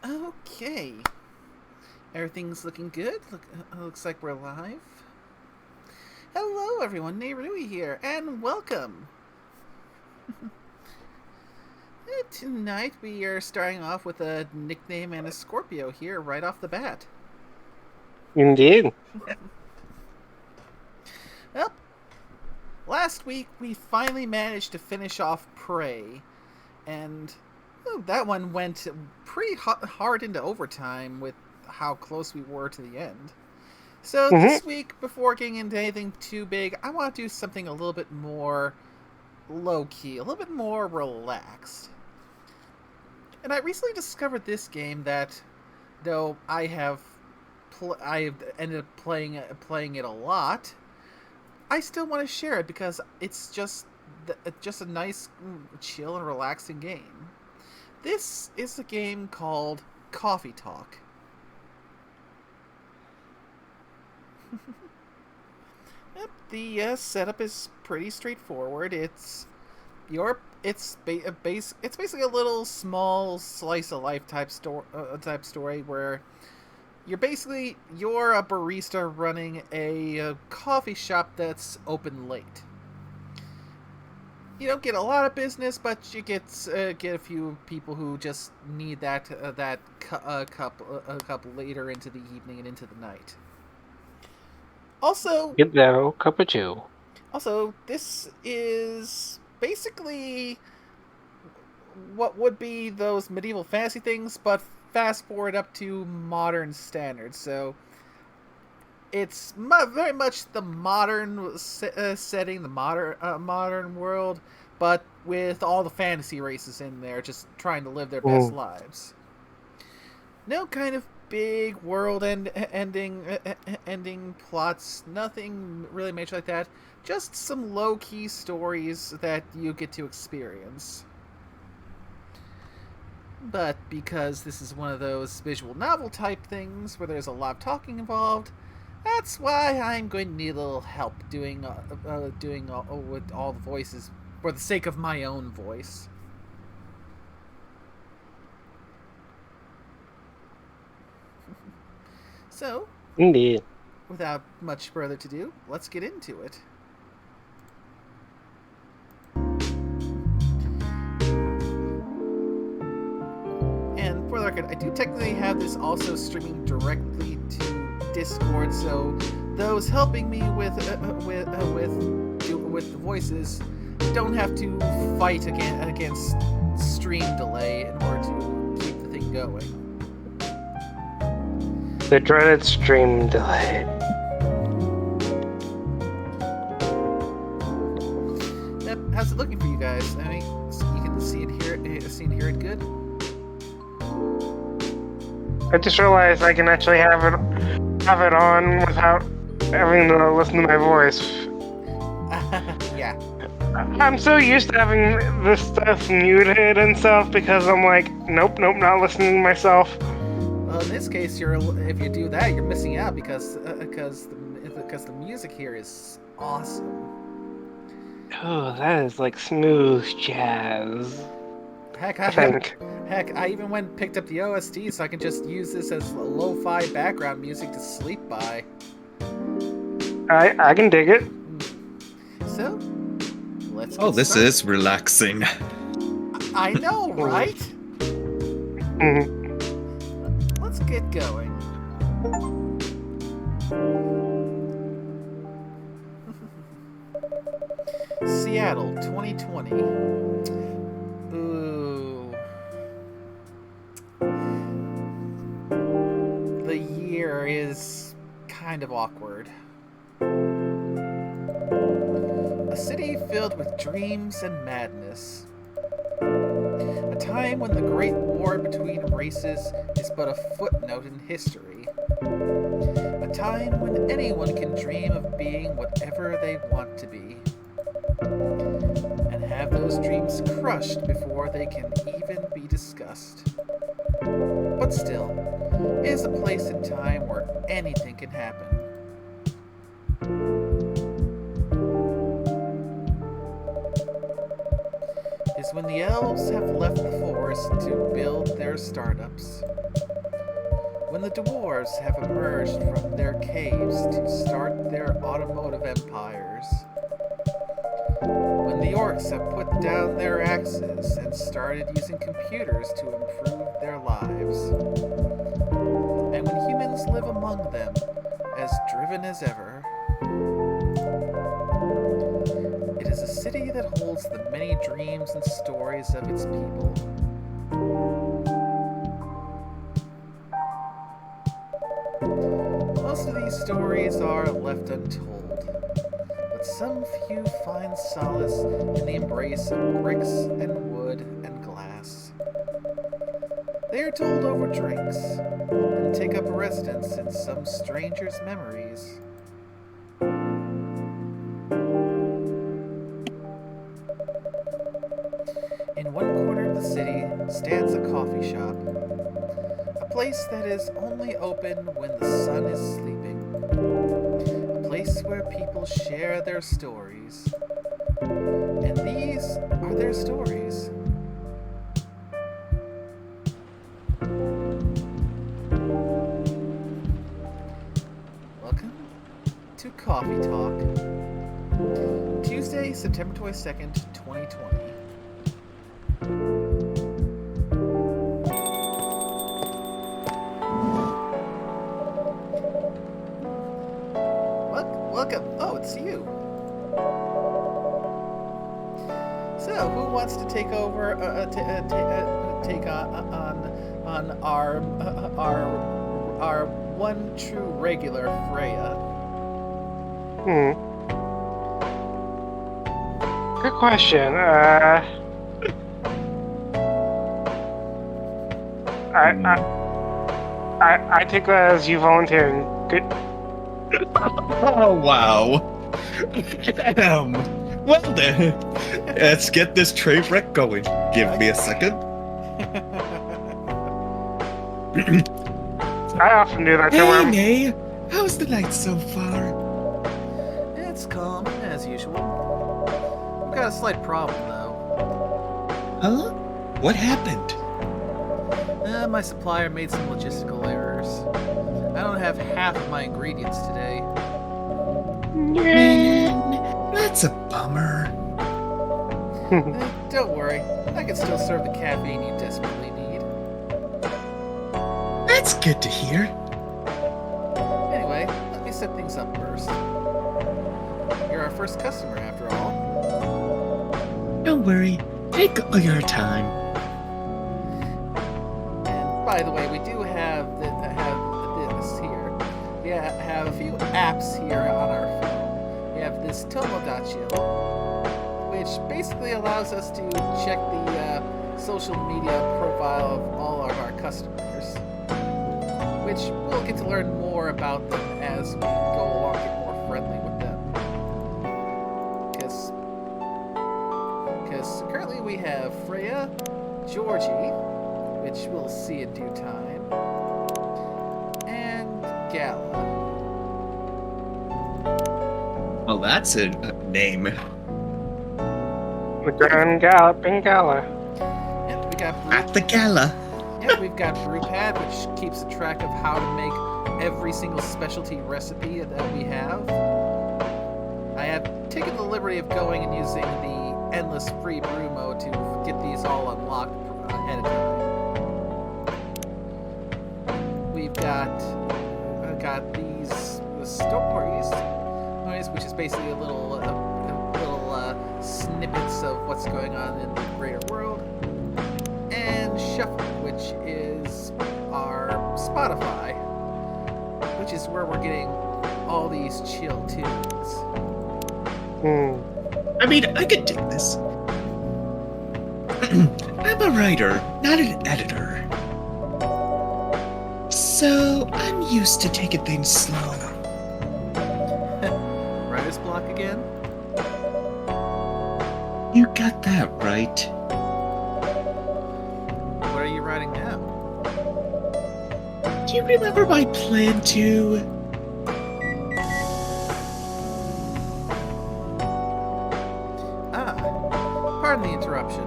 Okay. Everything's looking good. Looks like we're live. Hello, everyone. Neirui here, and welcome. Tonight we are starting off with a nickname and a Scorpio here right off the bat. Indeed. Well, last week we finally managed to finish off Prey, and that one went pretty hard into overtime with how close we were to the end. So hmm this week, before getting into anything too big, I want to do something a little bit more low-key, a little bit more relaxed. And I recently discovered this game that, though I have ended up playing it a lot, I still want to share it because it's just a nice, chill and relaxing game. This is a game called Coffee Talk. Yep, the setup is pretty straightforward. It's basically a little small slice of life type story where you're a barista running a coffee shop that's open late. You don't get a lot of business, but you get a few people who just need that cup later into the evening and into the night. Also, Get there, cup of Joe. this is basically what would be those medieval fantasy things, but fast forward up to modern standards. So it's very much the modern setting, the modern world, but with all the fantasy races in there, just trying to live their best lives. No kind of big ending plots, nothing really major like that. Just some low key stories that you get to experience. But because this is one of those visual novel type things where there's a lot of talking involved, that's why I'm going to need a little help doing with all the voices for the sake of my own voice. So, Indeed. without much further ado, let's get into it. And for the record, I do technically have this also streaming directly to Discord, so those helping me with the voices don't have to fight against stream delay in order to keep the thing going. The dreaded stream delay. Yep, how's it looking for you guys? I mean, you can see and hear it good. I just realized I can actually have it on without having to listen to my voice. Yeah. I'm so used to having this stuff muted and stuff because I'm like, nope, not listening to myself. Well, in this case, if you do that, you're missing out because the music here is awesome. Oh, that is like smooth jazz. Heck, I think. I even went and picked up the OST so I can just use this as lo-fi background music to sleep by. I can dig it. So, let's. Oh, this started. is relaxing. I know, right? Let's get going. Seattle, 2020. Ooh. The year is kind of awkward. A city filled with dreams and madness. A time when the great war between races is but a footnote in history. A time when anyone can dream of being whatever they want to be. And have those dreams crushed before they can even be discussed. But still, it is a place and time where anything can happen. His when the elves have left the forest to build their startups. When the dwarves have emerged from their caves to start their automotive empires. When the orcs have put down their axes and started using computers to improve their lives. And when humans live among them, as driven as ever. It is a city that holds the many dreams and stories of its people. Most of these stories are left untold, but some few find solace in the embrace of bricks and wood and glass. They are told over drinks, and take up residence in some stranger's memories. In one corner of the city stands a coffee shop, a place that is only open when the sun is sleeping, a place where people share their stories, and these are their stories. Welcome to Coffee Talk, Tuesday, September 22nd, 2020. Welcome. Oh, it's you. So, who wants to take over? Take on our one true regular Freya. Good question. I take that as you volunteering. Good. Oh, wow. Well then, let's get this train wreck going. Give me a second. I often do that to Hey, him. Nay. How's the night so far? It's calm, as usual. We've got a slight problem, though. Huh? What happened? My supplier made some logistical errors. I don't have half of my ingredients today. Man, that's a bummer. Don't worry, I can still serve the caffeine you desperately need. That's good to hear. Anyway, let me set things up first. You're our first customer, after all. Don't worry. Take all your time. And by the way, we do have this here. We have a few apps here on our phone. We have this Tomodachi, which basically allows us to check the social media profile of all of our customers, which we'll get to learn more about them as we go along and get more friendly with them. Because currently we have Freya, Georgie, which we'll see in due time, and Gala. Well, that's a name. The Grand Galloping Gala. And we got At the gala. Yeah, we've got Brewpad, which keeps a track of how to make every single specialty recipe that we have. I have taken the liberty of going and using the endless free brew mode to get these all unlocked ahead of time. We've got these stories, which is basically a little snippets of what's going on in the greater world, and Shuffle, which is our Spotify, which is where we're getting all these chill tunes. I mean, I could dig this. I'm a writer, not an editor. So, I'm used to taking things slow. Writer's block again? You got that right. What are you writing now? Do you remember my plan to... Pardon the interruption.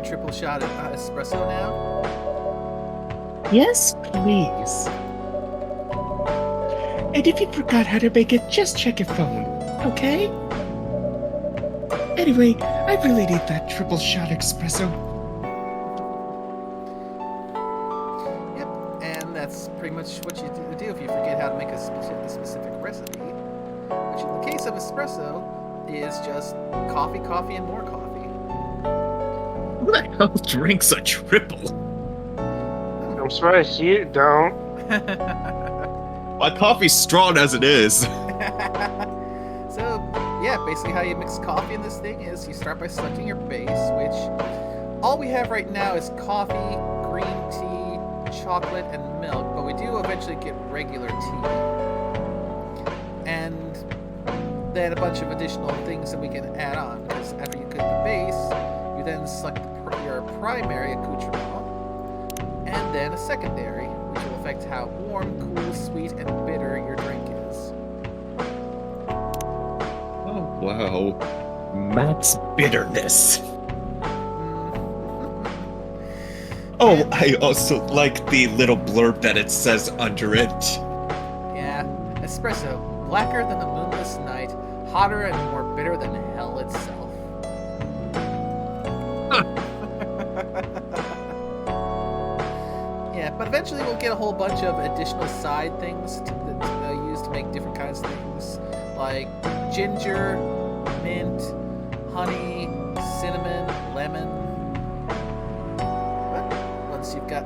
your triple shot of espresso now? Yes, please. And if you forgot how to make it, just check your phone, okay? Anyway, I really need that triple shot espresso. Yep, and that's pretty much what you do if you forget how to make a specific recipe. Which in the case of espresso is just coffee, coffee, and more coffee. Who the hell drinks a triple? I'm surprised you don't. My coffee's strong as it is. So, yeah, basically how you mix coffee in this thing is you start by selecting your base, which all we have right now is coffee, green tea, chocolate, and milk, but we do eventually get regular tea. And then a bunch of additional things that we can add on, because after you cook the base, you then select your primary accoutrement, and then a secondary, which will affect how warm, cool, sweet, and bitter your drink is. Oh, wow. Matt's bitterness. Oh, I also like the little blurb that it says under it. Yeah, espresso, blacker than the moonless night, hotter and more bitter than hell itself. Yeah, but eventually we'll get a whole bunch of additional side things to use to make different kinds of things, like ginger, mint, honey, cinnamon, lemon. But once you've got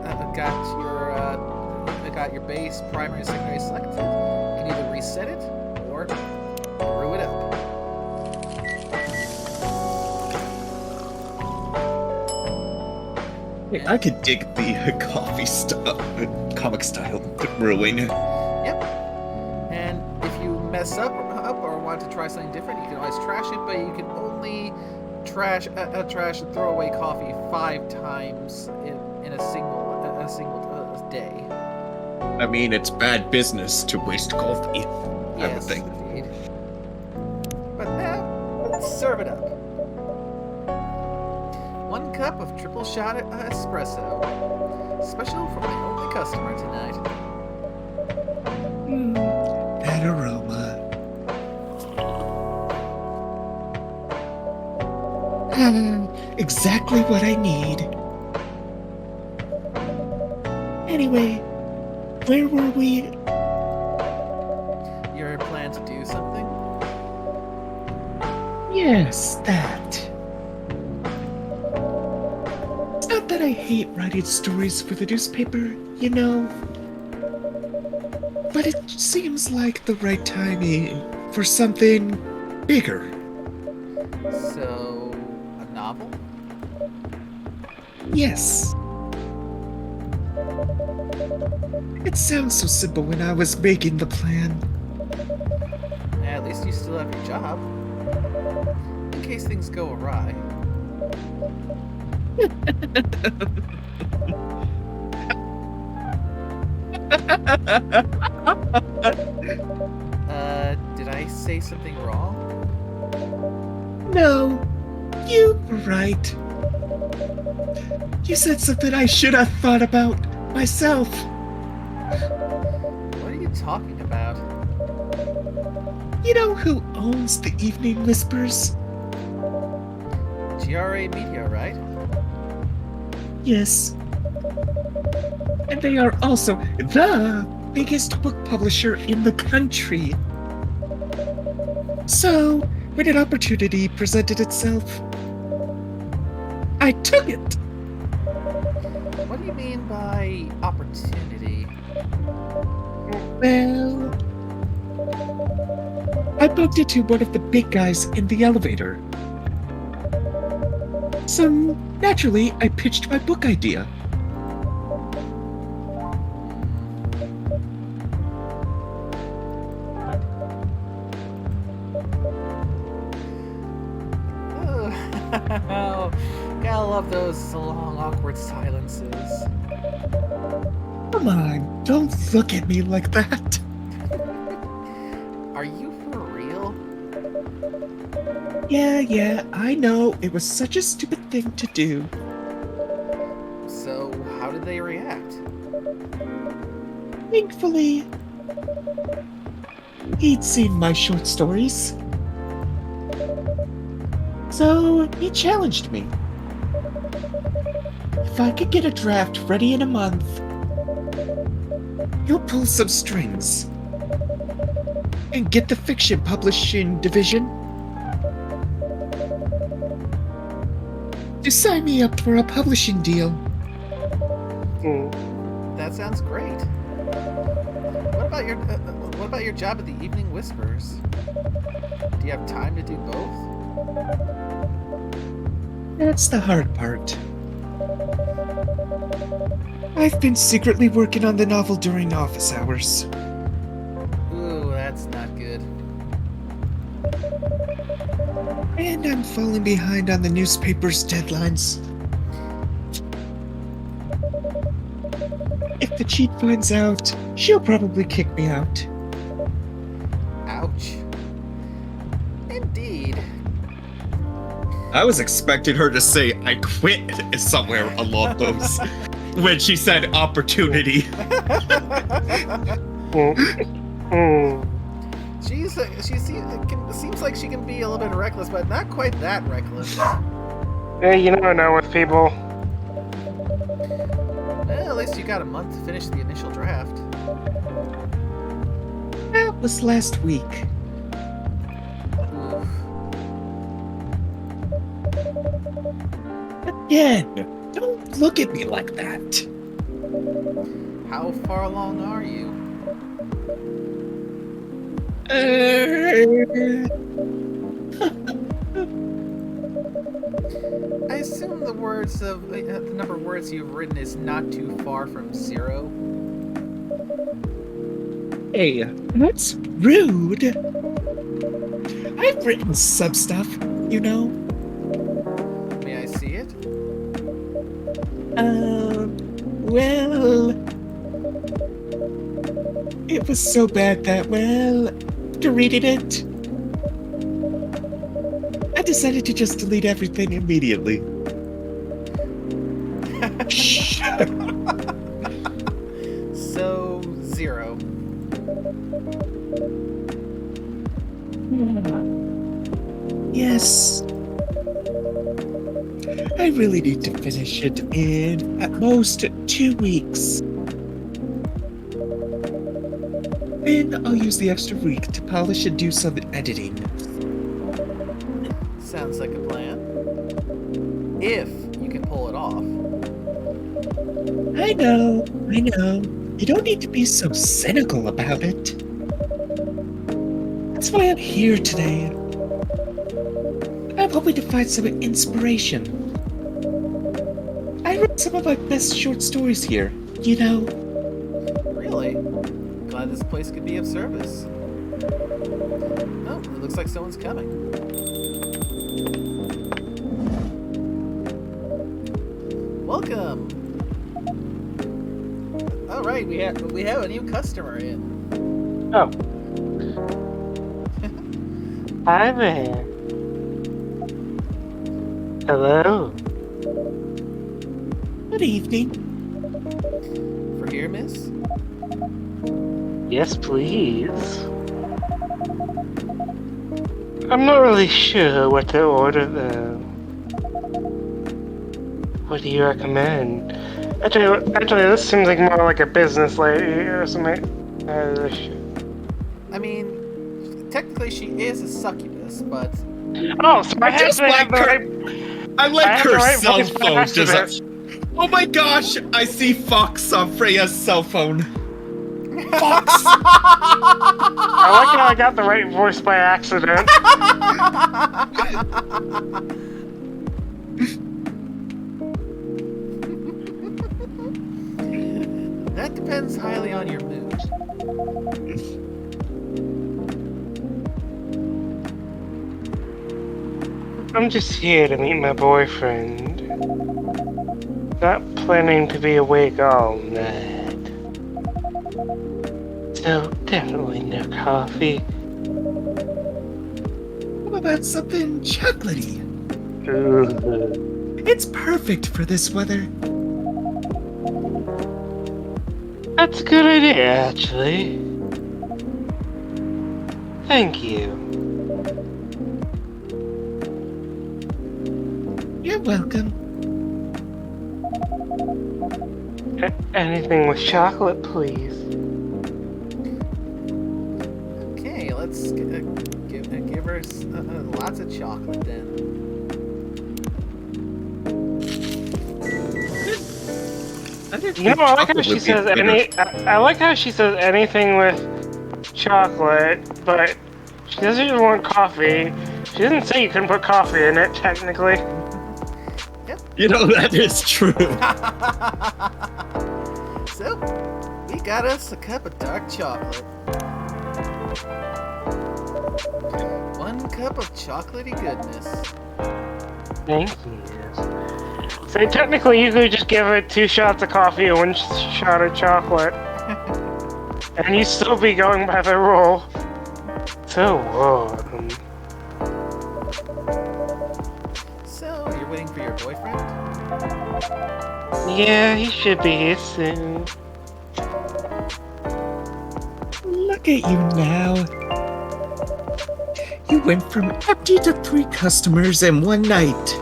your base, primary, and secondary selected, you can either reset it or brew it up. Hey, I could dig the comic style brewing. Yep. And if you mess up or want to try something different, you can always trash it, but you can only trash and throw away coffee 5 times in a single day. I mean, it's bad business to waste coffee. I would Yes, think. indeed. But now, let's serve it up. 1 cup of triple shot espresso. Special for my only customer tonight. That aroma. Exactly what I need. Anyway, where were we? Your plan to do something? Yes, that. It's not that I hate writing stories for the newspaper, you know. But it seems like the right timing for something bigger. So, a novel? Yes. It sounds so simple when I was making the plan. At least you still have your job. In case things go awry. Did I say something wrong? No, you were right. You said something I should have thought about myself. What are you talking about? You know who owns the Evening Whispers? GRA Media, right? Yes. And they are also the biggest book publisher in the country. So, when an opportunity presented itself, I took it. What do you mean by opportunity? Well, I bumped into one of the big guys in the elevator. So, naturally, I pitched my book idea. Oh, gotta love those long, awkward silences. Come on, don't look at me like that. Are you for real? Yeah, I know. It was such a stupid thing to do. did they react? Thankfully, he'd seen my short stories. So he challenged me. If I could get a draft ready in a month, he'll pull some strings and get the fiction publishing division to sign me up for a publishing deal. That sounds great. What about your job at the Evening Whispers? Do you have time to do both? That's the hard part. I've been secretly working on the novel during office hours. Ooh, that's not good. And I'm falling behind on the newspaper's deadlines. If the chief finds out, she'll probably kick me out. Ouch. Indeed. I was expecting her to say, I quit somewhere along those when she said opportunity. She seems like she can be a little bit reckless, but not quite that reckless. Yeah, you never know with people. Well, at least you got a month to finish the initial draft. That was last week. Oof. Again, don't look at me like that. How far along are you? I assume the number of words you've written is not too far from 0. Hey, that's rude. I've written some stuff, you know. May I see it? Well, it was so bad that, well, after reading it, I decided to just delete everything immediately. Shh. So 0. Yes. I really need to finish it in at most 2 weeks. Then I'll use the extra week to polish and do some editing. Sounds like a plan. If you can pull it off. I know. You don't need to be so cynical about it. That's why I'm here today. I'm hoping to find some inspiration. I wrote some of my best short stories here, you know. Really? Glad this place could be of service. Oh, it looks like someone's coming. Welcome. All right, we have a new customer in. Oh. Hi there. Hello. Good evening. For here, miss? Yes, please. I'm not really sure what to order though. What do you recommend? Actually, this seems like more like a business lady or something. I mean, technically she is a succubus, but Oh, so I just have like the her- right. I like I have her the right cell voice by phone design. accident. Oh my gosh, I see Fox on Freya's cell phone. Fox! I like how I got the right voice by accident. that depends highly on your mood. I'm just here to meet my boyfriend. Not planning to be awake all night. So definitely no coffee. What about something chocolatey? Ugh. It's perfect for this weather. That's a good idea, actually. Thank you. You're welcome. Anything with chocolate, please. Okay, let's give her lots of chocolate then. I didn't You know, think I like how chocolate she would be says bitter. I like how she says anything with chocolate, but she doesn't even want coffee. She doesn't say you can put coffee in it, technically. You know, that is true. So, we got us a cup of dark chocolate. 1 cup of chocolatey goodness. Thank you. So technically, you could just give her 2 shots of coffee and 1 shot of chocolate, and you still be going by the rule. So warm. So, you're waiting for your boyfriend? Yeah, he should be here soon. Look at you now. You went from empty to 3 customers in one night.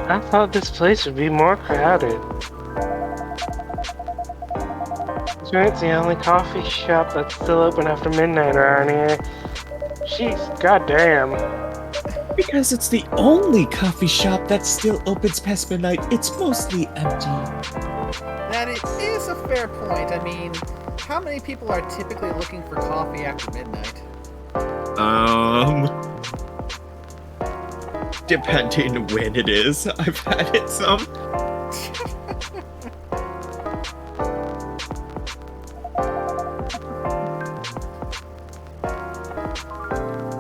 I thought this place would be more crowded. It's the only coffee shop that's still open after midnight around here. Jeez, goddamn. Because it's the only coffee shop that still opens past midnight, it's mostly empty. That is a fair point. I mean, how many people are typically looking for coffee after midnight? Depending when it is. I've had it some.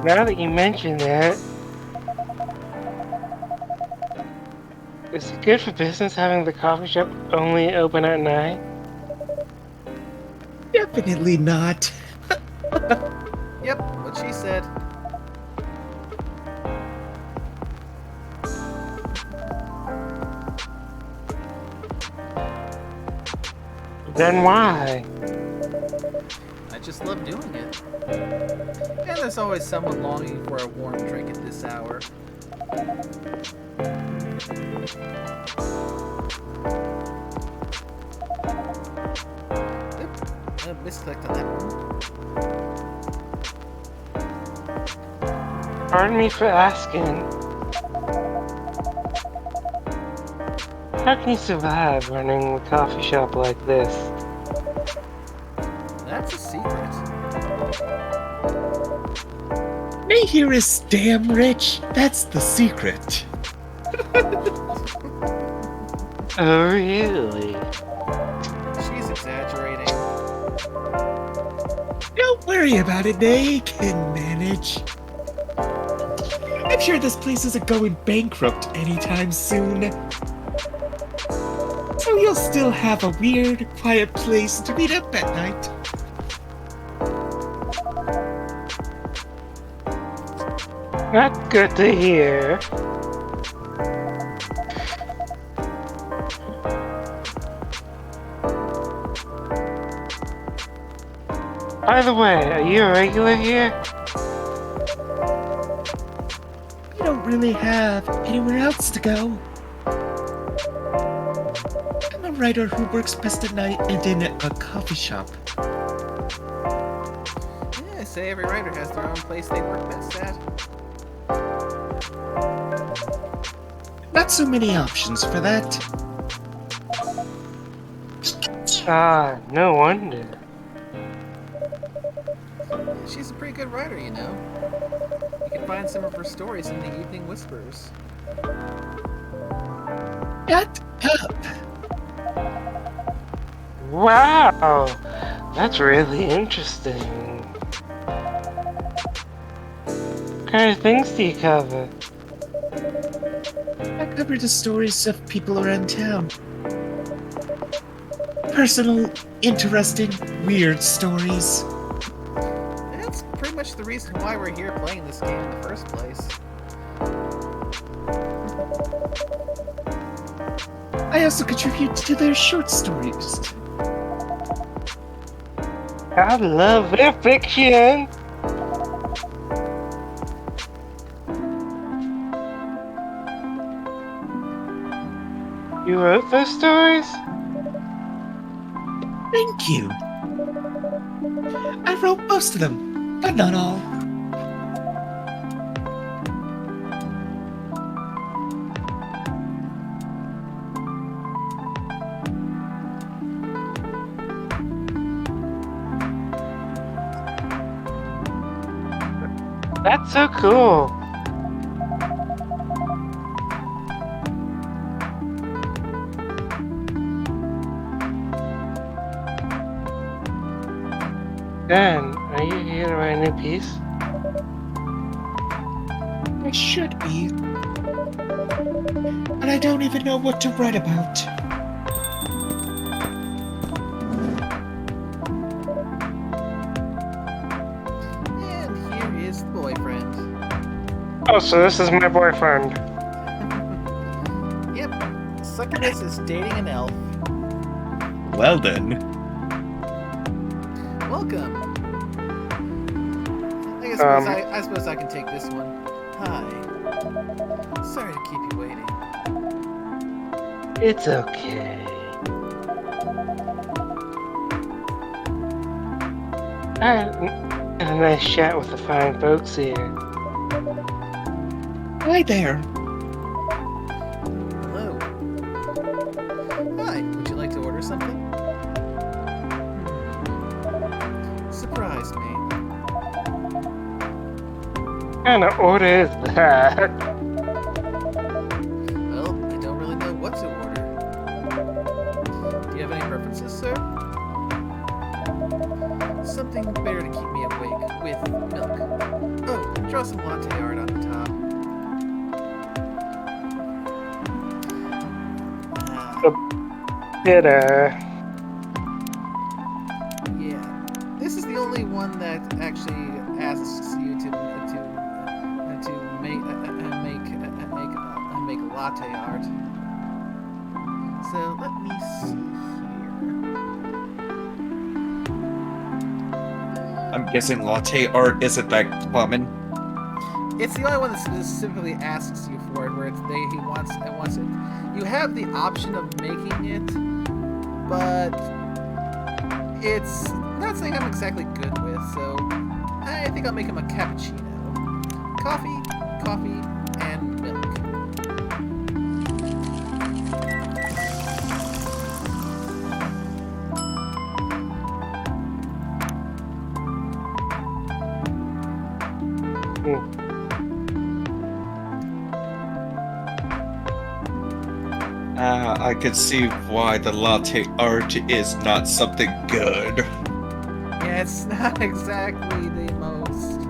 Now that you mention that, is it good for business having the coffee shop only open at night? Definitely not. Yep, what she said. Then why? I just love doing it. And there's always someone longing for a warm drink at this hour. Oop, I misclicked on that one. Pardon me for asking. How can you survive running a coffee shop like this? That's a secret. Me here is damn rich. That's the secret. Oh, really? She's exaggerating. Don't worry about it, they can manage. I'm sure this place isn't going bankrupt anytime soon. So you'll still have a weird, quiet place to meet up at night. That's good to hear. By the way, are you a regular here? I don't really have anywhere else to go. I'm a writer who works best at night and in a coffee shop. Yeah, say every writer has their own place they work best at. Not so many options for that. Ah, no wonder. She's a pretty good writer, you know. You can find some of her stories in the Evening Whispers. Shut up! Wow, that's really interesting. What kind of things do you cover? I cover the stories of people around town. Personal, interesting, weird stories. That's pretty much the reason why we're here playing this game in the first place. I also contribute to their short stories. I love their fiction. You wrote those stories? Thank you. I wrote most of them, but not all. That's so cool. Dan, are you here to write a new piece? I should be. But I don't even know what to write about. And here is the boyfriend. Oh, so this is my boyfriend. Yep, Succubus is dating an elf. Well then. Welcome. I suppose I can take this one. Hi. Sorry to keep you waiting. It's okay. I had a nice chat with the fine folks here. Hi there. Hello. Hi, would you like to order something? Surprised me. What kind of order is that? Well, I don't really know what to order. Do you have any preferences, sir? Something better to keep me awake, with milk. Oh, and draw some latte art on the top. Bitter. Yeah, this is the only one that actually asks you to make latte art. So let me see here. I'm guessing latte art isn't that common. It's the only one that specifically asks you for it, where he wants it. You have the option of making it, but it's not something I'm exactly good with, so I think I'll make him a cappuccino. Coffee, and milk. I could see why the latte art is not something good. Yeah, it's not exactly the most.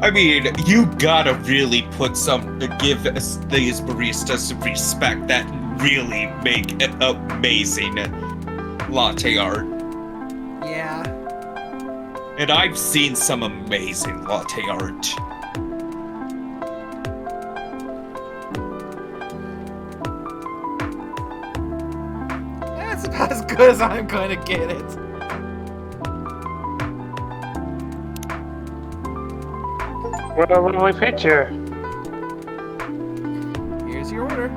I mean, you gotta really give these baristas some respect that really make an amazing latte art. Yeah. And I've seen some amazing latte art. That's about as good as I'm going to get it. What a lovely picture. Here's your order.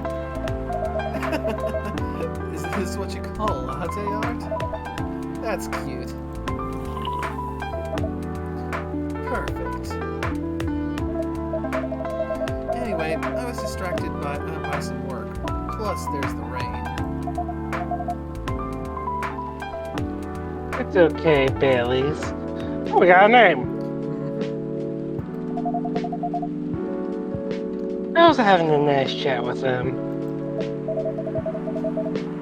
Is this what you call latte art? That's cute. Perfect. Anyway, I was distracted by some work. Plus, there's the rain. It's okay, Bailey's. Oh, we got a name. I was having a nice chat with them.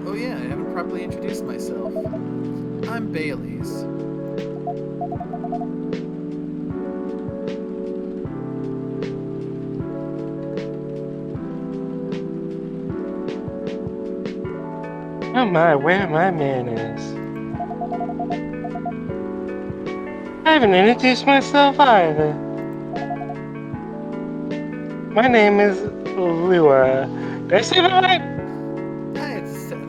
Oh yeah, I haven't properly introduced myself. I'm Bailey's. Oh my, where my manners? I haven't introduced myself either. My name is Lua. Did I say that right? I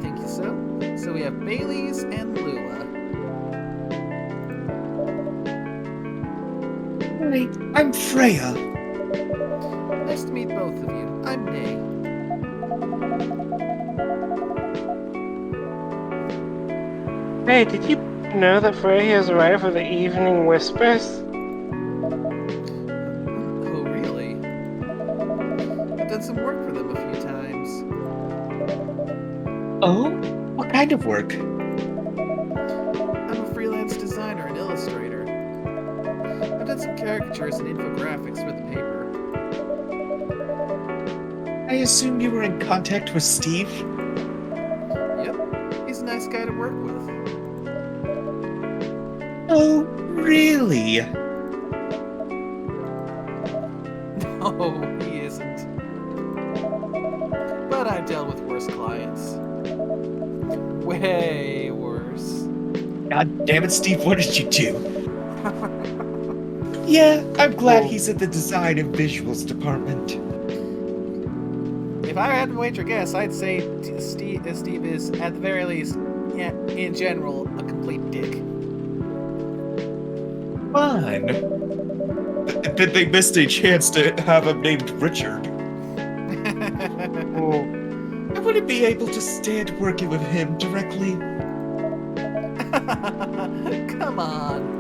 think so. So we have Bailey's and Lula. Hi, I'm Freya. Nice to meet both of you. I'm Nay. Hey, did you know that Freya has arrived for the Evening Whispers? Oh, really? I've done some work for them a few times. Oh? What kind of work? I'm a freelance designer and illustrator. I've done some caricatures and infographics for the paper. I assume you were in contact with Steve? Yep, he's a nice guy to work with. Oh, really? No, he isn't. But I've dealt with worse clients. Way worse. God damn it, Steve, what did you do? Yeah, I'm glad he's in the design and visuals department. If I had to wager guess, I'd say Steve is, at the very least, yeah, in general, a complete dick. Fun. Did they missed a chance to have him named Richard? Oh, I wouldn't be able to stand working with him directly. Come on.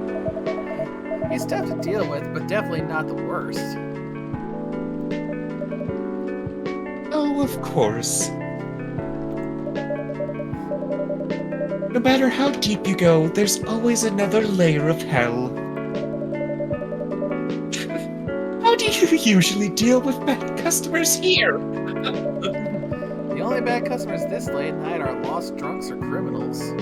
He's tough to deal with, but definitely not the worst. Oh, of course. No matter how deep you go, there's always another layer of hell. How do you usually deal with bad customers here? The only bad customers this late at night are lost drunks or criminals.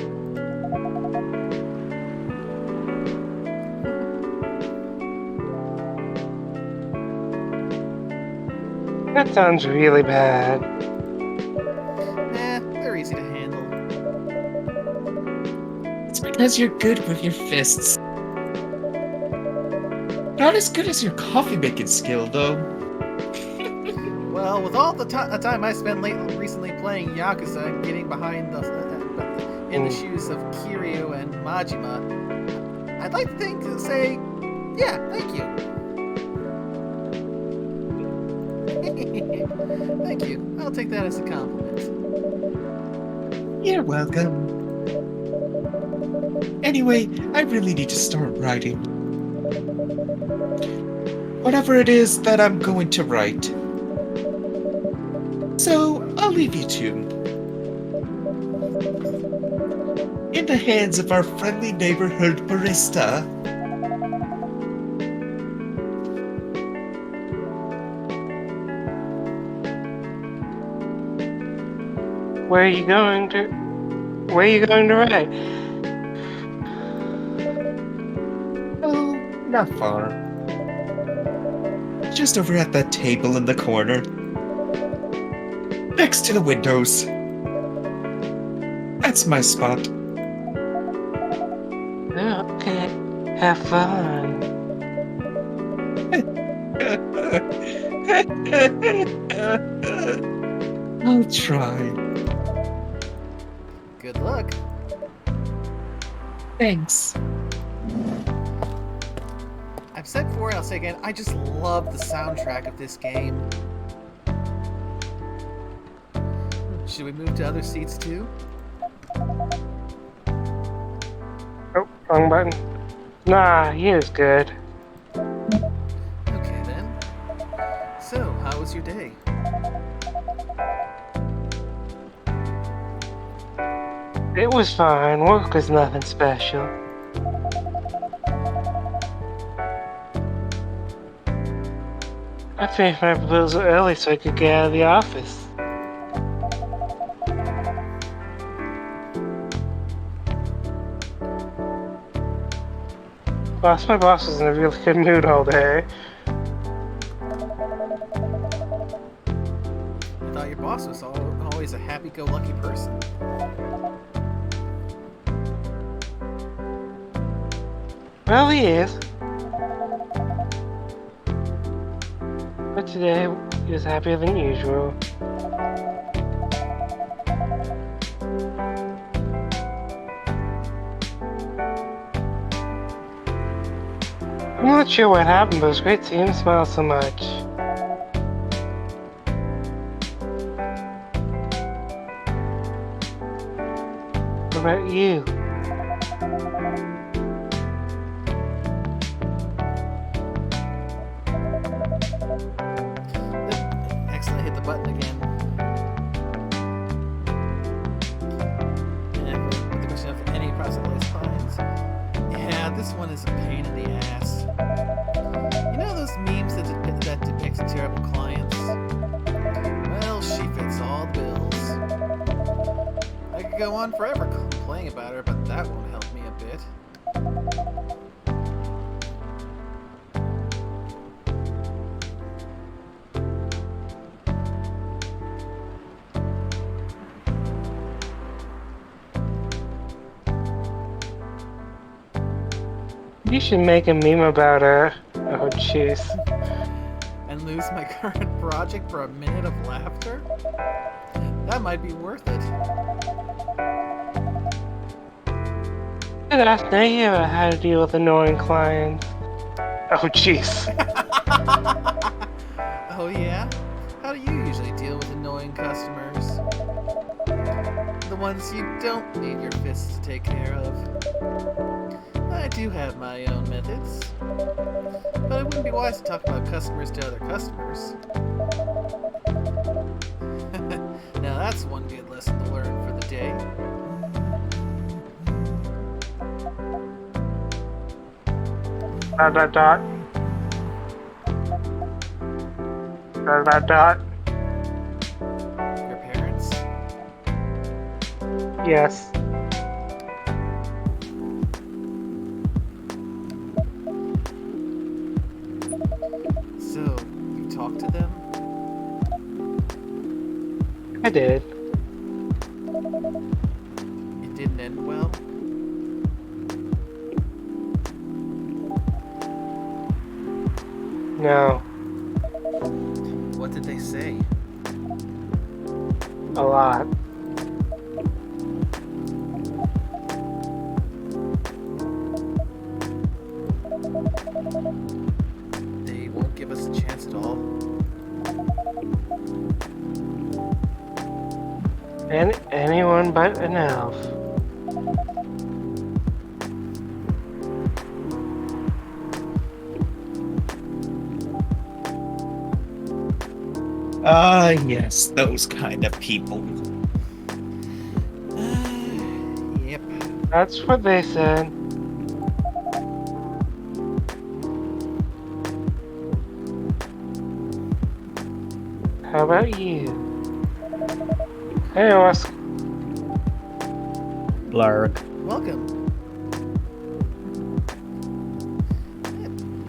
that sounds really bad. They're easy to handle. It's because you're good with your fists. Not as good as your coffee making skill, though. Well, with all the time I spent recently playing Yakuza and getting behind in the shoes of Kiryu and Majima, I'd like to say, yeah, thank you. Thank you. I'll take that as a compliment. You're welcome. Anyway, I really need to start writing. Whatever it is that I'm going to write. So, I'll leave you two. In the hands of our friendly neighborhood barista. Where are you going to write? Oh, not far. Just over at that table in the corner. Next to the windows. That's my spot. Oh, okay. Have fun. I'll try. Good luck. Thanks. I've said before, I'll say again, I just love the soundtrack of this game. Should we move to other seats too? Oh, wrong button. Nah, he is good. Okay then. So, how was your day? It was fine. Work was nothing special. I finished my proposal early so I could get out of the office. My boss was in a really good mood all day. I thought your boss was always a happy-go-lucky person. Well, he is. But today, he was happier than usual. I'm not sure what happened, but it was great to seeing him smile so much. What about you? Accidentally hit the button again. And the question of any proselytes clients. Yeah, this one is a pain in the ass. You know those memes that depict terrible clients? Well, she fits all the bills. I could go on forever complaining about her, but that won't help me a bit. You should make a meme about her. Oh, jeez. And lose my current project for a minute of laughter? That might be worth it. Good ask Nate about how to deal with annoying clients. Oh, jeez. Oh yeah? How do you usually deal with annoying customers? The ones you don't need your fists to take care of. I do have my own methods, but it wouldn't be wise to talk about customers to other customers. Now that's one good lesson to learn for the day. Dot dot dot. Dot dot dot. Your parents? Yes. So, you talked to them? I did. It didn't end well? No. What did they say? A lot. They won't give us a chance at all? And anyone but an elf. Ah, yes, those kind of people. Yep. That's what they said. How about you? Hey, Osk. Blarg. Welcome.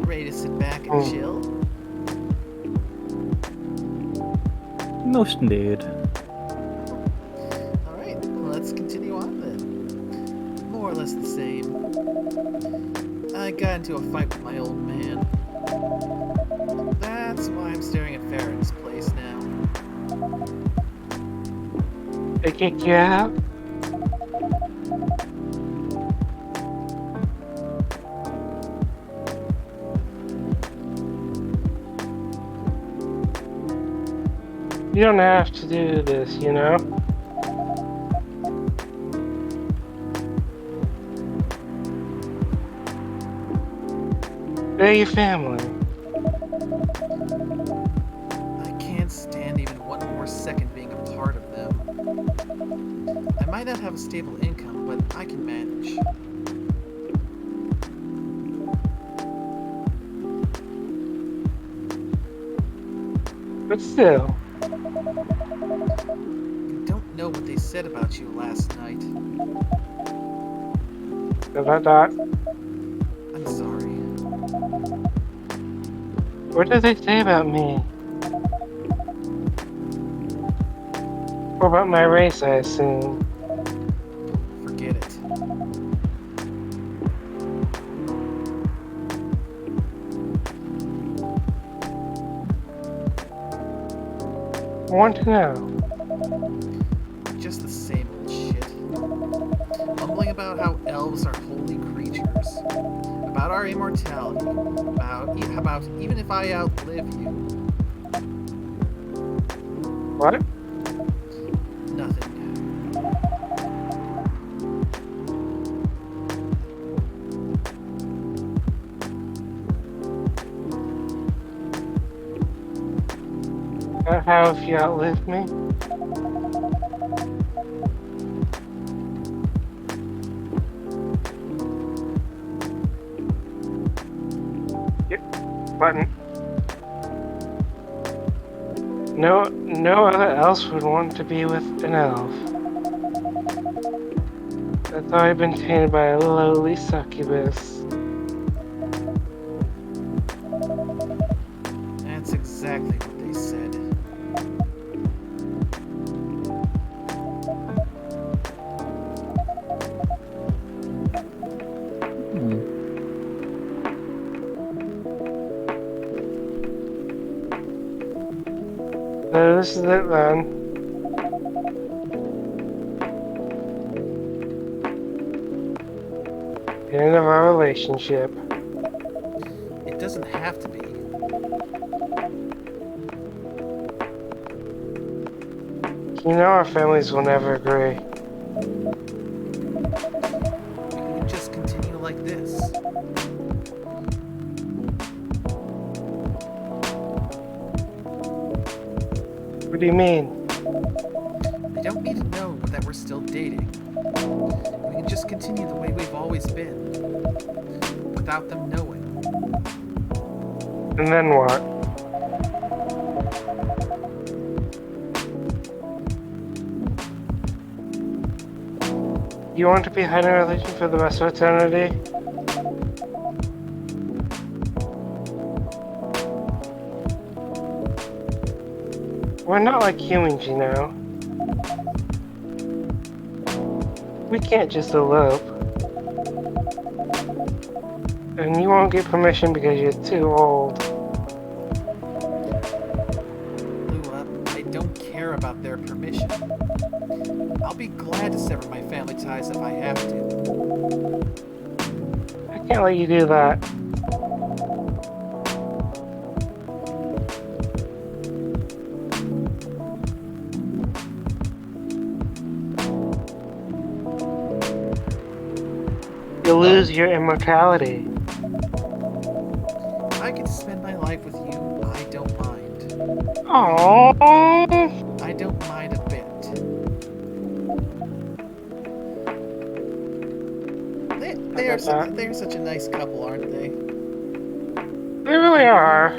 Ready to sit back and Oh. chill? Most indeed. Alright, let's continue on then. More or less the same. I got into a fight with my old man. That's why I'm staring at Farron's place now. They kick you out? You don't have to do this, you know? They're your family. I can't stand even one more second being a part of them. I might not have a stable income, but I can manage. But still, You don't know what they said about you last night. dot. I'm sorry. What did they say about me? Or about my race, I assume. Forget it. I want to know. Just the same old shit. Mumbling about how elves are holy creatures. about our immortality, about even if I outlive you. What? Nothing. How if you outlive me? Yep. Button. No other else would want to be with an elf. That's already been tainted by a lowly succubus. That's exactly what they said. Hmm. So this is it then. The end of our relationship. It doesn't have to be. You know our families will never agree. We can just continue like this. What do you mean? They don't need to know that we're still dating. We can just continue the way we've always been. Without them knowing. And then what? You want to be hiding a religion for the rest of eternity? We're not like humans, you know. We can't just elope. And you won't get permission because you're too old. Lua, I don't care about their permission. I'll be glad to sever my family ties if I have to. I can't let you do that. You'll lose your immortality. I get to spend my life with you, I don't mind. Aww. I don't mind a bit. They're such a nice couple, aren't they? They really are.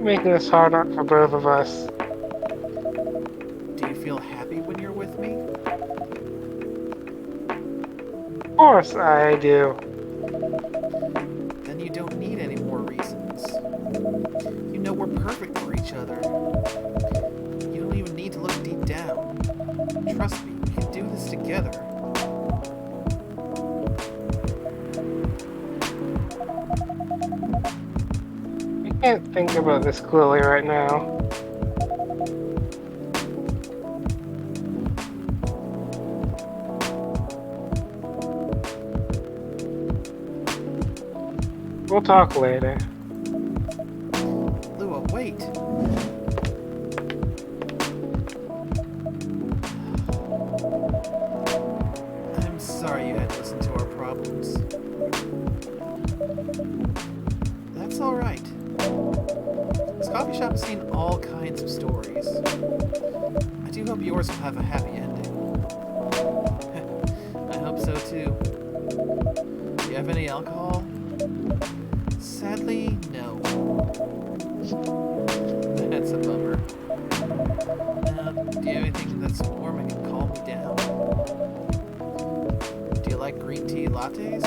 Making this hard for both of us. Do you feel happy when you're with me? Of course I do. Then you don't need any more reasons. You know we're perfect for each other. You don't even need to look deep down. Trust me, we can do this together. I can't think about this clearly right now. We'll talk later. Lua, wait. I'm sorry you had to listen to our problems. That's alright. This coffee shop has seen all kinds of stories. I do hope yours will have a happy ending. I hope so too. Do you have any alcohol? Sadly, no. That's a bummer. Do you have anything that's warm and can calm me down? Do you like green tea lattes?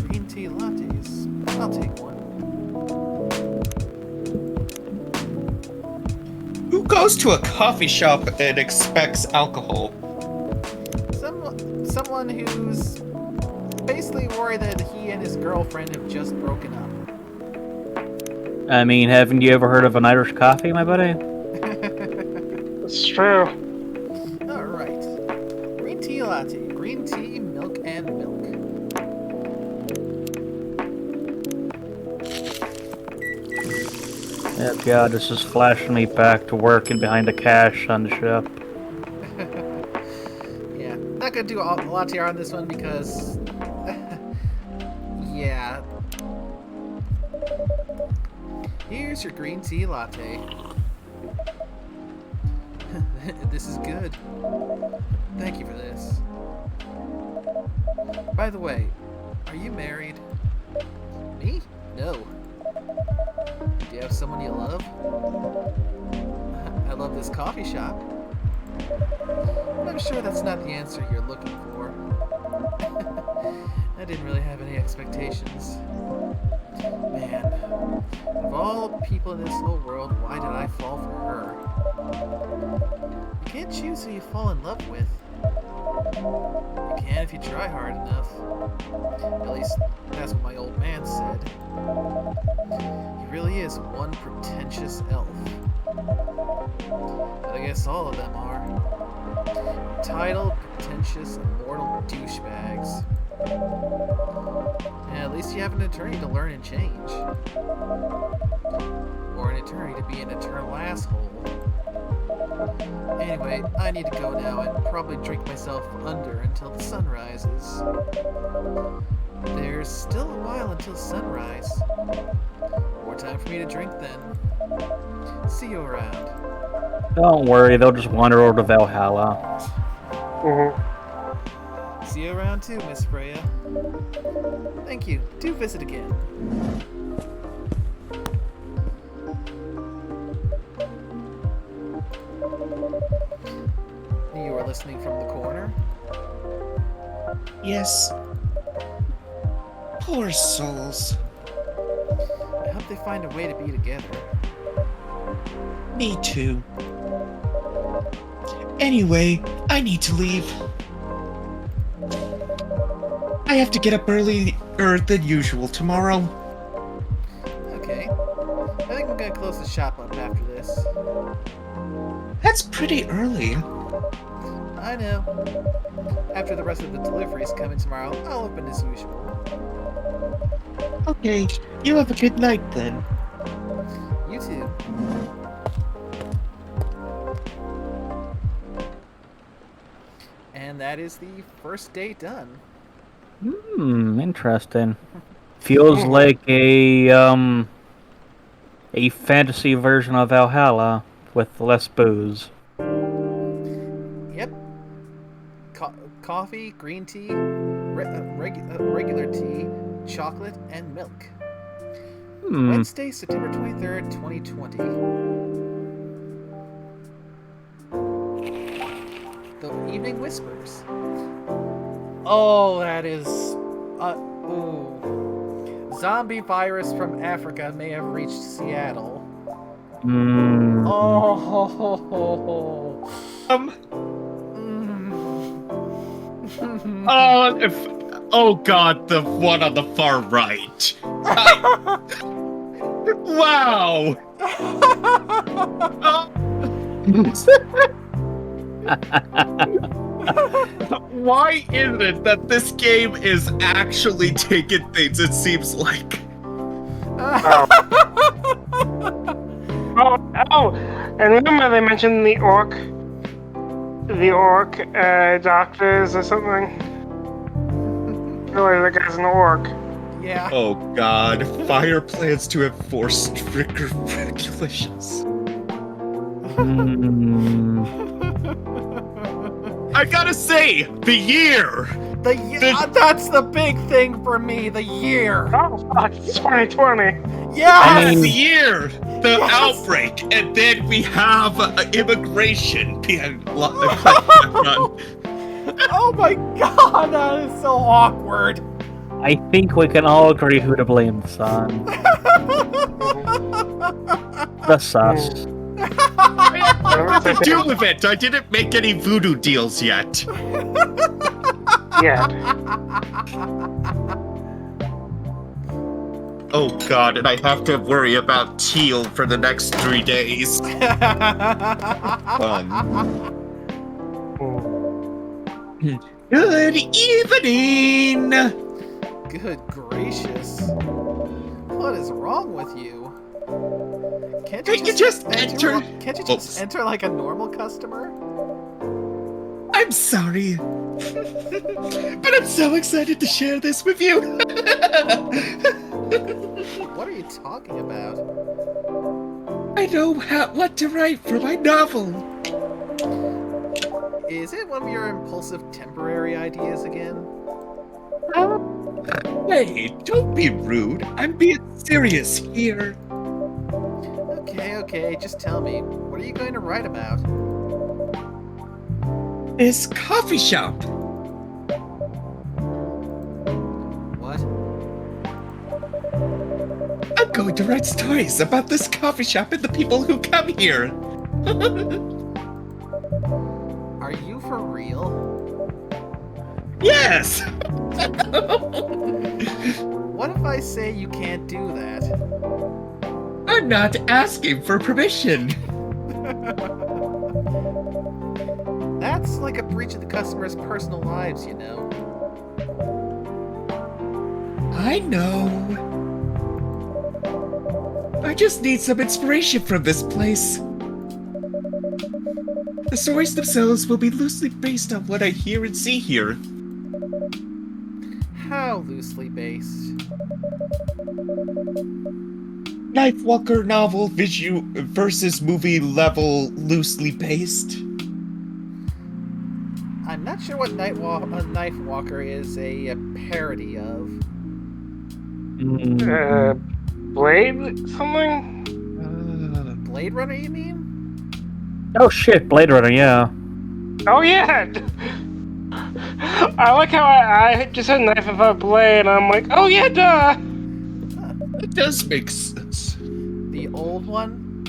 Green tea lattes? I'll take one. Who goes to a coffee shop and expects alcohol? Someone who's basically worried that he and his girlfriend have just broken up. I mean, haven't you ever heard of an Irish coffee, my buddy? It's true. Alright. green tea, milk, and milk. Oh god, this is flashing me back to working behind the cash on the ship. Yeah, not gonna do a lot here on this one because, yeah. Here's your green tea latte. This is good. Thank you for this. By the way, are you married? Me? No. Do you have someone you love? I love this coffee shop. I'm sure that's not the answer you're looking for. I didn't really have any expectations. Man, of all the people in this whole world, why did I fall for her? You can't choose who you fall in love with. You can if you try hard enough. At least, that's what my old man said. He really is one pretentious elf. But I guess all of them are. Entitled, pretentious, immortal douchebags. And at least you have an attorney to learn and change. Or an attorney to be an eternal asshole. Anyway, I need to go now and probably drink myself under until the sun rises. There's still a while until sunrise. More time for me to drink then. See you around. Don't worry, they'll just wander over to Valhalla. See you around too, Miss Freya. Thank you. Do visit again. You are listening from the corner? Yes. Poor souls. I hope they find a way to be together. Me too. Anyway, I need to leave. I have to get up earlier than usual tomorrow. Okay. I think I'm gonna close the shop up after this. That's pretty early. I know. After the rest of the deliveries come in tomorrow, I'll open as usual. Okay, you have a good night then. You too. And that is the first day done. Interesting. Feels like a fantasy version of Valhalla with less booze. Yep. Coffee, green tea, regular tea, chocolate, and milk. Wednesday, September 23rd, 2020. The Evening Whispers. Oh, that is... ooh. Zombie virus from Africa may have reached Seattle. Oh. Oh god, the one on the far right. Wow. Why is it that this game is actually taking things, it seems like? Oh, and remember they mentioned the orc doctors or something? Really, the guy's an orc. Yeah. Oh god, Fire plans to enforce stricter regulations. I gotta say, the year! That's the big thing for me, the year! Oh, fuck, it's 2020. Yes! The year! The outbreak! And then we have immigration being Oh my god, that is so awkward! I think we can all agree who to blame, son. The sus. Nothing to do with it! I didn't make any voodoo deals yet. Yeah. Oh god, and I have to worry about teal for the next 3 days. Fun. Good evening! Good gracious. What is wrong with you? Can't Can't you just enter? Can't you just enter like a normal customer? I'm sorry. But I'm so excited to share this with you. What are you talking about? I know what to write for my novel. Is it one of your impulsive temporary ideas again? Hey, don't be rude. I'm being serious here. Okay, just tell me. What are you going to write about? This coffee shop. What? I'm going to write stories about this coffee shop and the people who come here. Are you for real? Yes! What if I say you can't do that? I'm not asking for permission. That's like a breach of the customer's personal lives, you know. I know. I just need some inspiration from this place. The stories themselves will be loosely based on what I hear and see here. How loosely based? Nightwalker novel versus movie level loosely based. I'm not sure what Knife Walker is a parody of. Blade something? Blade Runner, you mean? Oh shit, Blade Runner, yeah. Oh yeah! I like how I just said knife about Blade, and I'm like, oh yeah, duh! It does make sense. The old one?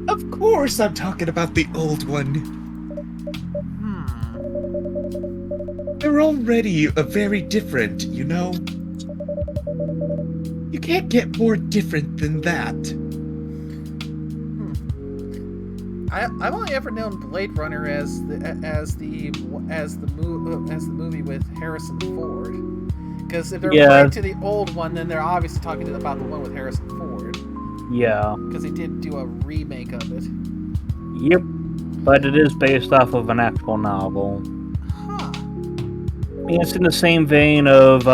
Of course I'm talking about the old one. They're already very different, you know? You can't get more different than that. I've only ever known Blade Runner as the movie with Harrison Ford. Because if they're referring to the old one, then they're obviously talking about the one with Harrison Ford. Yeah. Because they did do a remake of it. Yep. But it is based off of an actual novel. Huh. I mean, it's in the same vein of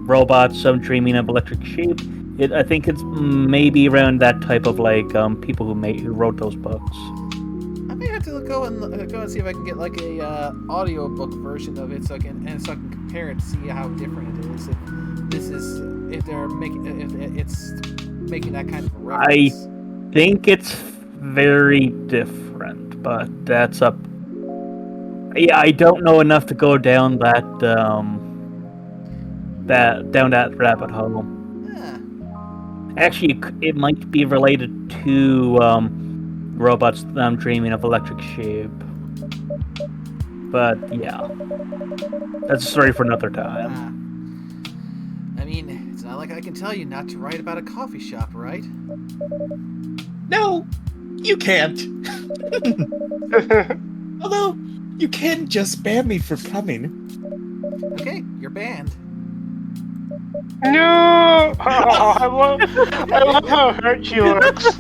robots dreaming of electric sheep. I think it's maybe around that type of people who wrote those books. I may have to go and see if I can get like a audiobook version of it so I can compare it to see how different it is. If it's making that kind of a reference. I think it's very different, but that's up. Yeah, I don't know enough to go down that rabbit hole. Yeah. Actually, it might be related to robots dreaming of electric sheep. But yeah, that's a story for another time. I mean, it's not like I can tell you not to write about a coffee shop, right? No, you can't. Although, you can just ban me for coming. Okay, you're banned. No! Oh, I love how hurt she looks.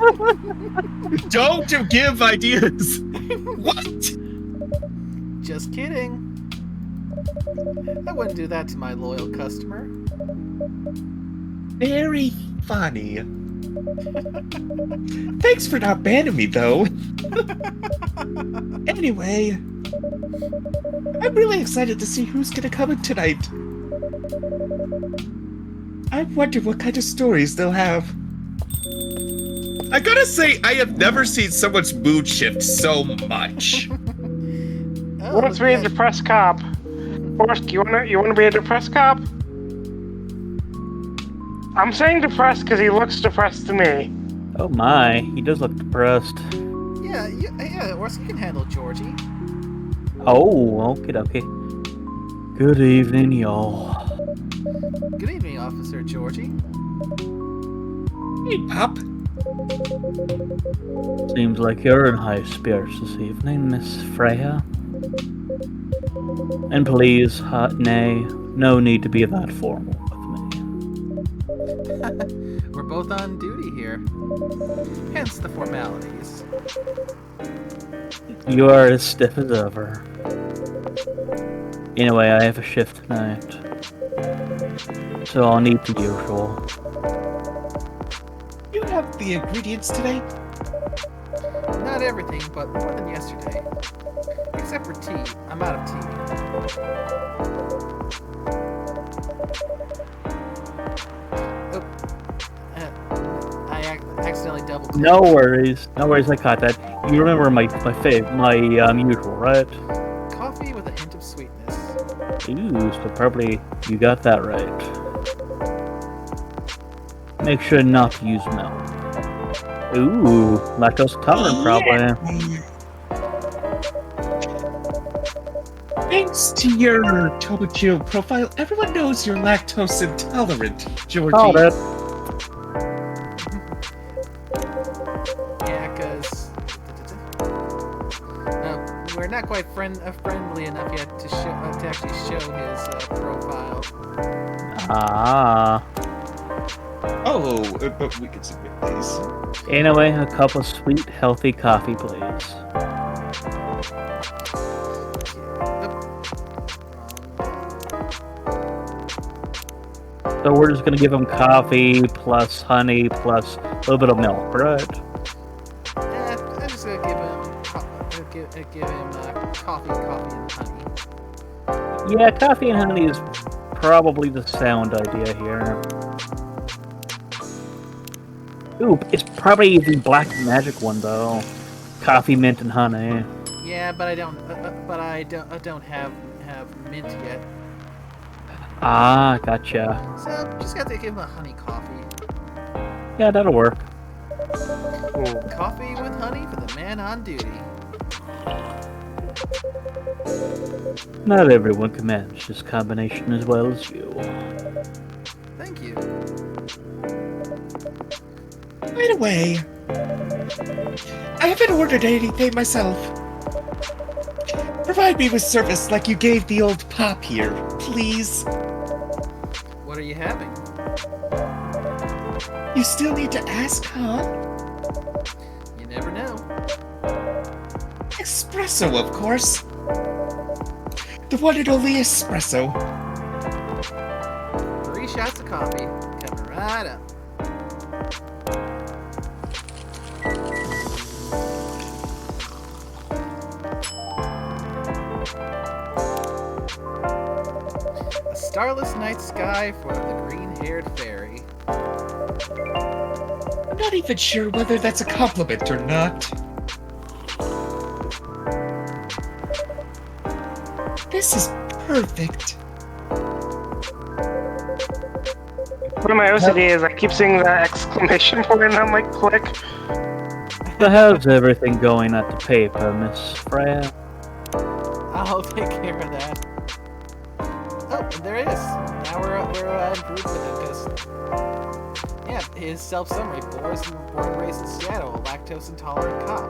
Don't give ideas. What? Just kidding. I wouldn't do that to my loyal customer. Very funny. Thanks for not banning me, though. Anyway, I'm really excited to see who's gonna come in tonight. I wonder what kind of stories they'll have. I gotta say, I have never seen someone's mood shift so much. Oh, Who wants to be a depressed cop? Forrest, you wanna be a depressed cop? I'm saying depressed because he looks depressed to me. Oh my, he does look depressed. Yeah, or you can handle Georgie. Oh, okay. Good evening, y'all. Good evening, Officer Georgie. Hey, Pop. Seems like you're in high spirits this evening, Miss Freya. And please, nay, no need to be that formal with me. We're both on duty here. Hence the formalities. You are as stiff as ever. Anyway, I have a shift tonight, so I'll need the usual. You have the ingredients today? Not everything, but more than yesterday. Except for tea. I'm out of tea. Oh. I accidentally double-clicked. No worries, I caught that. You remember my usual, right? Coffee with a hint of sweetness. Ooh, so probably you got that right. Make sure not to use milk. Ooh, lactose intolerant probably. Thanks to your Tobacco profile, everyone knows you're lactose intolerant, Georgie. Called it. Yeah, because we're not quite friendly enough yet to actually show his profile. Ah. Oh, but we can submit these. Anyway, a cup of sweet, healthy coffee, please. So we're just gonna give him coffee plus honey plus a little bit of milk, right? Yeah, I'm just gonna give him coffee and honey. Yeah, coffee and honey is probably the sound idea here. Ooh, it's probably the black magic one though. Coffee, mint, and honey. Yeah, but I don't have mint yet. Ah, gotcha. So just got to give him a honey coffee. Yeah, that'll work. Coffee with honey for the man on duty. Not everyone can manage this combination as well as you. Thank you. By the way, I haven't ordered anything myself. Provide me with service like you gave the old pop here, please. What are you having? You still need to ask, huh? You never know. Espresso, of course. The one and only espresso. 3 shots of coffee coming right up. A starless night sky for the green-haired fairy. I'm not even sure whether that's a compliment or not. This is perfect. One of my OCD is I keep seeing that exclamation point and I'm like, click. So how's everything going at the paper, Miss Freya? I'll take care of that. Oh, and there it is. Now we're improved with it because, yeah, his self-summary: born and raised in Seattle, a lactose-intolerant cop.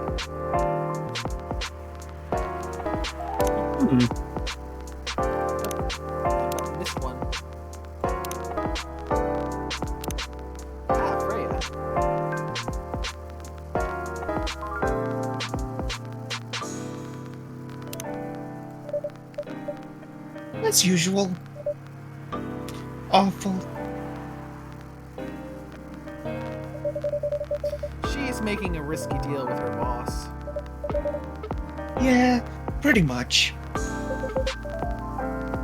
This one. Ah, Freya. As usual. Awful. She's making a risky deal with her boss. Yeah, pretty much.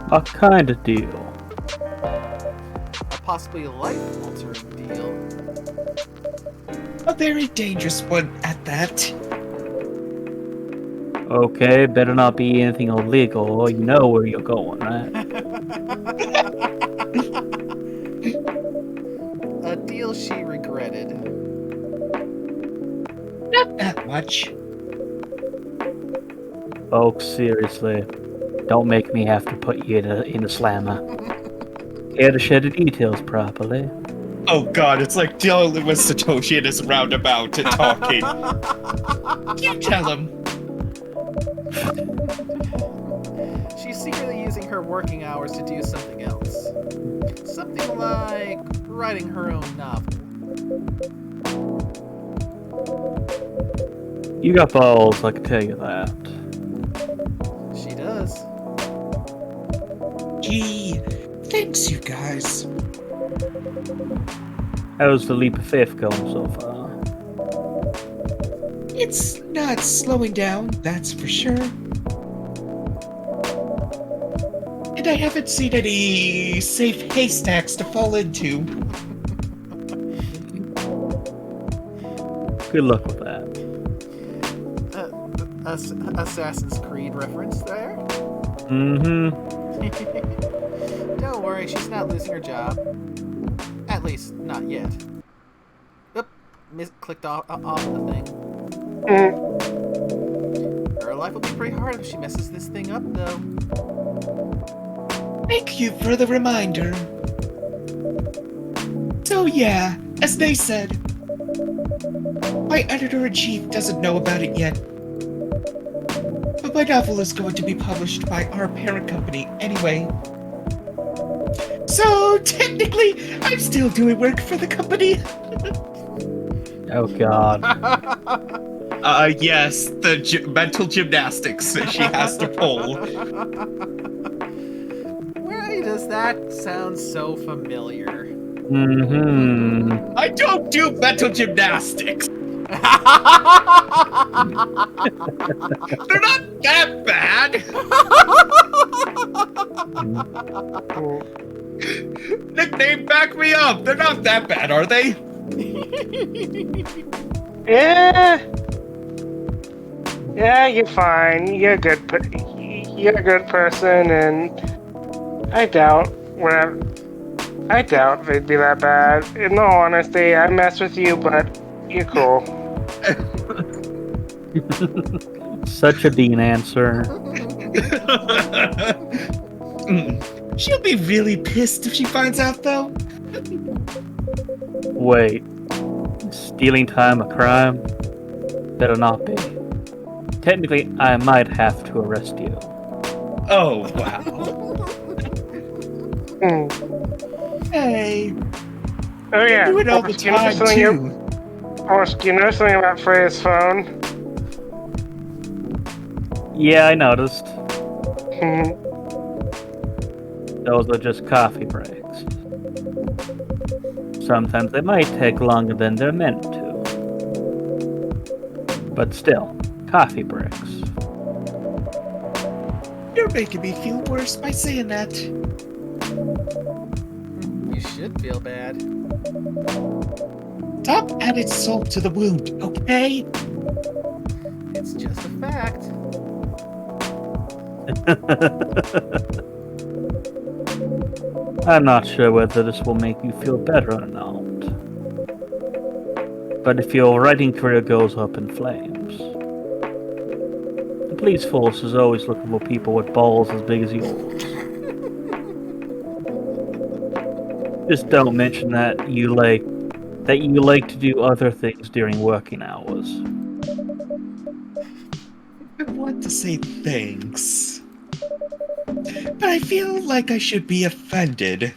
What kind of deal? A possibly life-altering deal. A very dangerous one at that. Okay, better not be anything illegal. You know where you're going, right? A deal she regretted. Not that much. Folks, seriously, don't make me have to put you in a slammer. Care to share the details properly? Oh god, it's like dealing with Satoshi in his roundabout and talking. You tell him. She's secretly using her working hours to do something else. Something like writing her own novel. You got balls, I can tell you that. She does. Gee, thanks, you guys. How's the leap of faith going so far? It's not slowing down, that's for sure. And I haven't seen any safe haystacks to fall into. Good luck with that. Assassin's Creed reference there. Mm-hmm. Don't worry, she's not losing her job. At least, not yet. Oop, clicked off of the thing. Her life will be pretty hard if she messes this thing up, though. Thank you for the reminder. So yeah, as they said, my editor-in-chief doesn't know about it yet. But my novel is going to be published by our parent company anyway. So technically, I'm still doing work for the company. Oh god. Yes, the mental gymnastics that she has to pull. Why does that sound so familiar? Mm-hmm. I don't do mental gymnastics. They're not that bad. Nickname, back me up. They're not that bad, are they? Yeah. Yeah, you're fine. You're a good. You're a good person, and I doubt they'd be that bad. In all honesty, I mess with you, but you're cool. Such a Dean answer. She'll be really pissed if she finds out, though. Wait. Stealing time a crime? Better not be. Technically, I might have to arrest you. Oh, wow. Hey, Oh yeah. do it all the Forrest, you know time, something too. Forrest, you know something about Freya's phone? Yeah, I noticed. Hmm. Those are just coffee breaks. Sometimes they might take longer than they're meant to. But still, coffee breaks. You're making me feel worse by saying that. You should feel bad. Stop adding salt to the wound, okay? It's just a fact. I'm not sure whether this will make you feel better or not. But if your writing career goes up in flames, the police force is always looking for people with balls as big as yours. Just don't mention that you like to do other things during working hours. I want to say thanks. But I feel like I should be offended.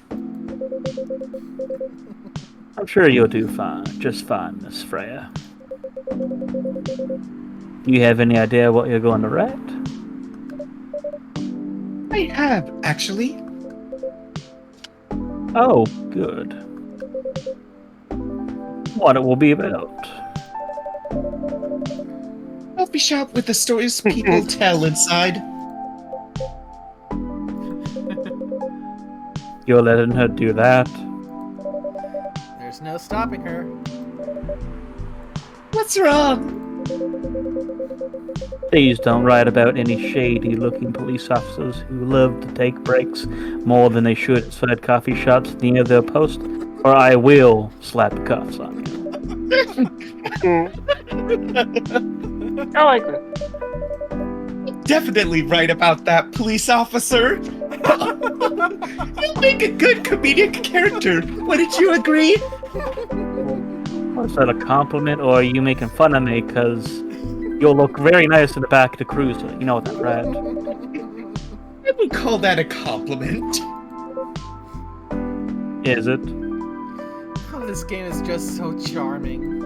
I'm sure you'll do fine, just fine, Miss Freya. Do you have any idea what you're going to write? I have, actually. Oh, good. What it will be about? Coffee shop with the stories people tell inside. You're letting her do that? There's no stopping her. What's wrong? Please don't write about any shady-looking police officers who love to take breaks more than they should inside coffee shops near their post, or I will slap the cuffs on you. I like that. Definitely right about that, police officer. You'll make a good comedic character. Wouldn't you agree? Was that a compliment, or are you making fun of me? Because you'll look very nice in the back of the cruiser. You know that, right? I would call that a compliment. Is it? Oh, this game is just so charming.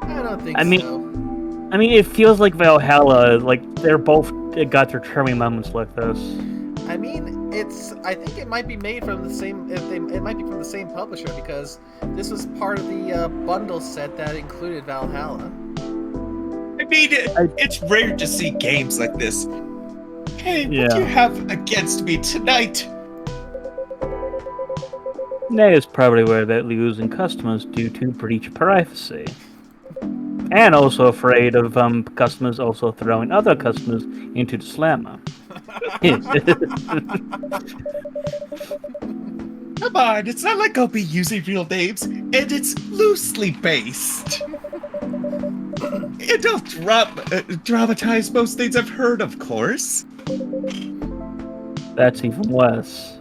I don't think I mean- so. I mean, it feels like Valhalla. Like they're both got their charming moments like this. I mean, I think it might be made from the same. It might be from the same publisher because this was part of the bundle set that included Valhalla. I mean, it's rare to see games like this. Hey, what Yeah. do you have against me tonight? That is probably where they're losing customers due to breach of privacy. And also afraid of customers also throwing other customers into the slammer. Come on, it's not like I'll be using real names, and it's loosely based. It'll dramatize most things I've heard, of course. That's even worse.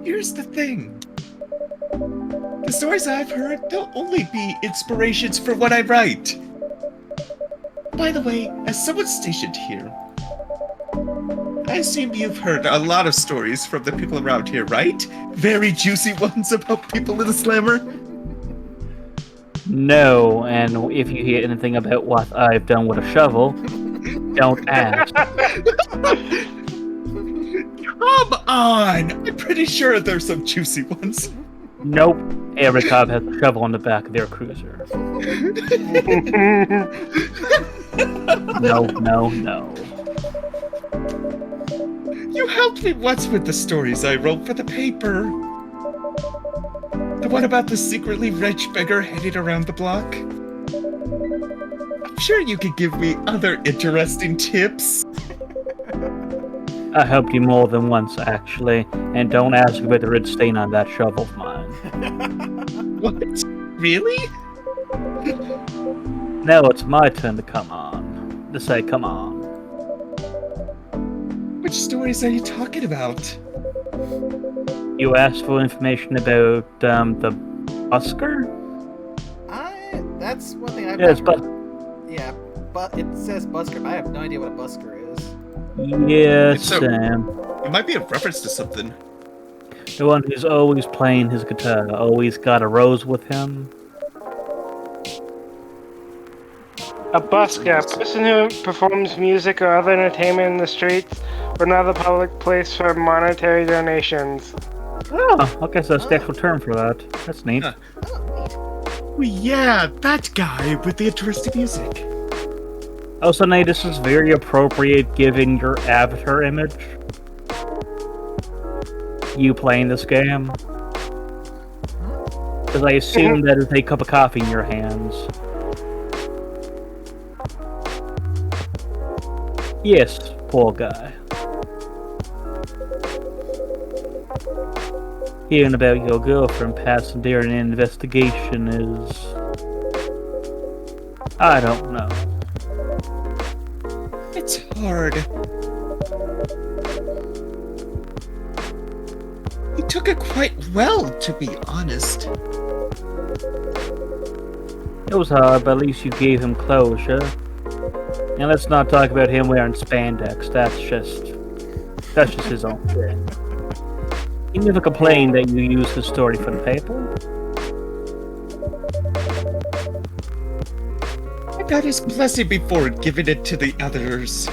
Here's the thing. The stories I've heard, they'll only be inspirations for what I write. By the way, as someone stationed here, I assume you've heard a lot of stories from the people around here, right? Very juicy ones about people in the slammer. No, and if you hear anything about what I've done with a shovel, don't ask. Come on! I'm pretty sure there's some juicy ones. Nope. Every cop has a shovel on the back of their cruiser. No, no, no. You helped me once with the stories I wrote for the paper. The one about the secretly rich beggar headed around the block. I'm sure you could give me other interesting tips. I helped you more than once, actually, and don't ask about the red stain on that shovel of mine. What? Really? Now it's my turn to come on. To say come on. Which stories are you talking about? You asked for information about the busker? That's one thing I've Yes, not- but Yeah, but it says busker, but I have no idea what a busker is. yes, It's a- Sam. It might be a reference to something. The one who's always playing his guitar, always got a rose with him. A busker, a person who performs music or other entertainment in the streets or another public place for monetary donations. Oh, okay, so that's the actual term for that. That's neat. Huh. Oh, Oh, yeah, that guy with the interesting music. Also, Nate, this is very appropriate given your avatar image. You playing this game. Because I assume that is a cup of coffee in your hands. Yes, poor guy. Hearing about your girlfriend passing during an investigation is... I don't know. It's hard. He took it quite well, to be honest. It was hard, but at least you gave him closure. And let's not talk about him wearing spandex. That's just his own thing. He never complained that you used his story for the paper. I got his blessing before giving it to the others.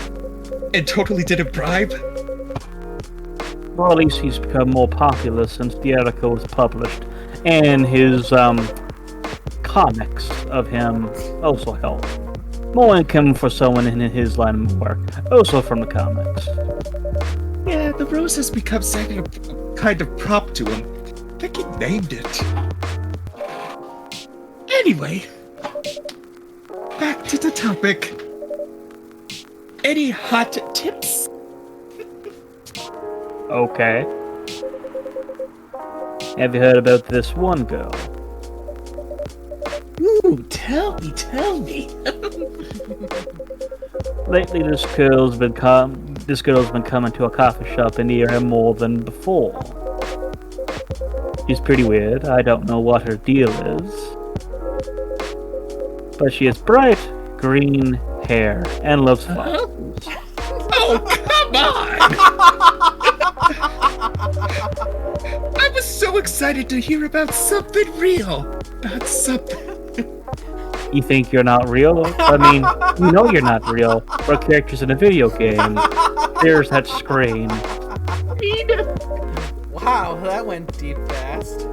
And totally didn't bribe. Well, at least he's become more popular since the article was published. And his comics of him also help. More income for someone in his line of work, also from the comics. Yeah, the rose has become kind of prop to him. I think he named it. Anyway, back to the topic. Any hot tips? Okay. Have you heard about this one girl? Ooh, tell me. Lately, this girl's been coming to a coffee shop in here more than before. She's pretty weird. I don't know what her deal is. But she has bright green hair and loves flowers. Oh, come on! I was so excited to hear about something real. About something. You think you're not real? I mean, you know you're not real. We're characters in a video game. There's that screen. Wow, that went deep fast.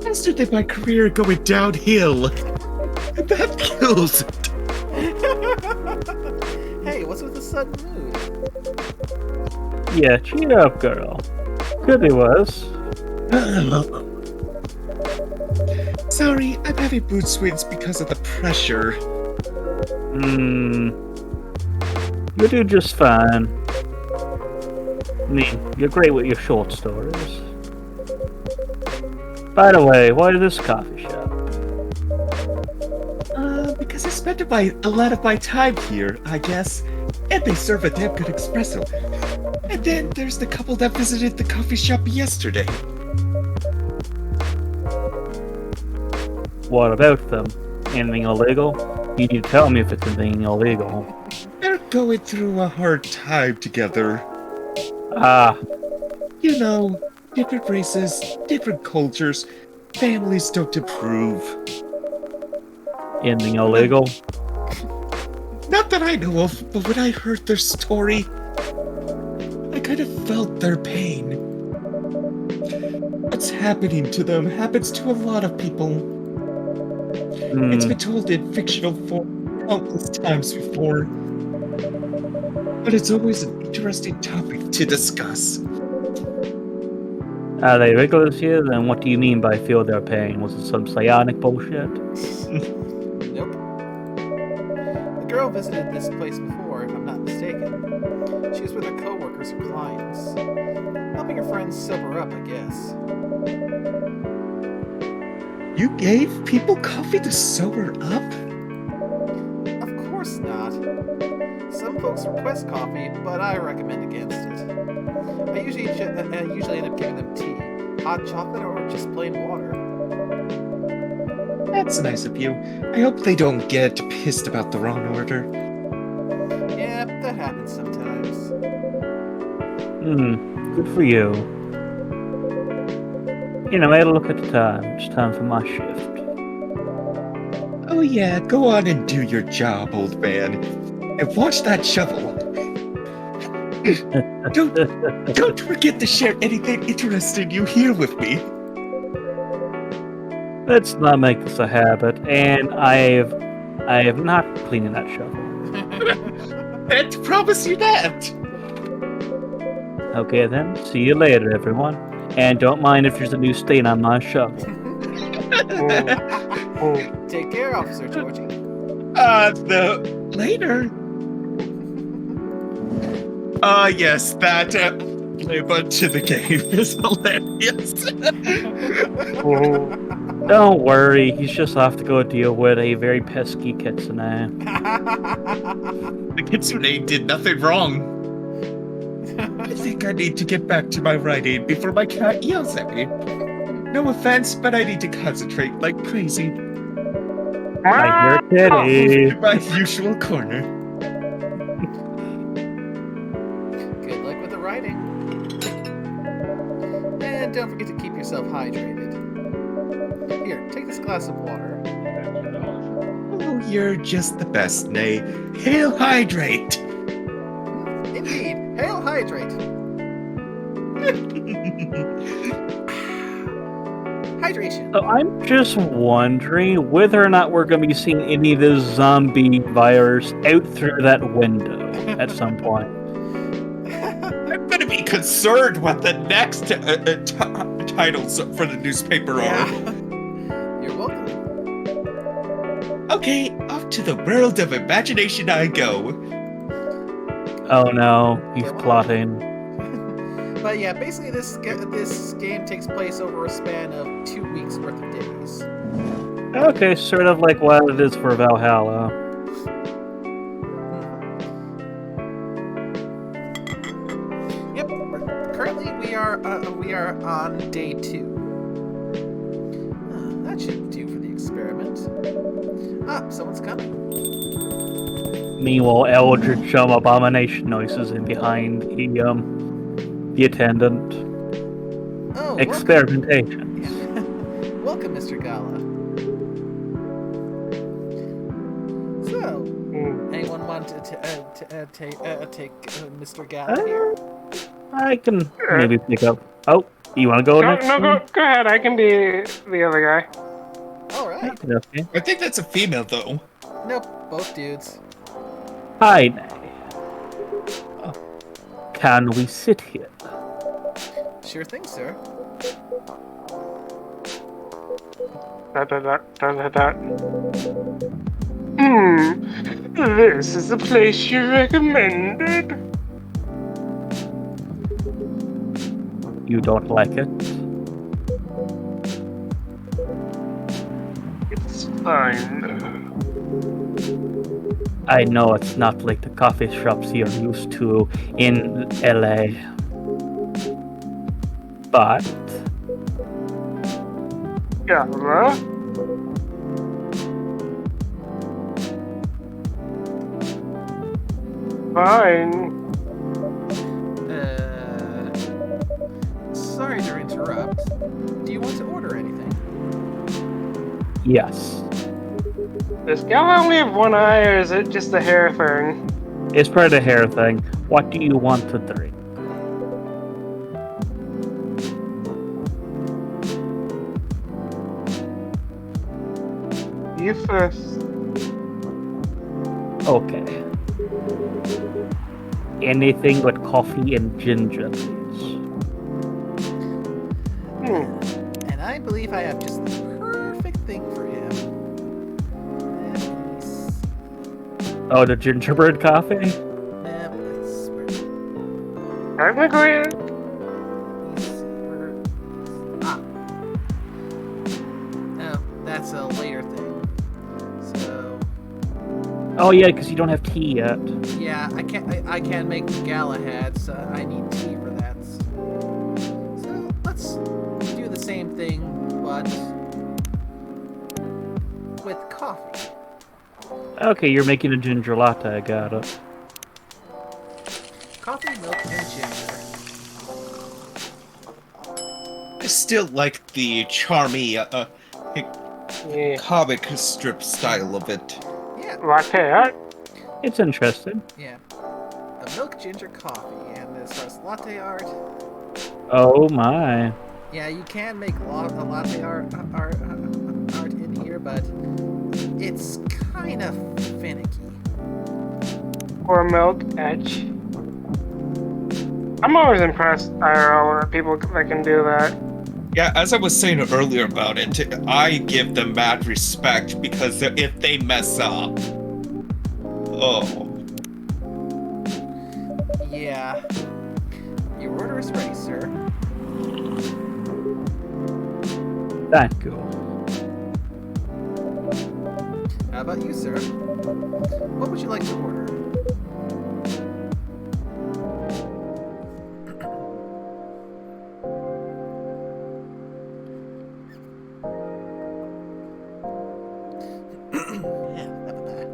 Faster than my career going downhill. That kills it. Hey, what's with the sudden mood? Yeah, cheer up, girl. Could be worse. Sorry, I'm having mood swings because of the pressure. You do just fine. I mean, you're great with your short stories. By the way, why this coffee shop? Because I spent a lot of my time here, I guess. And they serve a damn good espresso. And then there's the couple that visited the coffee shop yesterday. What about them? Anything illegal? You need to tell me if it's anything illegal. They're going through a hard time together. Ah, You know, different races, different cultures, families don't approve. anything illegal? Not that I know of, but when I heard their story, I kind of felt their pain. What's happening to them happens to a lot of people. It's been told in fictional form countless times before. But it's always an interesting topic to discuss. Are they regulars here? Then what do you mean by feel their pain? Was it some psionic bullshit? Nope. The girl visited this place before, if I'm not mistaken. She was with her coworkers or clients. Helping her friends sober up, I guess. You gave people coffee to sober up? Of course not. Some folks request coffee, but I recommend against it. I usually end up giving them tea, hot chocolate, or just plain water. That's nice of you. I hope they don't get pissed about the wrong order. Yeah, that happens sometimes. Good for you. You know, I had a look at the time. It's time for my shift. Oh yeah, go on and do your job, old man. And watch that shovel. Don't forget to share anything interesting you hear with me. Let's not make this a habit, and I have not cleaned that shovel. And promise you that. Okay then, see you later, everyone. And don't mind if there's a new stain on my shovel. Take care, Officer Georgie. Later. Yes, that play button to the game is hilarious. Don't worry, he's just off to go deal with a very pesky kitsune. The kitsune did nothing wrong. I think I need to get back to my writing before my cat yells at me. No offense, but I need to concentrate like crazy. I hear kitty. In my usual corner. Good luck with the writing. And don't forget to keep yourself hydrated. Here, take this glass of water. Oh, you're just the best, Nay. Hail Hydrate! Indeed, hail hydrate. Hydration. So I'm just wondering whether or not we're going to be seeing any of this zombie virus out through that window at some point. I'm gonna be concerned what the next titles for the newspaper are. You're welcome. Okay, off to the world of imagination I go. Oh no, he's plotting. But yeah, basically this game takes place over a span of 2 weeks worth of days. Okay, sort of like what it is for Valhalla. Yep, currently we are on day 2. That should do for the experiment. Ah, someone's coming. Meanwhile, Eldritch abomination noises in behind the attendant. Oh, Experimentation. welcome, Mr. Gala. So, anyone want to take Mr. Gala here? I can maybe pick up. Oh, you want to go next? Go ahead. I can be the other guy. All right. Okay. I think that's a female, though. Nope, both dudes. Hi, Nay. Can we sit here? Sure thing, sir. This is the place you recommended. You don't like it? It's fine. I know it's not like the coffee shops you're used to in LA. But Gala? Fine. Sorry to interrupt. Do you want to order anything? yes, Does Gala only have one eye, or is it just a hair thing? it's part of the hair thing. What do you want to drink? You first. Okay. Anything but coffee and ginger, please. And I believe I have just the perfect thing for him. Oh, the gingerbread coffee? Technically, No, that's a later thing. So Oh yeah, because you don't have tea yet. yeah, I can't make Galahad, so I need tea for that. So let's do the same thing, but with coffee. Okay, you're making a ginger latte. I got it. Coffee, milk, and ginger. I still like the charmy, yeah. comic strip style of it. Yeah, Latte art. It's interesting. yeah. A milk ginger coffee, and as far as latte art, Oh my. yeah, you can make a latte art in here, but it's kind of finicky. Or milk edge. I'm always impressed, IRL, with people that can do that. Yeah, as I was saying earlier about it, I give them mad respect because if they mess up, oh, Yeah. Your order is ready, sir. Thank you. How about you, sir? What would you like to order? Yeah, how about that?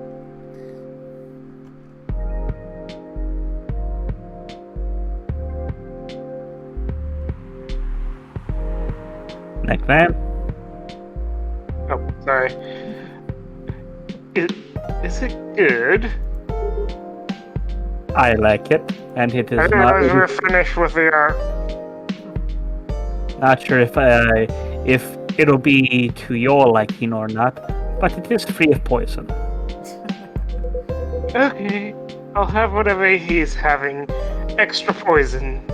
Next man. Oh, sorry. Is it good? I like it, and it is I didn't not. realize we were finished with the art. Not sure if it'll be to your liking or not, but it is free of poison. Okay, I'll have whatever he's having. Extra poison.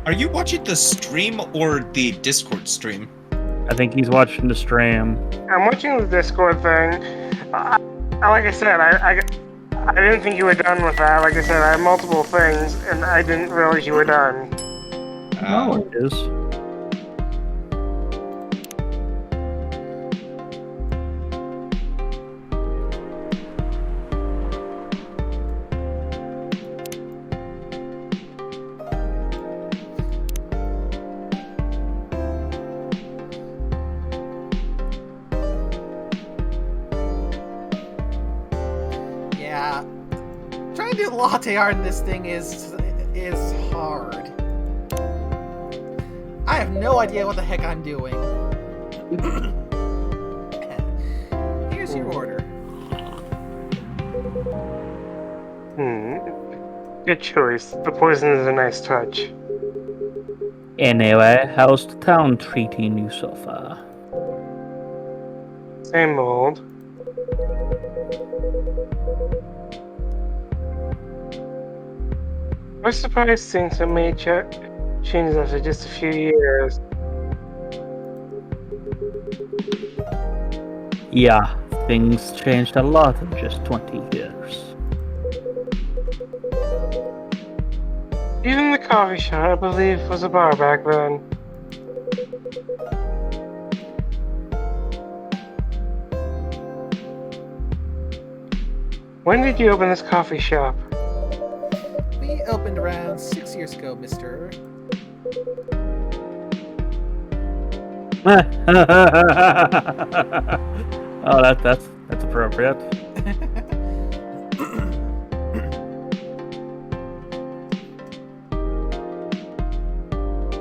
are you watching the stream or the Discord stream? I think he's watching the stream. I'm watching the Discord thing. Like I said, I didn't think you were done with that. Like I said, I have multiple things, and I didn't realize you were done. Oh, it is. latte art in this thing is hard. I have no idea what the heck I'm doing. Here's your order. Good choice. The poison is a nice touch. Anyway, how's the town treating you so far? Same old. I was surprised things have made changes after just a few years. Yeah, things changed a lot in just 20 years. Even the coffee shop, I believe, was a bar back then. When did you open this coffee shop? We opened around 6 years ago, mister. Oh, that's appropriate.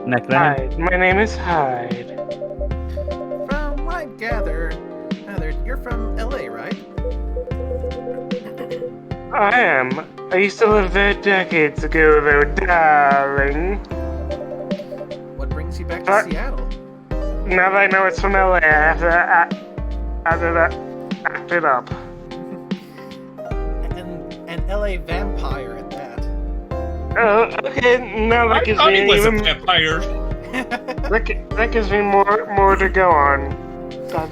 Next name? Hyde. My name is Hyde. From what I gathered, you're from LA, right? I am. I used to live there decades ago, though, darling. What brings you back to Seattle? Now that I know it's from LA, I have to act it up. An LA vampire at that. Oh, okay. Now that I gives thought me he was a even vampire. that gives me more to go on.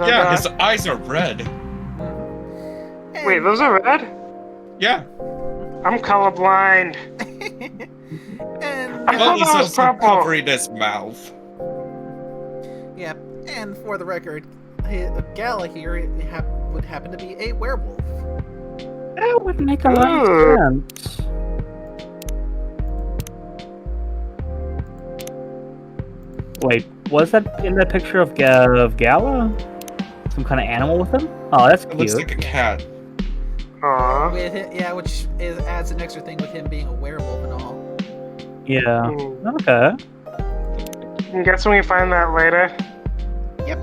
Yeah, his eyes are red. Wait, those are red? Yeah. I'm colorblind. And I Well, thought he's that was also purple. covering his mouth. yeah, and for the record, Gala here would happen to be a werewolf. That would make a lot of sense. Wait, was that in the picture of Gala? Some kind of animal with him? Oh, that's It cute. looks like a cat. Aww. With it, yeah, which adds an extra thing with him being a werewolf and all. Yeah. Hmm. Okay. I guess when we find that later. Yep.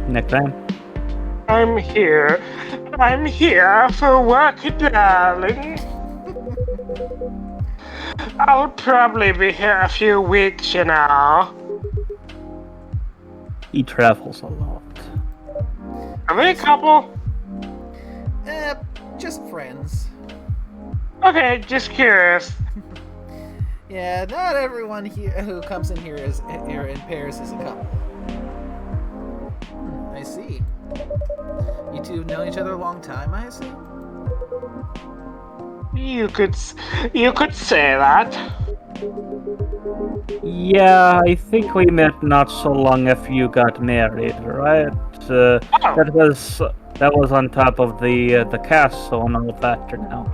Next time. I'm here. I'm here for work, darling. I'll probably be here a few weeks, you know. He travels a lot. Are they a couple? Just friends. Okay, just curious. Yeah, not everyone here who comes in here in pairs is a couple. I see. You two have known each other a long time, I assume? You could say that. Yeah, I think we met not so long after you got married, right? That was on top of the castle and all that now.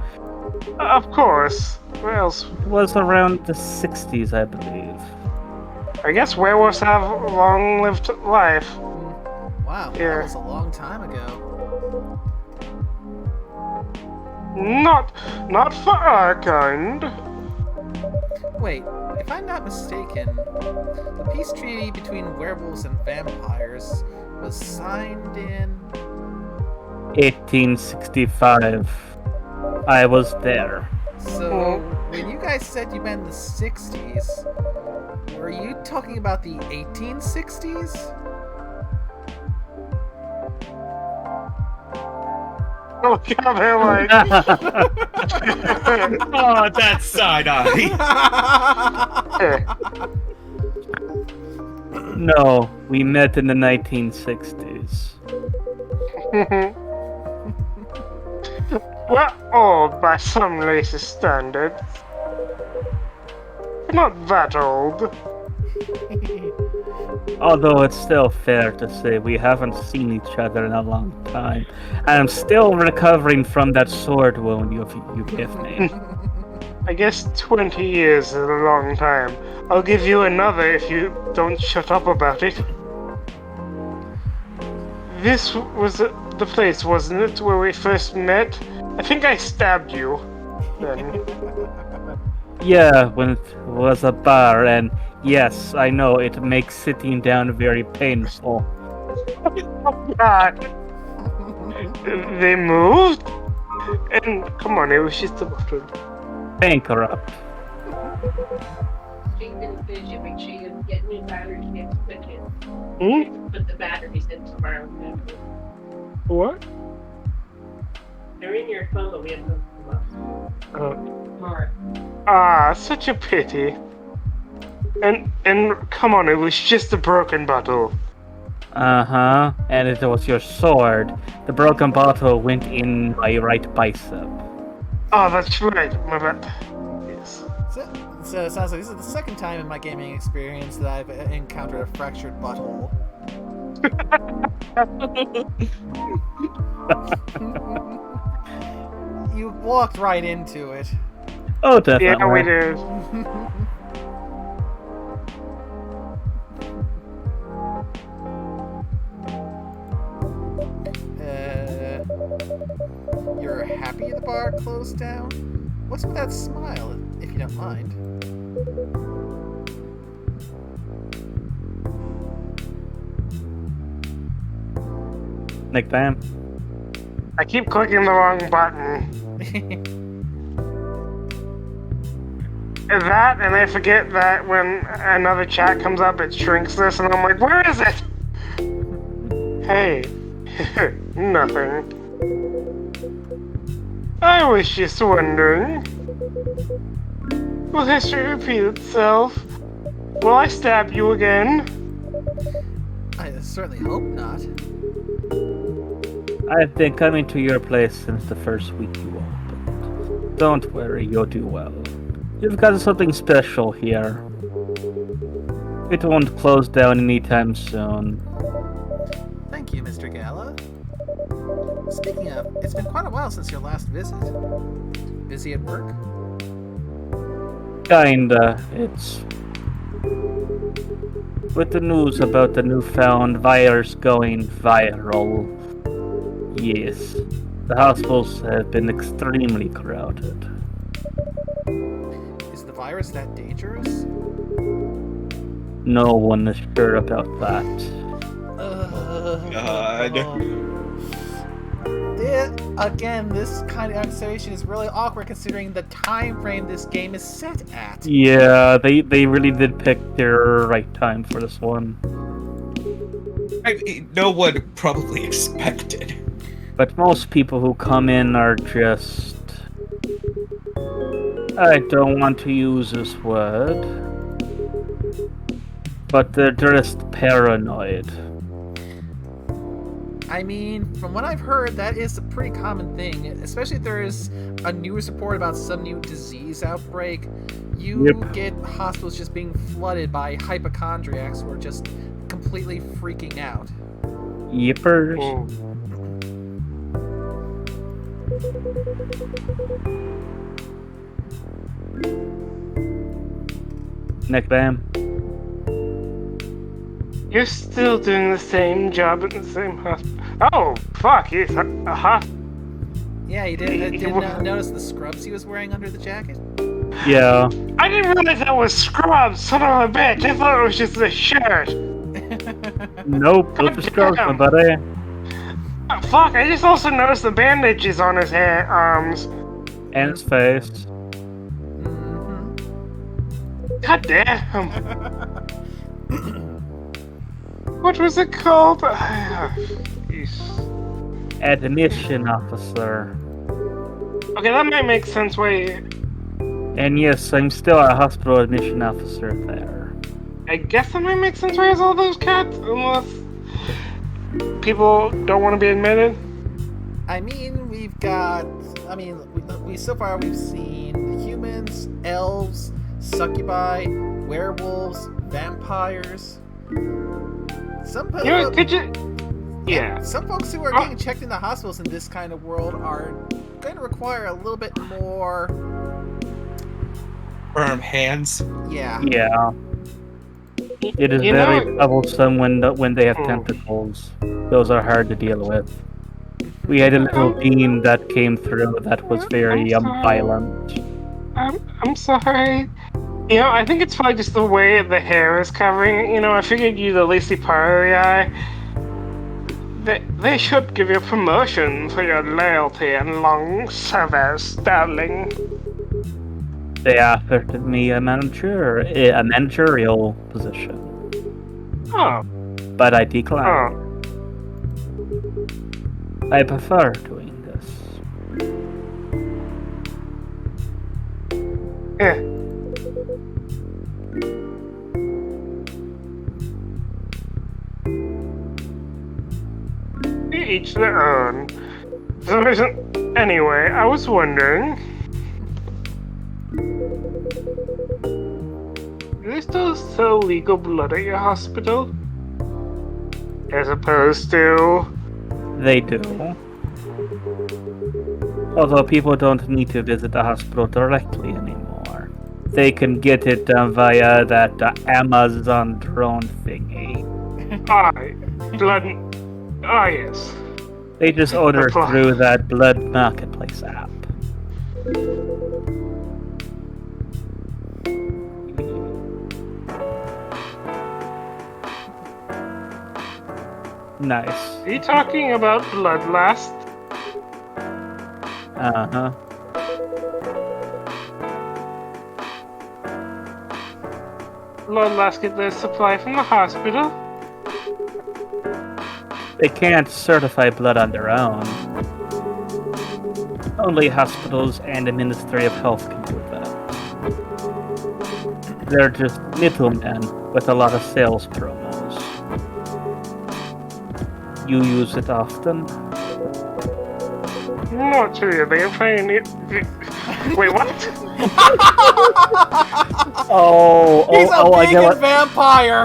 Of course. What else? It was around the 60s, I believe. I guess werewolves have long-lived life. Wow, Yeah. that was a long time ago. Not for our kind. Wait, if I'm not mistaken, the peace treaty between werewolves and vampires was signed in... 1865. I was there. So, when you guys said you meant the 60s, were you talking about the 1860s? Oh god, they're like... Oh, that side eye. No, we met in the 1960s. We're old by some racist standards. We're not that old. Although it's still fair to say we haven't seen each other in a long time. And I'm still recovering from that sword wound you gave me. I guess 20 years is a long time. I'll give you another if you don't shut up about it. This was the place, wasn't it, where we first met? I think I stabbed you then. Yeah, when it was a bar, and yes, I know it makes sitting down very painful. God. They moved? And come on, it was just a bottle. Bankrupt. She didn't finish it, make sure you get new batteries next weekend. Hmm? Put the batteries in tomorrow. What? They're in your phone, but we have them come up. Tomorrow. Ah, such a pity. And come on, it was just a broken bottle. Uh-huh, and it was your sword. The broken bottle went in my right bicep. Oh, that's right, my bad. Yes. So it sounds like this is the second time in my gaming experience that I've encountered a fractured butthole. You walked right into it. Oh, definitely. Yeah, we did. You're happy the bar closed down? What's with that smile, if you don't mind? Nick Bam. I keep clicking the wrong button. And that, and I forget that when another chat comes up, it shrinks this, and I'm like, where is it? Hey, nothing. I was just wondering. Will history repeat itself? Will I stab you again? I certainly hope not. I've been coming to your place since the first week you opened. Don't worry, you'll do well. You've got something special here. It won't close down anytime soon. Thank you, Mr. Gala. Speaking of, it's been quite a while since your last visit. Busy at work? Kinda. It's... with the news about the newfound virus going viral. Yes, the hospitals have been extremely crowded. Is the virus that dangerous? No one is sure about that. God. Again, this kind of conversation is really awkward considering the time frame this game is set at. Yeah, they really did pick their right time for this one. No one probably expected. But most people who come in are just... I don't want to use this word. But they're just paranoid. I mean, from what I've heard, that is a pretty common thing, especially if there is a news report about some new disease outbreak. You get hospitals just being flooded by hypochondriacs who are just completely freaking out. Yippers. Oh. Nick Bam. You're still doing the same job at the same hospital. Oh, fuck, he's a hospital. Yeah, you didn't notice the scrubs he was wearing under the jacket? Yeah. I didn't realize that was scrubs, son of a bitch. I thought it was just a shirt. Nope, those are scrubs, my buddy. Oh, fuck, I just also noticed the bandages on his arms. And his face. Mm-hmm. God damn. What was it called? Admission officer. Okay, that might make sense. Wait, And yes, I'm still a hospital admission officer there. I guess that might make sense. Why is all those cats? Unless people don't want to be admitted. I mean, we so far we've seen humans, elves, succubi, werewolves, vampires. Some folks who are getting checked in the hospitals in this kind of world are going to require a little bit more Firm hands. Yeah. Yeah. It is You very know- troublesome when they have Hmm. tentacles. Those are hard to deal with. We had a little beam that came through that was very I'm sorry. violent. I'm sorry. You know, I think it's probably just the way the hair is covering it. You know, I figured you'd at least see part of the eye. They should give you a promotion for your loyalty and long service, darling. They offered me a managerial position, Oh, but I declined. oh. I prefer doing this. Yeah. Each their own. For some reason, anyway, I was wondering. Do they still sell legal blood at your hospital? As opposed to. They do. Although people don't need to visit the hospital directly anymore. They can get it via that Amazon drone thingy. Blood. Ah, yes. They just order it Apply. through that Blood Marketplace app. Nice. Are you talking about Bloodlust? Uh-huh. Bloodlust get their supply from the hospital? They can't certify blood on their own. Only hospitals and the Ministry of Health can do that. They're just middlemen with a lot of sales promos. You use it often? Not really. I'm trying to. Wait, what? He's a I vegan get what. vampire!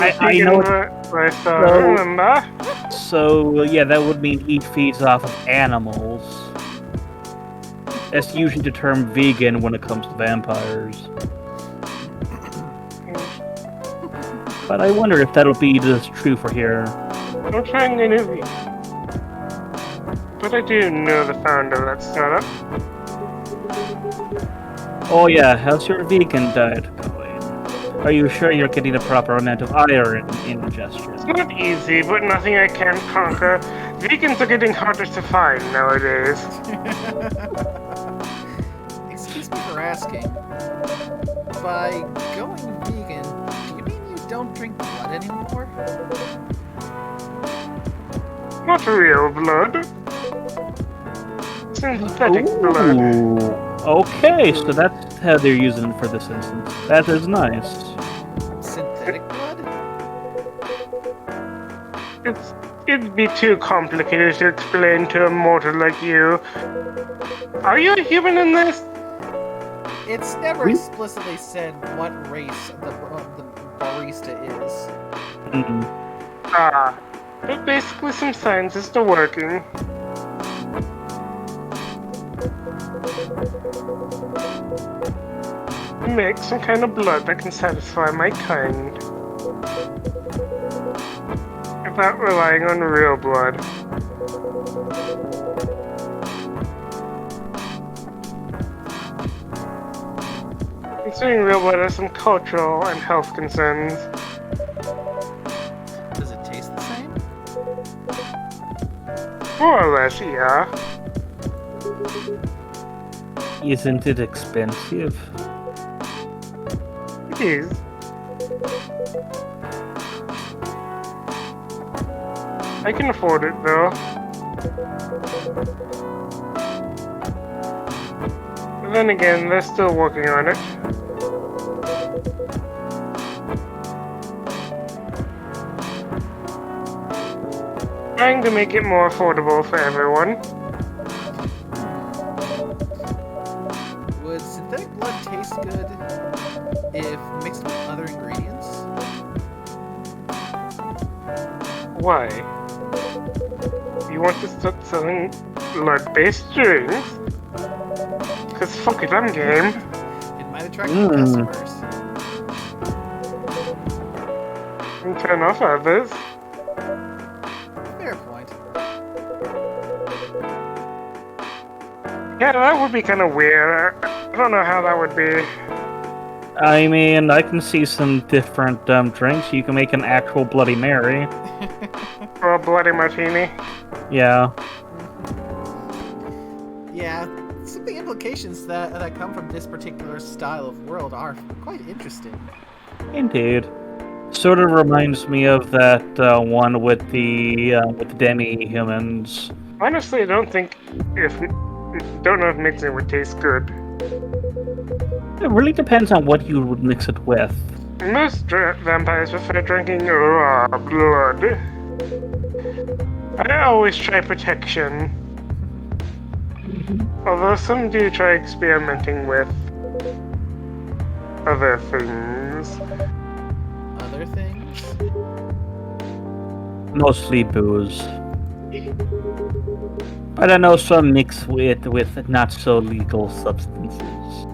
I know it. I So- remember. So, yeah, that would mean he feeds off of animals. That's usually the term vegan when it comes to vampires. But I wonder if that'll be just true for here. I'm trying to interview. But I do know the founder of that startup. Oh yeah, how's your vegan diet going? Are you sure you're getting the proper amount of iron ingestion? It's not easy, but nothing I can't conquer. Vegans are getting harder to find nowadays. Excuse me for asking. By going vegan, do you mean you don't drink blood anymore? Not real blood. Synthetic blood. Ooh, okay, so that's how they're using it for this instance. That is nice. Synthetic blood? It'd be too complicated to explain to a mortal like you. Are you a human in this? It's never explicitly said what race the barista is. Mm. Ah. But basically some scientists are working. Make some kind of blood that can satisfy my kind. Without relying on real blood. Considering real blood has some cultural and health concerns. Does it taste the same? More or less, yeah. Isn't it expensive? It is. I can afford it though. But then again, they're still working on it. Trying to make it more affordable for everyone. Would synthetic blood taste good if mixed with other ingredients? Why? You want to start selling blood-based drinks? Cause fuck it, I'm game. It might attracting customers. And turn off others. Fair point. Yeah, that would be kind of weird. I don't know how that would be. I mean, I can see some different drinks. You can make an actual Bloody Mary. Or a bloody martini. Yeah. Yeah, some of the implications that come from this particular style of world are quite interesting. Indeed. Sort of reminds me of that one with the demi-humans. Honestly, I don't know if mixing would taste good. It really depends on what you would mix it with. Most vampires prefer drinking raw blood. I always try protection. Although some do try experimenting with other things. Other things? Mostly booze. But I know some mix with not so legal substances.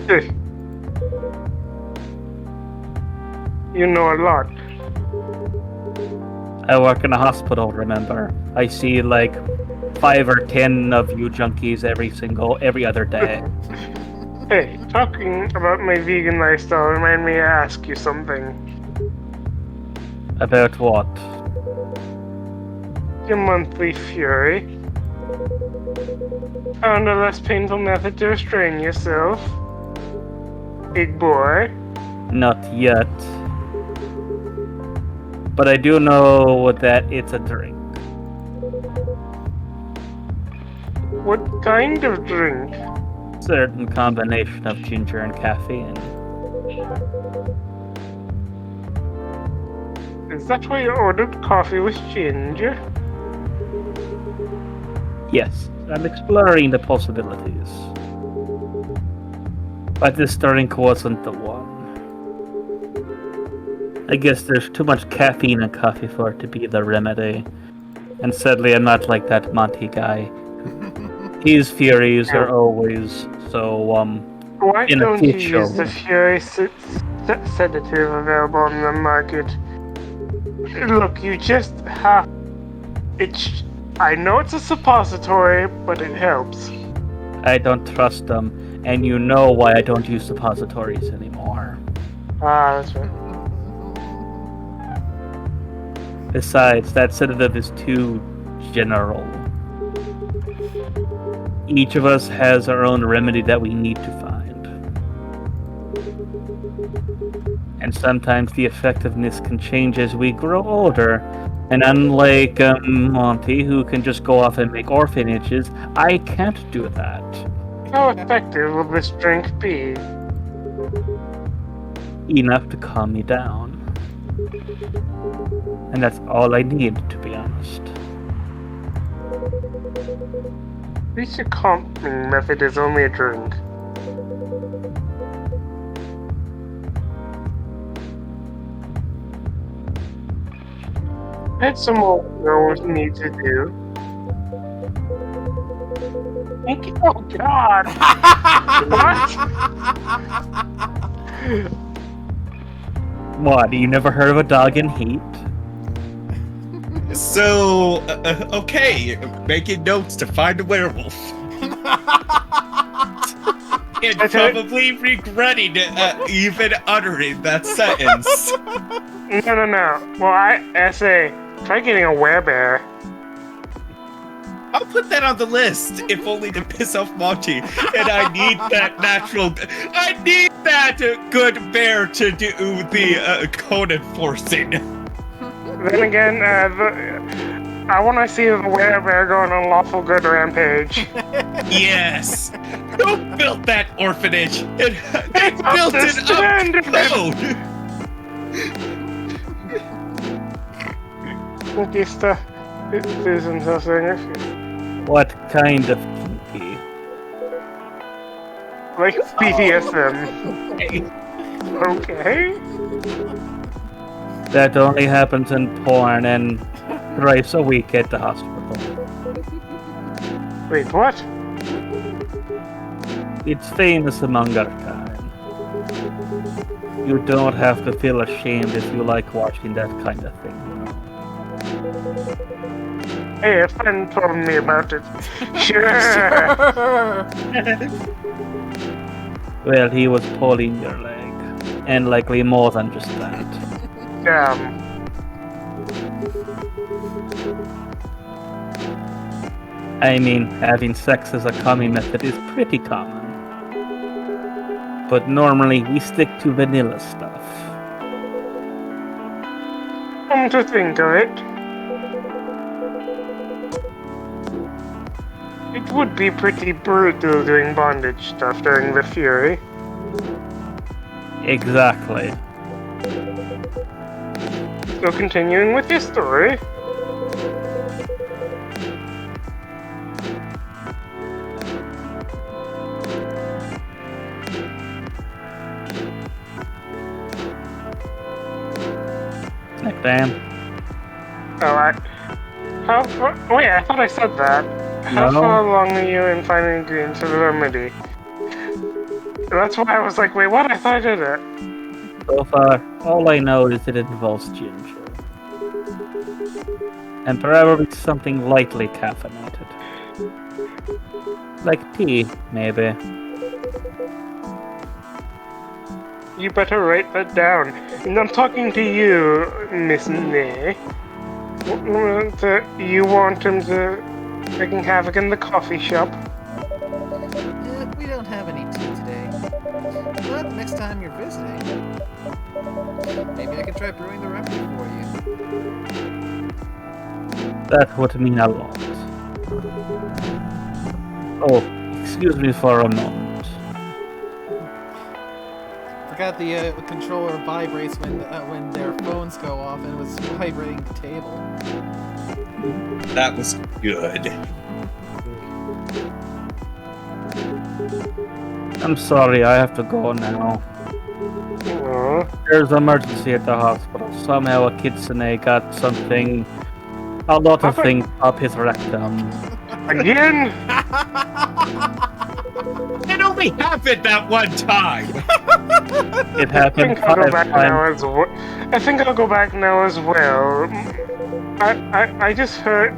Eh. You know a lot. I work in a hospital, remember? I see like 5 or 10 of you junkies every other day. Hey, talking about my vegan lifestyle remind me to ask you something. About what? Your monthly fury. Found a less painful method to restrain yourself? Big boy. Not yet. But I do know that it's a drink. What kind of drink? Certain combination of ginger and caffeine. Is that why you ordered coffee with ginger? Yes, I'm exploring the possibilities. But this drink wasn't the one. I guess there's too much caffeine in coffee for it to be the remedy. And sadly, I'm not like that Monty guy. His furies are always so, Why in a don't you kid show. use the Fury sedative available on the market? Look, you just have... I know it's a suppository, but it helps. I don't trust them, and you know why I don't use suppositories anymore. Ah, that's right. Besides, that sedative is too general. Each of us has our own remedy that we need to find. And sometimes the effectiveness can change as we grow older. And unlike Monty, who can just go off and make orphanages, I can't do that. How effective will this drink be? Enough to calm me down. And that's all I need, to be honest. At least your calming method is only a drink. I had some more what you need to do. Thank you. Oh God! What, you never heard of a dog in heat? So, okay, making notes to find a werewolf. And probably regretting even uttering that sentence. No. Well, I say, try getting a werebear. I'll put that on the list, if only to piss off Monty. And I need that I need that good bear to do the code enforcing. Then again, I want to see the werebear go on a lawful good rampage. Yes! Who built that orphanage? They built it up code! Conquista is himself saying, What kind of kinky? like BDSM. Okay. That only happens in porn and thrice a week at the hospital. Wait, what? It's famous among our time. You don't have to feel ashamed if you like watching that kind of thing. Hey, a friend told me about it. Sure. Well, he was pulling your leg. And likely more than just that. Damn. I mean, having sex as a common method is pretty common. But normally we stick to vanilla stuff. Come to think of it, it would be pretty brutal doing bondage stuff during the Fury. Exactly. So continuing with your story. Damn. Alright. How far? Wait, I thought I said that. How No. far along are you in finding ingredients of the remedy? That's why I was like, wait, what? I thought I did it. So far, all I know is it involves ginger. And probably something lightly caffeinated. Like tea, maybe. You better write that down. And I'm talking to you, Miss Nay. You want him to making havoc in the coffee shop? We don't have any tea today. But next time you're visiting, maybe I can try brewing the remedy for you. That would mean a lot. Oh, excuse me for a moment. Forgot the controller vibrates when their phones go off, and it was vibrating the table. That was good. I'm sorry, I have to go now. Aw. There's an emergency at the hospital. Somehow a kitsune got something, a lot of things up his rectum. Again? It only happened that one time. It I happened think I'll go 5 back times. now as well. I think I'll go back now as well. I just heard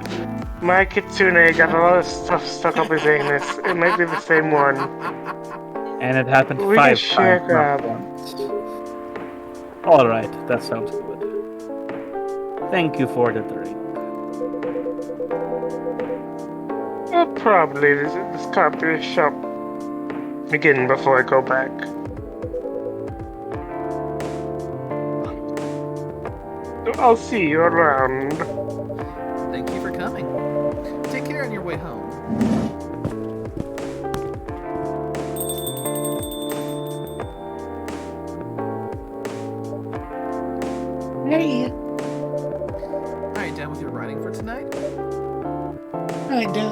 my kitsune got a lot of stuff stuck up his anus. It might be the same one. And it happened We 5 just share times, not crab. once. Alright, that sounds good. Thank you for the drink. I'll probably this coffee shop again before I go back. I'll see you around. Thank you for coming. Take care on your way home. Hey, Alright, done with your writing for tonight? kinda.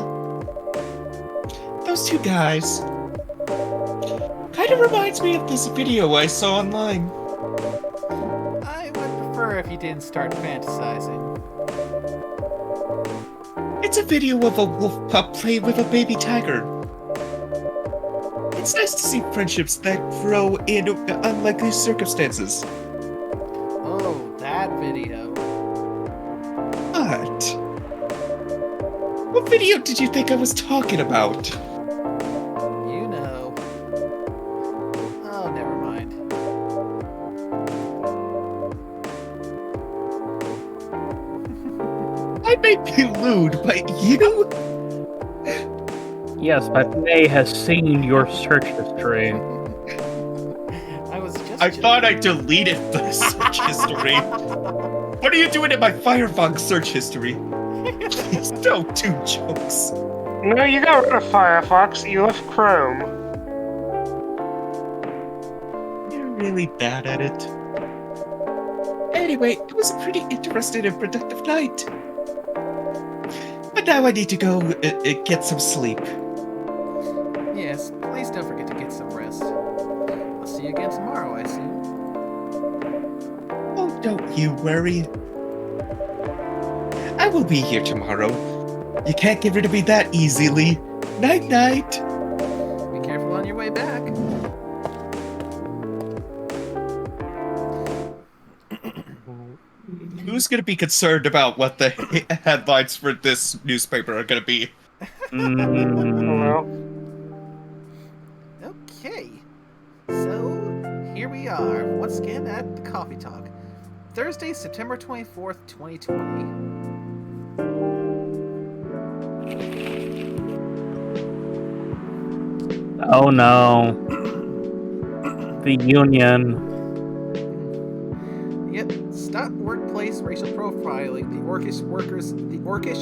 Those two guys. Kinda reminds me of this video I saw online. I would prefer if you didn't start fantasizing. It's a video of a wolf pup playing with a baby tiger. It's nice to see friendships that grow in unlikely circumstances. Oh, that video. But what video did you think I was talking about? You know. Oh, never mind. I may be lewd, but you? Yes, but May has seen your search history. I was just. I thought I deleted the search history. What are you doing in my Firefox search history? Please don't do jokes. No, you got rid of Firefox. You left Chrome. You're really bad at it. Anyway, it was a pretty interesting and productive night. But now I need to go get some sleep. Yes, please don't forget to get some rest. I'll see you again tomorrow, I assume. Oh, don't you worry. I will be here tomorrow. You can't get rid of me that easily. Night night. Be careful on your way Who's gonna be concerned about what the headlines for this newspaper are gonna be? Well, Okay. So, here we are, once again at the Coffee Talk. Thursday, September 24th, 2020. Oh no. The union. Yep, stop workplace racial profiling, the Orcish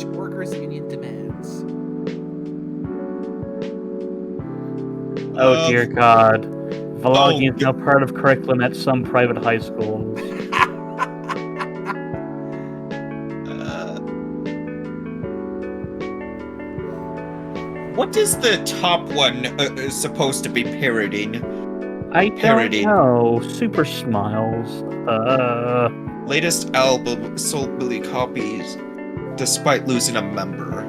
Workers Union demands. Oh dear God. Vlogging is now part of curriculum at some private high schools. What is the top one supposed to be parodying? I don't Parody. know. Super Smiles. Latest album sold million copies despite losing a member.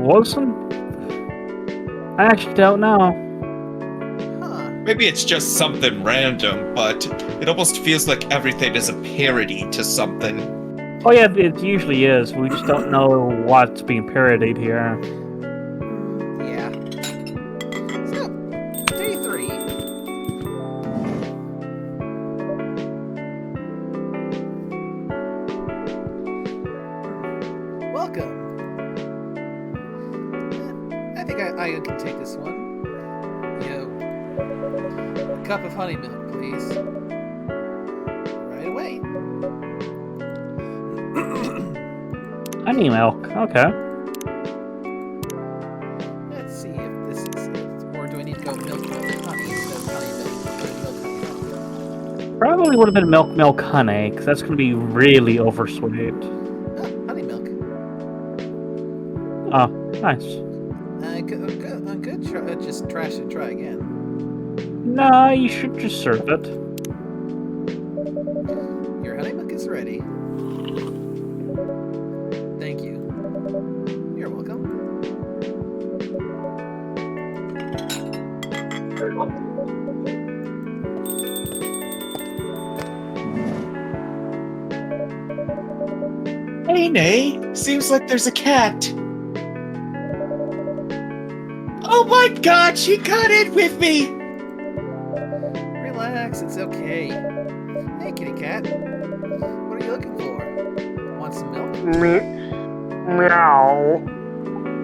Wasn't? I actually don't know. Huh. Maybe it's just something random, but it almost feels like everything is a parody to something. Oh yeah, it usually is. We just don't know what's being parodied here. Yeah. So, day 3. Welcome. I think I can take this one. Yo. A cup of honey milk, please. Right away. Honey milk. Okay. Let's see if this is it. Or do I need to go milk honey instead of honey milk? Probably would have been milk honey, because that's going to be really oversweet. Oh, honey milk. Oh, nice. Good. Just trash and try again. Nah, you should just serve it. Your honey milk is ready. Thank you. You're welcome. Hey, Nay. Seems like there's a cat. Oh my god, she got in with me! Relax, it's okay. Hey, kitty cat. What are you looking for? Want some milk? meow.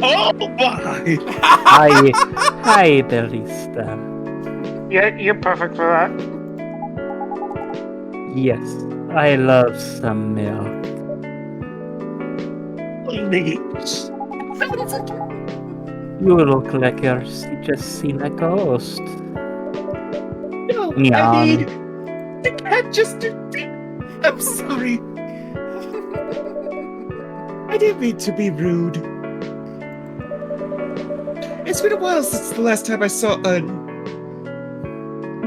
Oh my! Hi, barista. Yeah, you're perfect for that. Yes, I love some milk. Please. You look like you're just seen a ghost. No, Meow. I mean, the cat just... I'm sorry. I didn't mean to be rude. It's been a while since the last time I saw a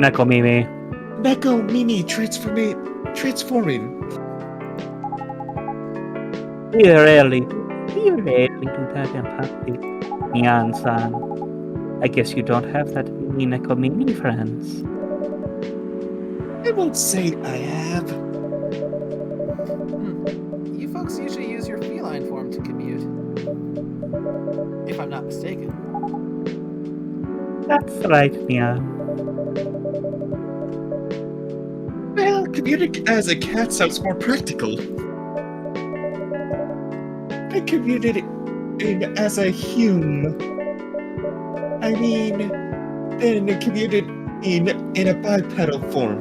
Neko Mimi. Neko Mimi transforming. You really do that in public, Nyan-san. I guess you don't have that many Neko Mimi friends. I won't say I have. You folks usually use your feline form to commute. If I'm not mistaken. That's right, Nyan. Well, commuting as a cat sounds more practical. I commuted in as a hume. I mean, then commuted in a bipedal form.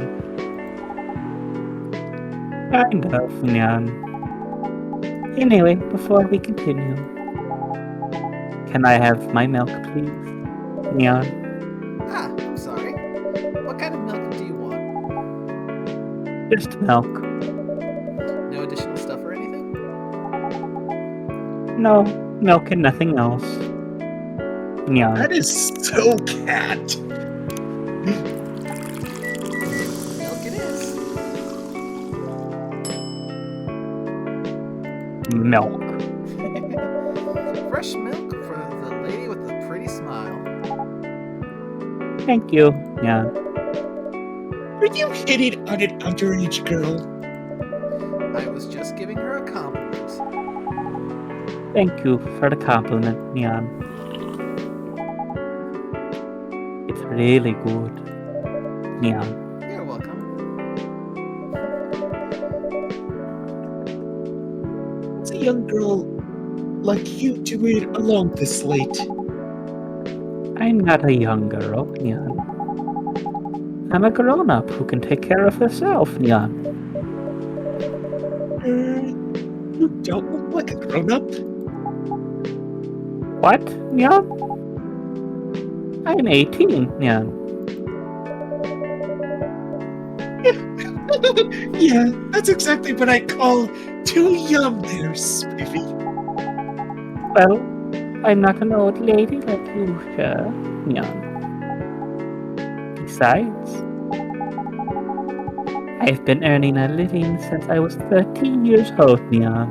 Kind of, Nyan. Anyway, before we continue, can I have my milk, please? Nyan? Ah, I'm sorry. What kind of milk do you want? Just milk. No additional stuff or anything? No, milk and nothing else. Nyan. That is so cat. Milk it is. Milk. Fresh milk for the lady with the pretty smile. Thank you, Nyan. Are you hitting on an underage girl? I was just giving her a compliment. Thank you for the compliment, Neon. It's really good, Neon. You're welcome. What's a young girl like you doing alone this late? I'm not a young girl, Neon. I'm a grown-up who can take care of herself, Neon. You don't look like a grown-up. What, Neon? I'm 18, Neon. Yeah, that's exactly what I call too young there, Spiffy. Well, I'm not an old lady like you, sir, Neon. Besides, I've been earning a living since I was 13 years old, Neon.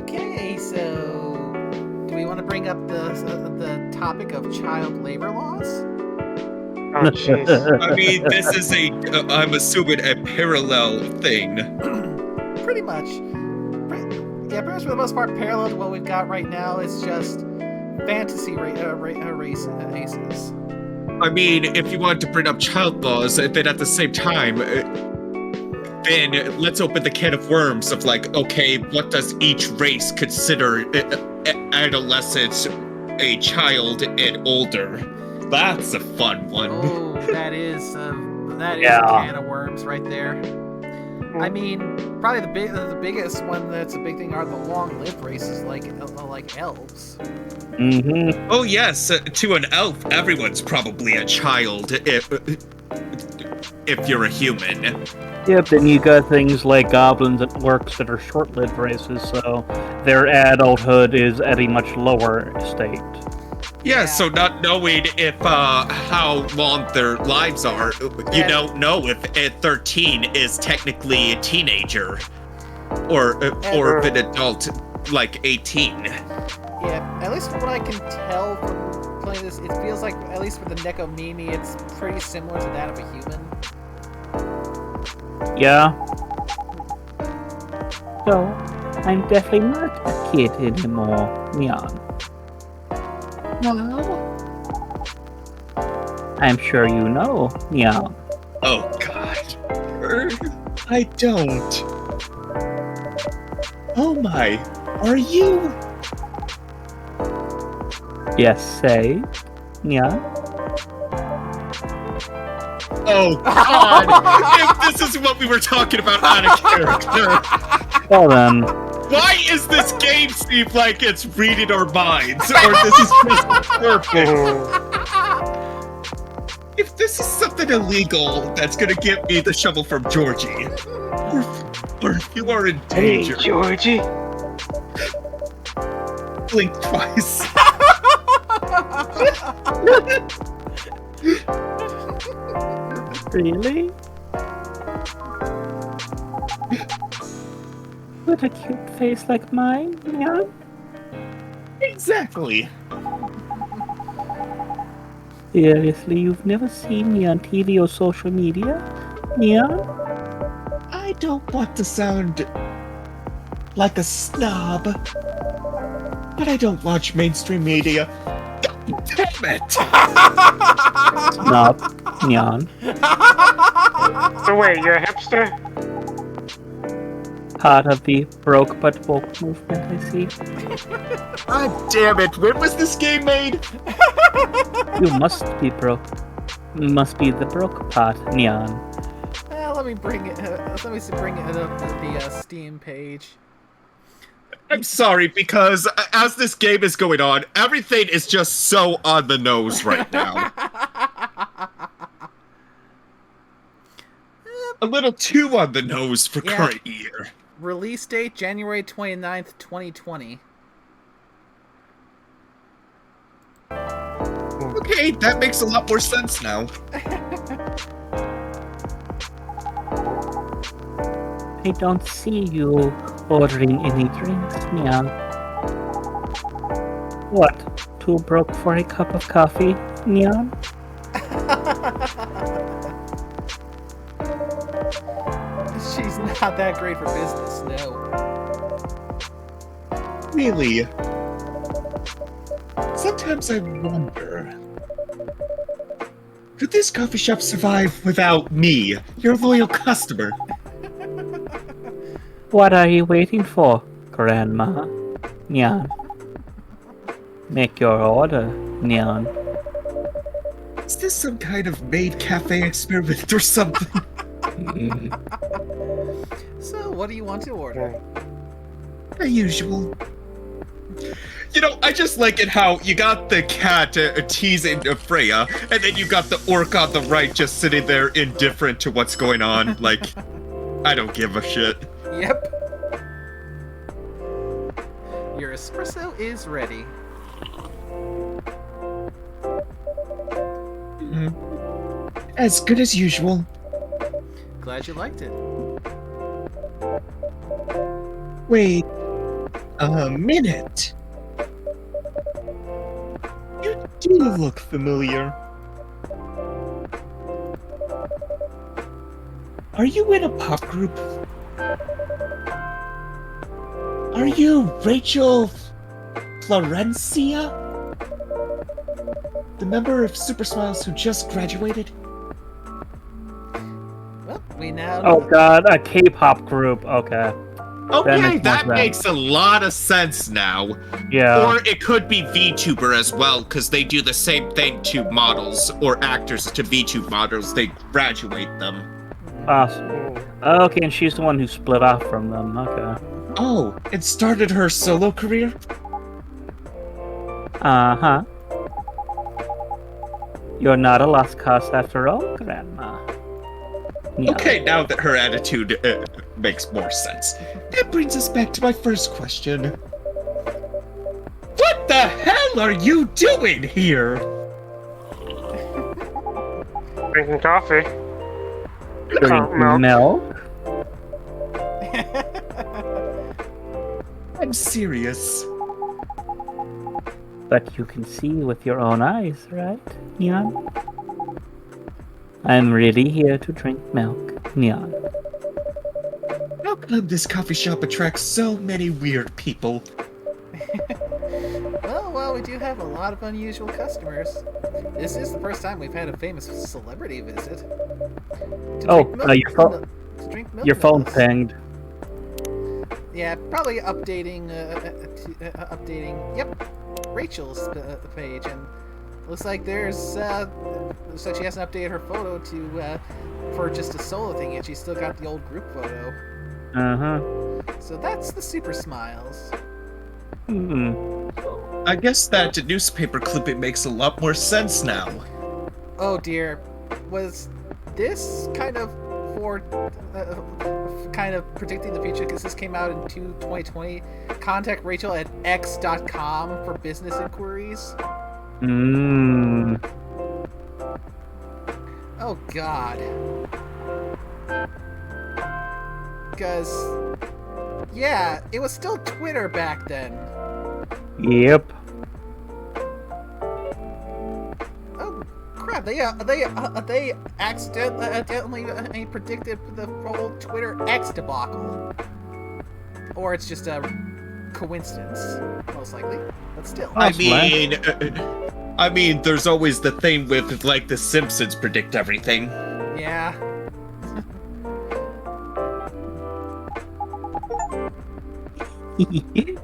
Okay, so do we want to bring up the topic of child labor laws? Oh, jeez. I mean, this is I'm assuming a parallel thing. Pretty much. Pretty much for the most part, parallel to what we've got right now. It's just fantasy races. I mean, if you want to bring up child laws, then at the same time, then let's open the can of worms of like, okay, what does each race consider adolescents, a child, and older? That's a fun one. Oh, that is a Yeah. can of worms right there. I mean, probably the biggest one that's a big thing are the long-lived races like elves. Mm-hmm. Oh yes, to an elf, everyone's probably a child if you're a human. Yep, then you got things like goblins and orcs that are short-lived races, so their adulthood is at a much lower state. Yeah, so not knowing if how long their lives are, you don't know if at 13 is technically a teenager, or if an adult like 18. Yeah, at least from what I can tell from playing this, it feels like, at least for the Nekomimi, it's pretty similar to that of a human. Yeah. So, I'm definitely not a kid anymore, Neon. Well, I'm sure you know, Neon. Oh God. I don't. Oh my, are you? Yes, say, Neon. Oh God! If this is what we were talking about out of character, Well then, why is this game seem like it's reading our minds, or this is just perfect? If this is something illegal that's gonna get me the shovel from Georgie, or if you are in Hey, danger, Georgie. blink twice. really? With a cute face like mine, Neon? Exactly. Seriously, you've never seen me on TV or social media, Neon? I don't want to sound like a snob, but I don't watch mainstream media. Damn it! Snob, Neon. So wait, you're a hipster? Part of the broke but woke movement, I see. God damn it! When was this game made? You must be broke. Must be the broke part, Neon. Let me bring it. Let me bring it up to the Steam page. I'm sorry, because as this game is going on, everything is just so on the nose right now. A little too on the nose for Yeah. current year. Release date January 29th, 2020. Okay, that makes a lot more sense now. I don't see you ordering any drinks, Neon. What? Too broke for a cup of coffee, Neon? She's not that great for business, no. Really? Sometimes I wonder, could this coffee shop survive without me, your loyal customer? What are you waiting for, Grandma? Nyan. Make your order, Nyan. Is this some kind of maid cafe experiment or something? So, what do you want to order? The usual. You know, I just like it how you got the cat teasing Freya, and then you got the orc on the right just sitting there indifferent to what's going on. Like, I don't give a shit. Yep. Your espresso is ready. As good as usual. Glad you liked it. Wait a minute. You do look familiar. Are you in a pop group? Are you Rachel Florencia? The member of Super Smiles who just graduated? Well, we now Oh god, a K-pop group. Okay. Okay, makes more that sense. makes a lot of sense now. Yeah. Or it could be VTuber as well, because they do the same thing to models or actors to VTube models. They graduate them. Awesome. Okay, and she's the one who split off from them. Okay. Oh, and started her solo career? Uh-huh. You're not a lost cause after all, Grandma. Yeah. Okay, now that her attitude makes more sense. That brings us back to my first question. What the hell are you doing here? Drinking coffee. Drink milk. milk? I'm serious. But you can see with your own eyes, right, Nyan? I'm really here to drink milk, Nyan. How come this coffee shop attracts so many weird people? Well, we do have a lot of unusual customers. This is the first time we've had a famous celebrity visit. To Oh, drink milk your phone. to drink milk Your with phone us. pinged. Yeah, probably updating. Updating. Yep, Rachel's page, and looks like there's. Looks like she hasn't updated her photo to for just a solo thing yet. She's still got the old group photo. Uh-huh. So that's the Super Smiles. Hmm. I guess that newspaper clipping makes a lot more sense now. Oh dear, was this kind of for kind of predicting the future? Because this came out in 2020. Contact Rachel at x.com for business inquiries. Hmm. Oh god. Because, yeah, it was still Twitter back then. Yep. Oh crap! They accidentally predicted the whole Twitter X debacle, or it's just a coincidence, most likely. But still, I mean, there's always the thing with like the Simpsons predict everything. yeah.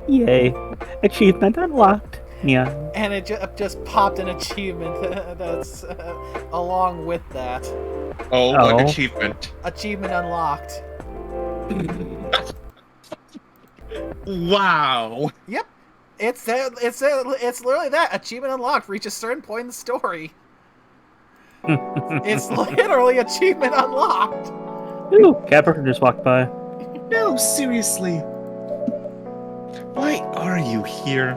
Yay. Achievement unlocked. Yeah. And it just popped an achievement that's along with that. Oh, Oh. what achievement! Achievement unlocked. Wow. Yep. It's literally that. Achievement unlocked. Reach a certain point in the story. It's literally achievement unlocked. Ooh, Capper just walked by. No, seriously. Why are you here?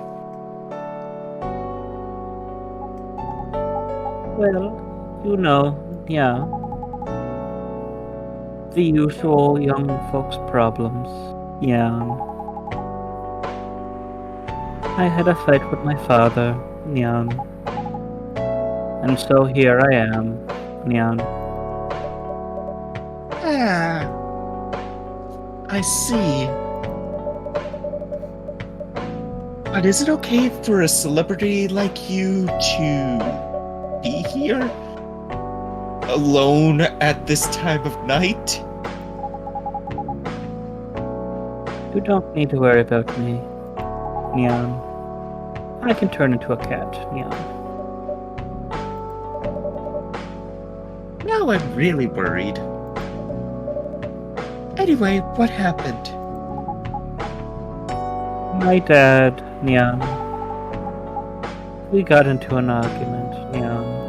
Well, you know, yeah. The usual young folks' problems. Yeah. I had a fight with my father, Nyan. And so here I am, Nyan. Ah, I see. But is it okay for a celebrity like you to be here? Alone at this time of night? You don't need to worry about me, Neon. I can turn into a cat, Neon. Now I'm really worried. Anyway, what happened? My dad, Neon. We got into an argument, Neon.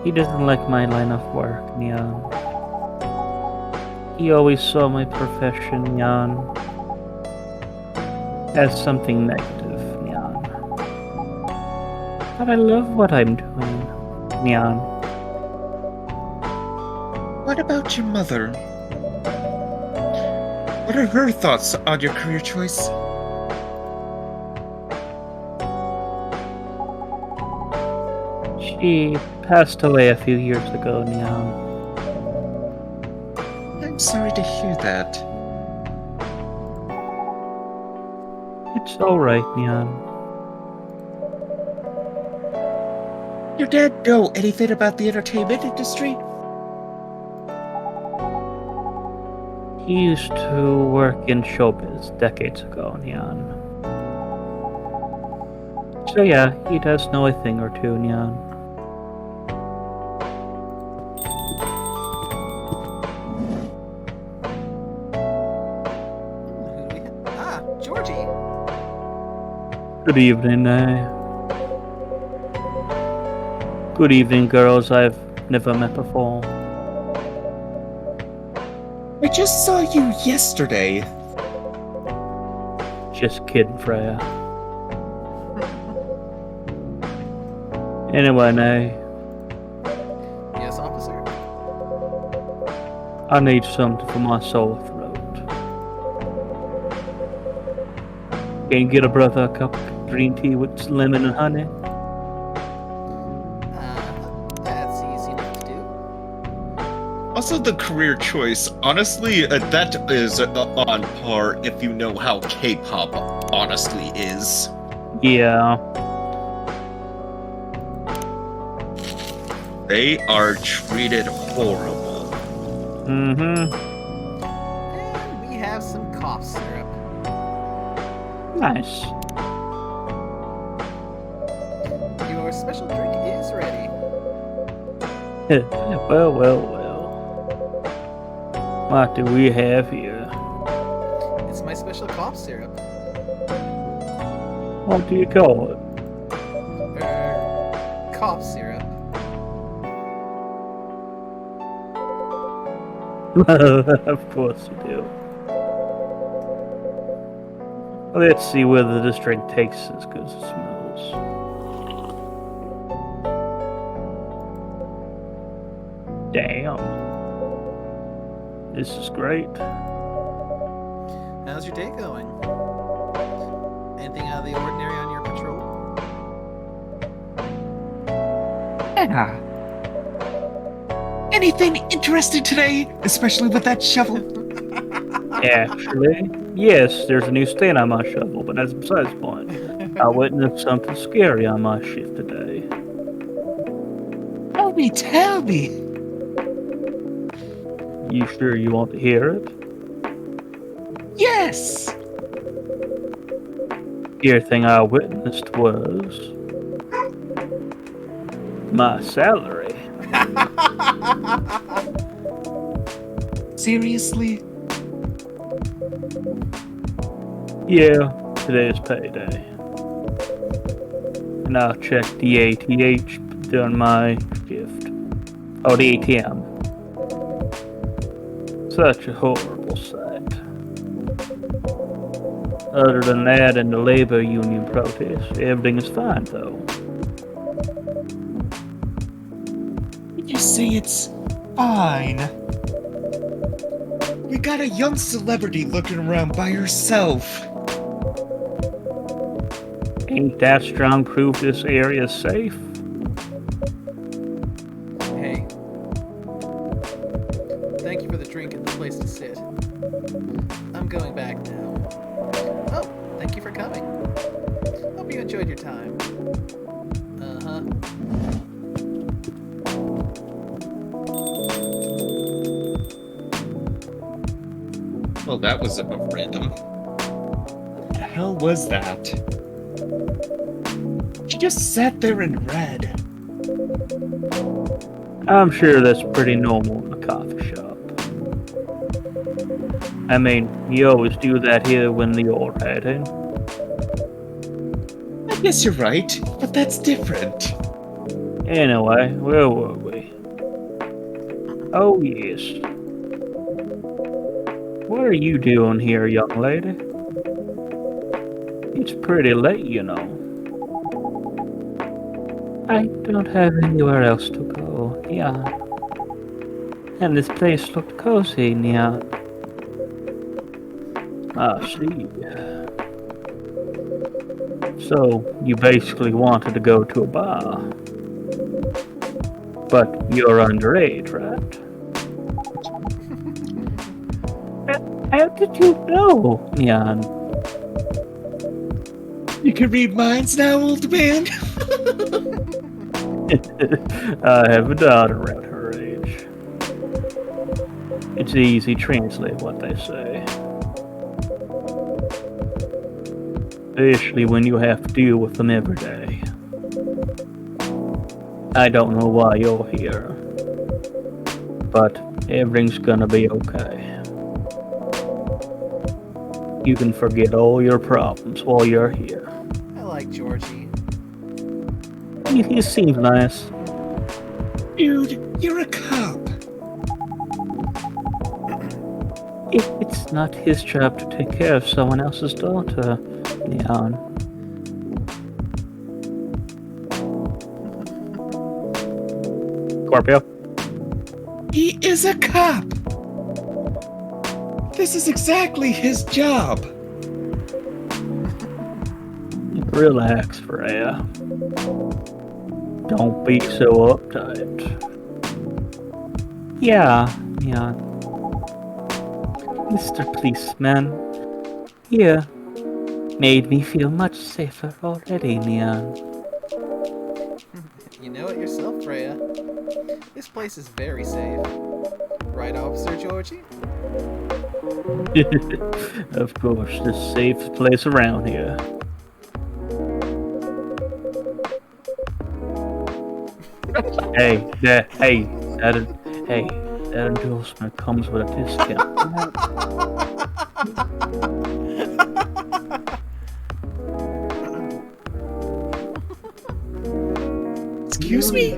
He doesn't like my line of work, Neon. He always saw my profession, Neon, as something negative, Neon. But I love what I'm doing, Neon. What about your mother? What are her thoughts on your career choice? She passed away a few years ago, Neon. I'm sorry to hear that. It's alright, Neon. Your dad know anything about the entertainment industry? He used to work in showbiz decades ago, Neon. So yeah, he does know a thing or two, Neon. Georgie. Good evening, Good evening, girls I've never met before. I just saw you yesterday. Just kidding, Freya. Anyway, Yes, officer. I need something for my sore throat. Can you get a brother a cup of green tea with lemon and honey? That's easy enough to do. Also, the career choice, honestly, that is on par if you know how K-pop honestly is. Yeah. They are treated horrible. Mm-hmm. And we have some cough syrup. Nice. Your special drink is ready. Well. What do we have here? It's my special cough syrup. What do you call it? Cough syrup. Of course you do. Let's see whether this drink tastes as good as it smells. Damn. This is great. How's your day going? Anything out of the ordinary on your patrol? Yeah. Anything interesting today? Especially with that shovel? Actually, yes, there's a new stain on my shovel, but that's besides the point. I witnessed something scary on my shift today. Tell me. You sure you want to hear it? Yes. The thing I witnessed was my salary. Seriously? Yeah, today is payday. And I'll check the ATH during my shift. Oh, the ATM. Such a horrible sight. Other than that and the labor union protest, everything is fine though. You say it's fine. We got a young celebrity looking around by herself. Ain't that strong proof this area is safe? Hey. Thank you for the drink getting a place to sit. I'm going back now. Oh, thank you for coming. Hope you enjoyed your time. Uh-huh. Well, that was a bit random. What the hell was that? She just sat there and read. I'm sure that's pretty normal in a coffee shop. I mean, you always do that here when you're writing. I guess you're right, but that's different. Anyway, where were we? Oh, yes. What are you doing here, young lady? It's pretty late, you know. I don't have anywhere else to go, yeah. And this place looked cozy, yeah. I see. So, you basically wanted to go to a bar. But you're underage, right? How did you know, Nyan? You can read minds now, old man. I have a daughter around her age. It's easy to translate what they say. Especially when you have to deal with them every day. I don't know why you're here, but everything's gonna be okay. You can forget all your problems while you're here. I like Georgie. He seems nice. Dude, you're a cop. It's not his job to take care of someone else's daughter, Leon. Scorpio? He is a cop. This is exactly his job. Relax, Freya. Don't be so uptight. Yeah. Mr. Policeman, here made me feel much safer already, Neon. You know it yourself, Freya. This place is very safe. Right, Officer Georgie? Of course, the safest place around here. That endorsement comes with a discount. Excuse me?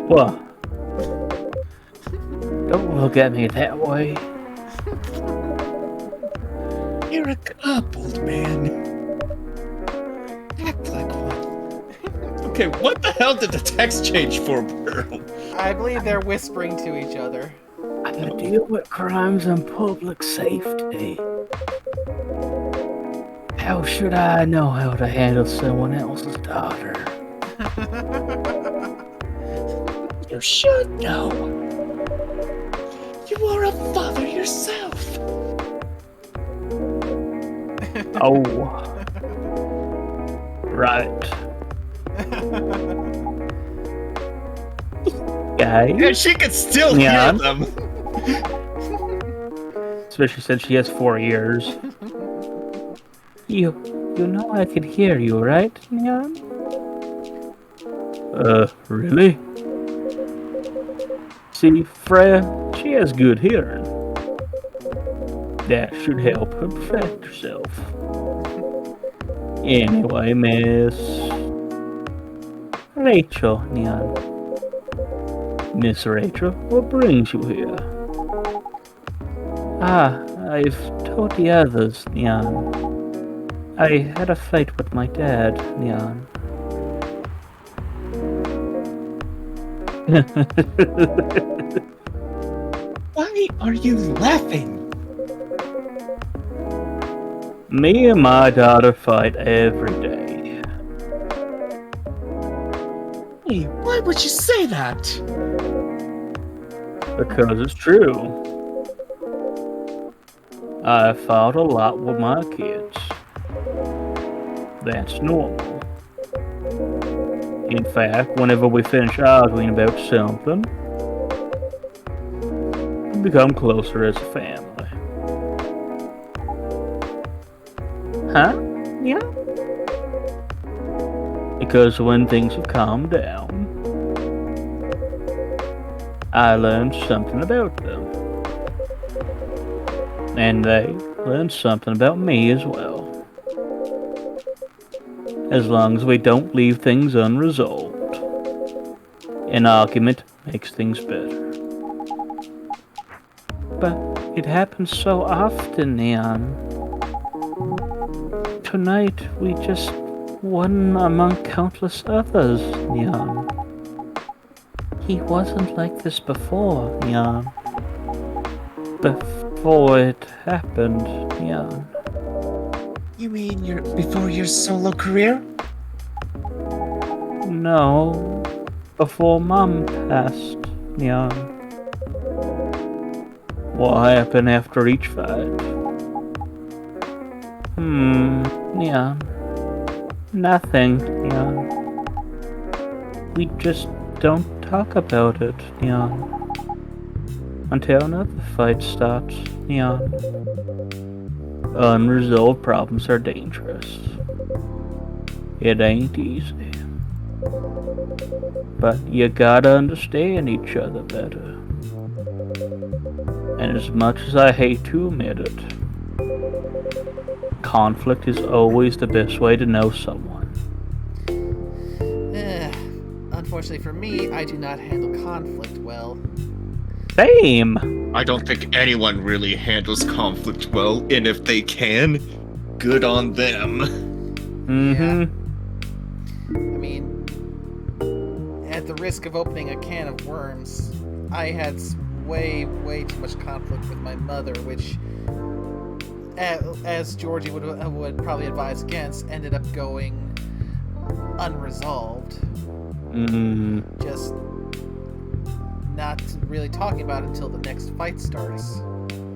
What? Don't look at me that way. You're a cop, old man. Act like one. Okay, what the hell did the text change for, Pearl? I believe they're whispering to each other. I deal with crimes and public safety. How should I know how to handle someone else's daughter? You should know. You are a father yourself. Oh. Right. Guys? And she can still Yeah. hear them. Especially since she has 4 ears. You know I can hear you, right, Neon? Really? See, Freya, she has good hearing. That should help her protect herself. Anyway, Miss Rachel, Neon. Miss Rachel, what brings you here? I've told the others, Neon. I had a fight with my dad, Neon. Why are you laughing? Me and my daughter fight every day. Hey, why would you say that? Because it's true. I fought a lot with my kids. That's normal. In fact, whenever we finish arguing about something, we become closer as a family. Huh? Yeah? Because when things have calmed down, I learned something about them. And they learned something about me as well. As long as we don't leave things unresolved. An argument makes things better. But it happens so often, Neon. Tonight, we just one among countless others, Neon. He wasn't like this before, Neon. Before it happened, Neon. You mean before your solo career? No, before Mom passed, Neon. What happened after each fight? Neon. Nothing, Neon. We just don't talk about it, Neon. Until another fight starts, Neon. Unresolved problems are dangerous. It ain't easy. But you gotta understand each other better. And as much as I hate to admit it, conflict is always the best way to know someone. Unfortunately for me, I do not handle conflict well. Same! I don't think anyone really handles conflict well, and if they can, good on them. Mm-hmm. I mean, at the risk of opening a can of worms, I had way too much conflict with my mother, which, as Georgie would probably advise against, ended up going unresolved. Just not really talking about it until the next fight starts.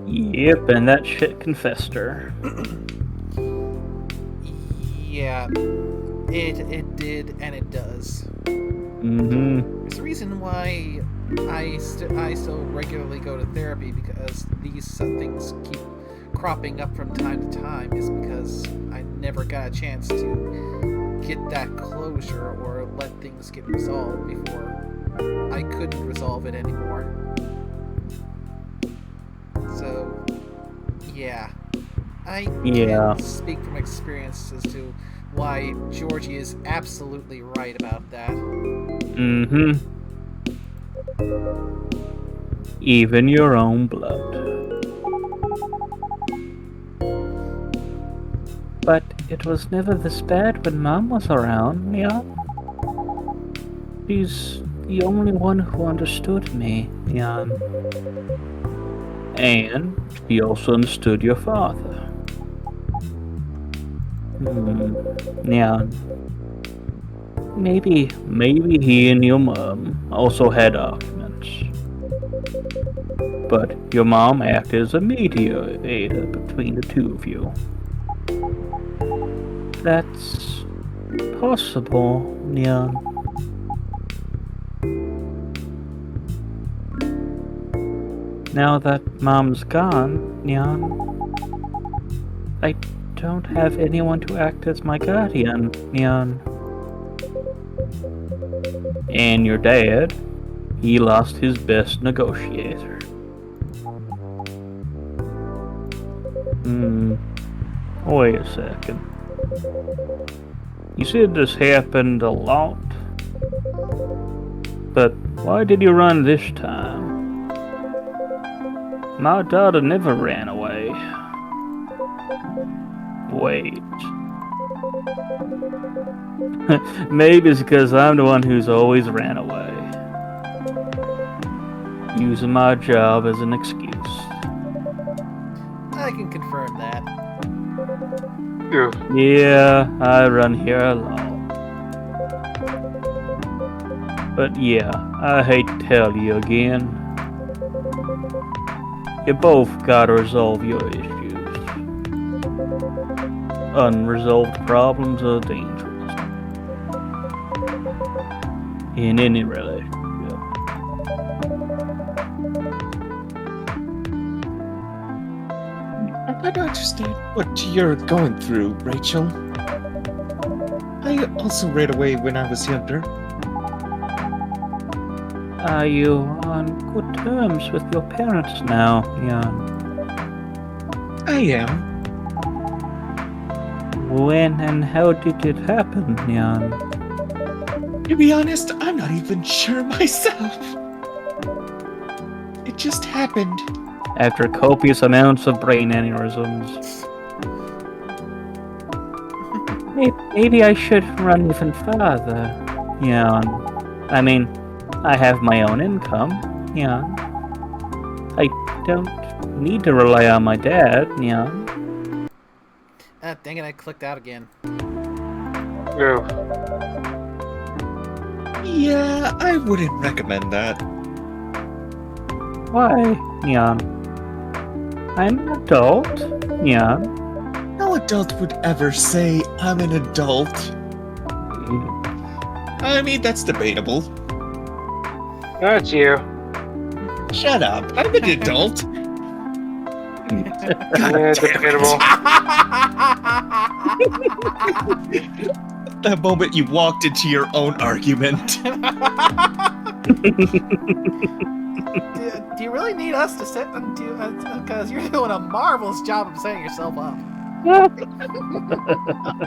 Yep, and that shit can fester. Yeah, it did, and it does. There's a reason why I still regularly go to therapy, because these things keep cropping up from time to time, is because I never got a chance to get that closure or let things get resolved before I couldn't resolve it anymore. So, yeah. I can speak from experience as to why Georgie is absolutely right about that. Even your own blood. But it was never this bad when Mom was around, yeah? She's the only one who understood me, Jan. And she also understood your father. Jan. Maybe he and your mom also had arguments. But your mom acted as a mediator between the two of you. That's possible, Neon. Now that Mom's gone, Neon, I don't have anyone to act as my guardian, Neon. And your dad, he lost his best negotiator. Wait a second. You said this happened a lot, but why did you run this time? My daughter never ran away. Wait. Maybe it's because I'm the one who's always ran away. Using my job as an excuse. I can confirm that. Yeah, I run here alone. But yeah, I hate to tell you again, You both gotta resolve your issues. Unresolved problems are dangerous. In any relationship. I don't understand what you're going through, Rachel. I also ran away when I was younger. Are you on good terms with your parents now, Jan? I am. When and how did it happen, Jan? To be honest, I'm not even sure myself. It just happened. After copious amounts of brain aneurysms. Maybe I should run even farther, Jan. I mean, I have my own income, Jan. I don't need to rely on my dad, Jan. Ah, dang it, I clicked out again. Ooh. Yeah, I wouldn't recommend that. Why, Jan? I'm an adult, Jan. No adult would ever say I'm an adult. I mean, that's debatable. That's you. Shut up. I'm an adult. Yeah, debatable. The moment you walked into your own argument. Do you really need us to sit and do? Because you're doing a marvelous job of setting yourself up.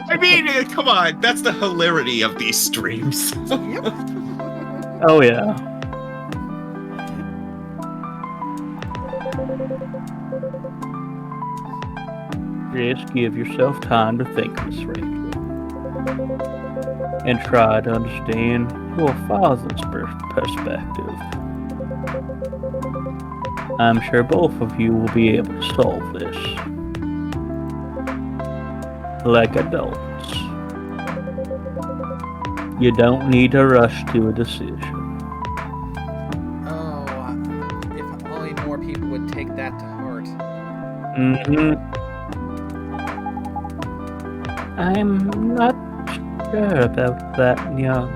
I mean, come on, that's the hilarity of these streams. Yep. Oh yeah. Just give yourself time to think, Miss Rachel. And try to understand your father's perspective. I'm sure both of you will be able to solve this. Like adults. You don't need to rush to a decision. Oh, if only more people would take that to heart. Mm-hmm. I'm not sure about that, Young.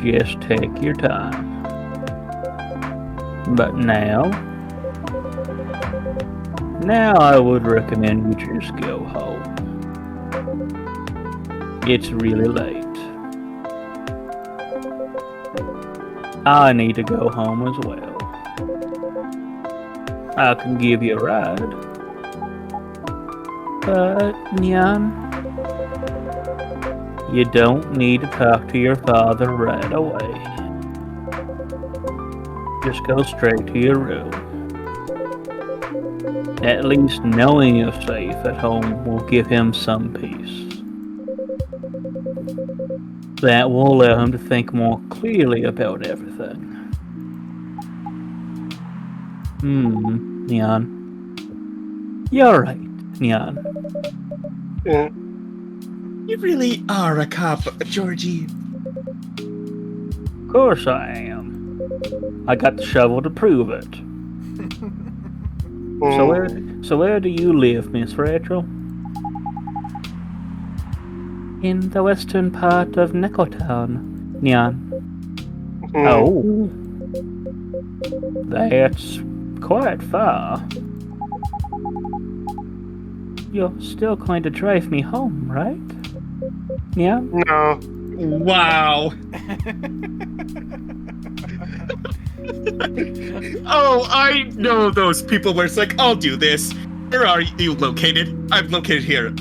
Just take your time. But now I would recommend you just go home. It's really late. I need to go home as well. I can give you a ride. But, Nyan, you don't need to talk to your father right away. Just go straight to your room. At least knowing you're safe at home will give him some peace. That will allow him to think more clearly about everything. Nyan. You're right, Nyan. You really are a cop, Georgie. Of course I am. I got the shovel to prove it. So where do you live, Miss Rachel? In the western part of Nekotown, Nyan. Oh. That's quite far. You're still going to drive me home, right? Yeah? No. Wow. Oh, I know those people where it's like, I'll do this. Where are you located? I'm located here.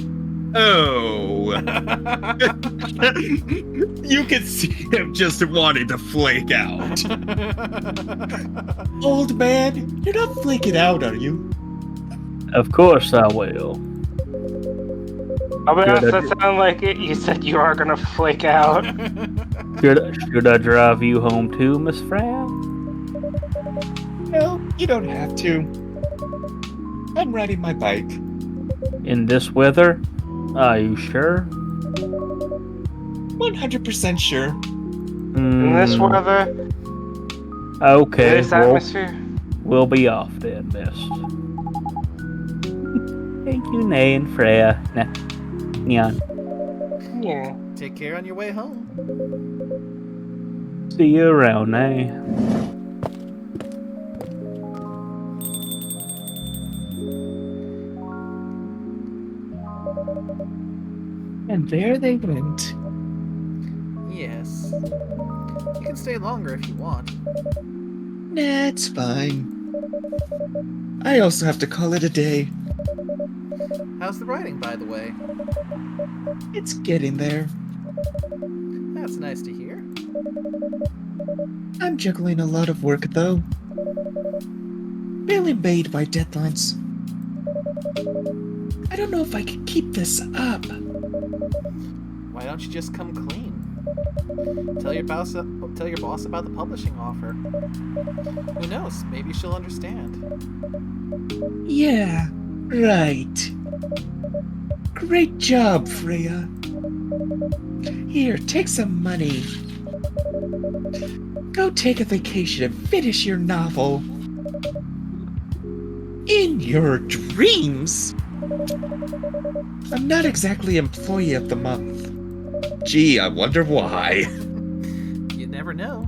Oh. You can see him just wanting to flake out. Old man, you're not flaking out, are you? Of course I will. Oh, but that sound like it. You said you are gonna flake out. Should I drive you home too, Miss Fran? No, you don't have to. I'm riding my bike. In this weather? Are you sure? 100% sure. In this weather, Okay. this atmosphere. We'll be off then, Mist. Thank you, Nay and Freya. Neon. Yeah. Take care on your way home. See you around, Nay. And there they went. Yes. You can stay longer if you want. Nah, it's fine. I also have to call it a day. How's the writing, by the way? It's getting there. That's nice to hear. I'm juggling a lot of work, though. Barely made my deadlines. I don't know if I can keep this up. Why don't you just come clean? Tell your boss about the publishing offer. Who knows? Maybe she'll understand. Yeah, right. Great job, Freya. Here, take some money. Go take a vacation and finish your novel. In your dreams? I'm not exactly Employee of the Month. Gee, I wonder why. You never know.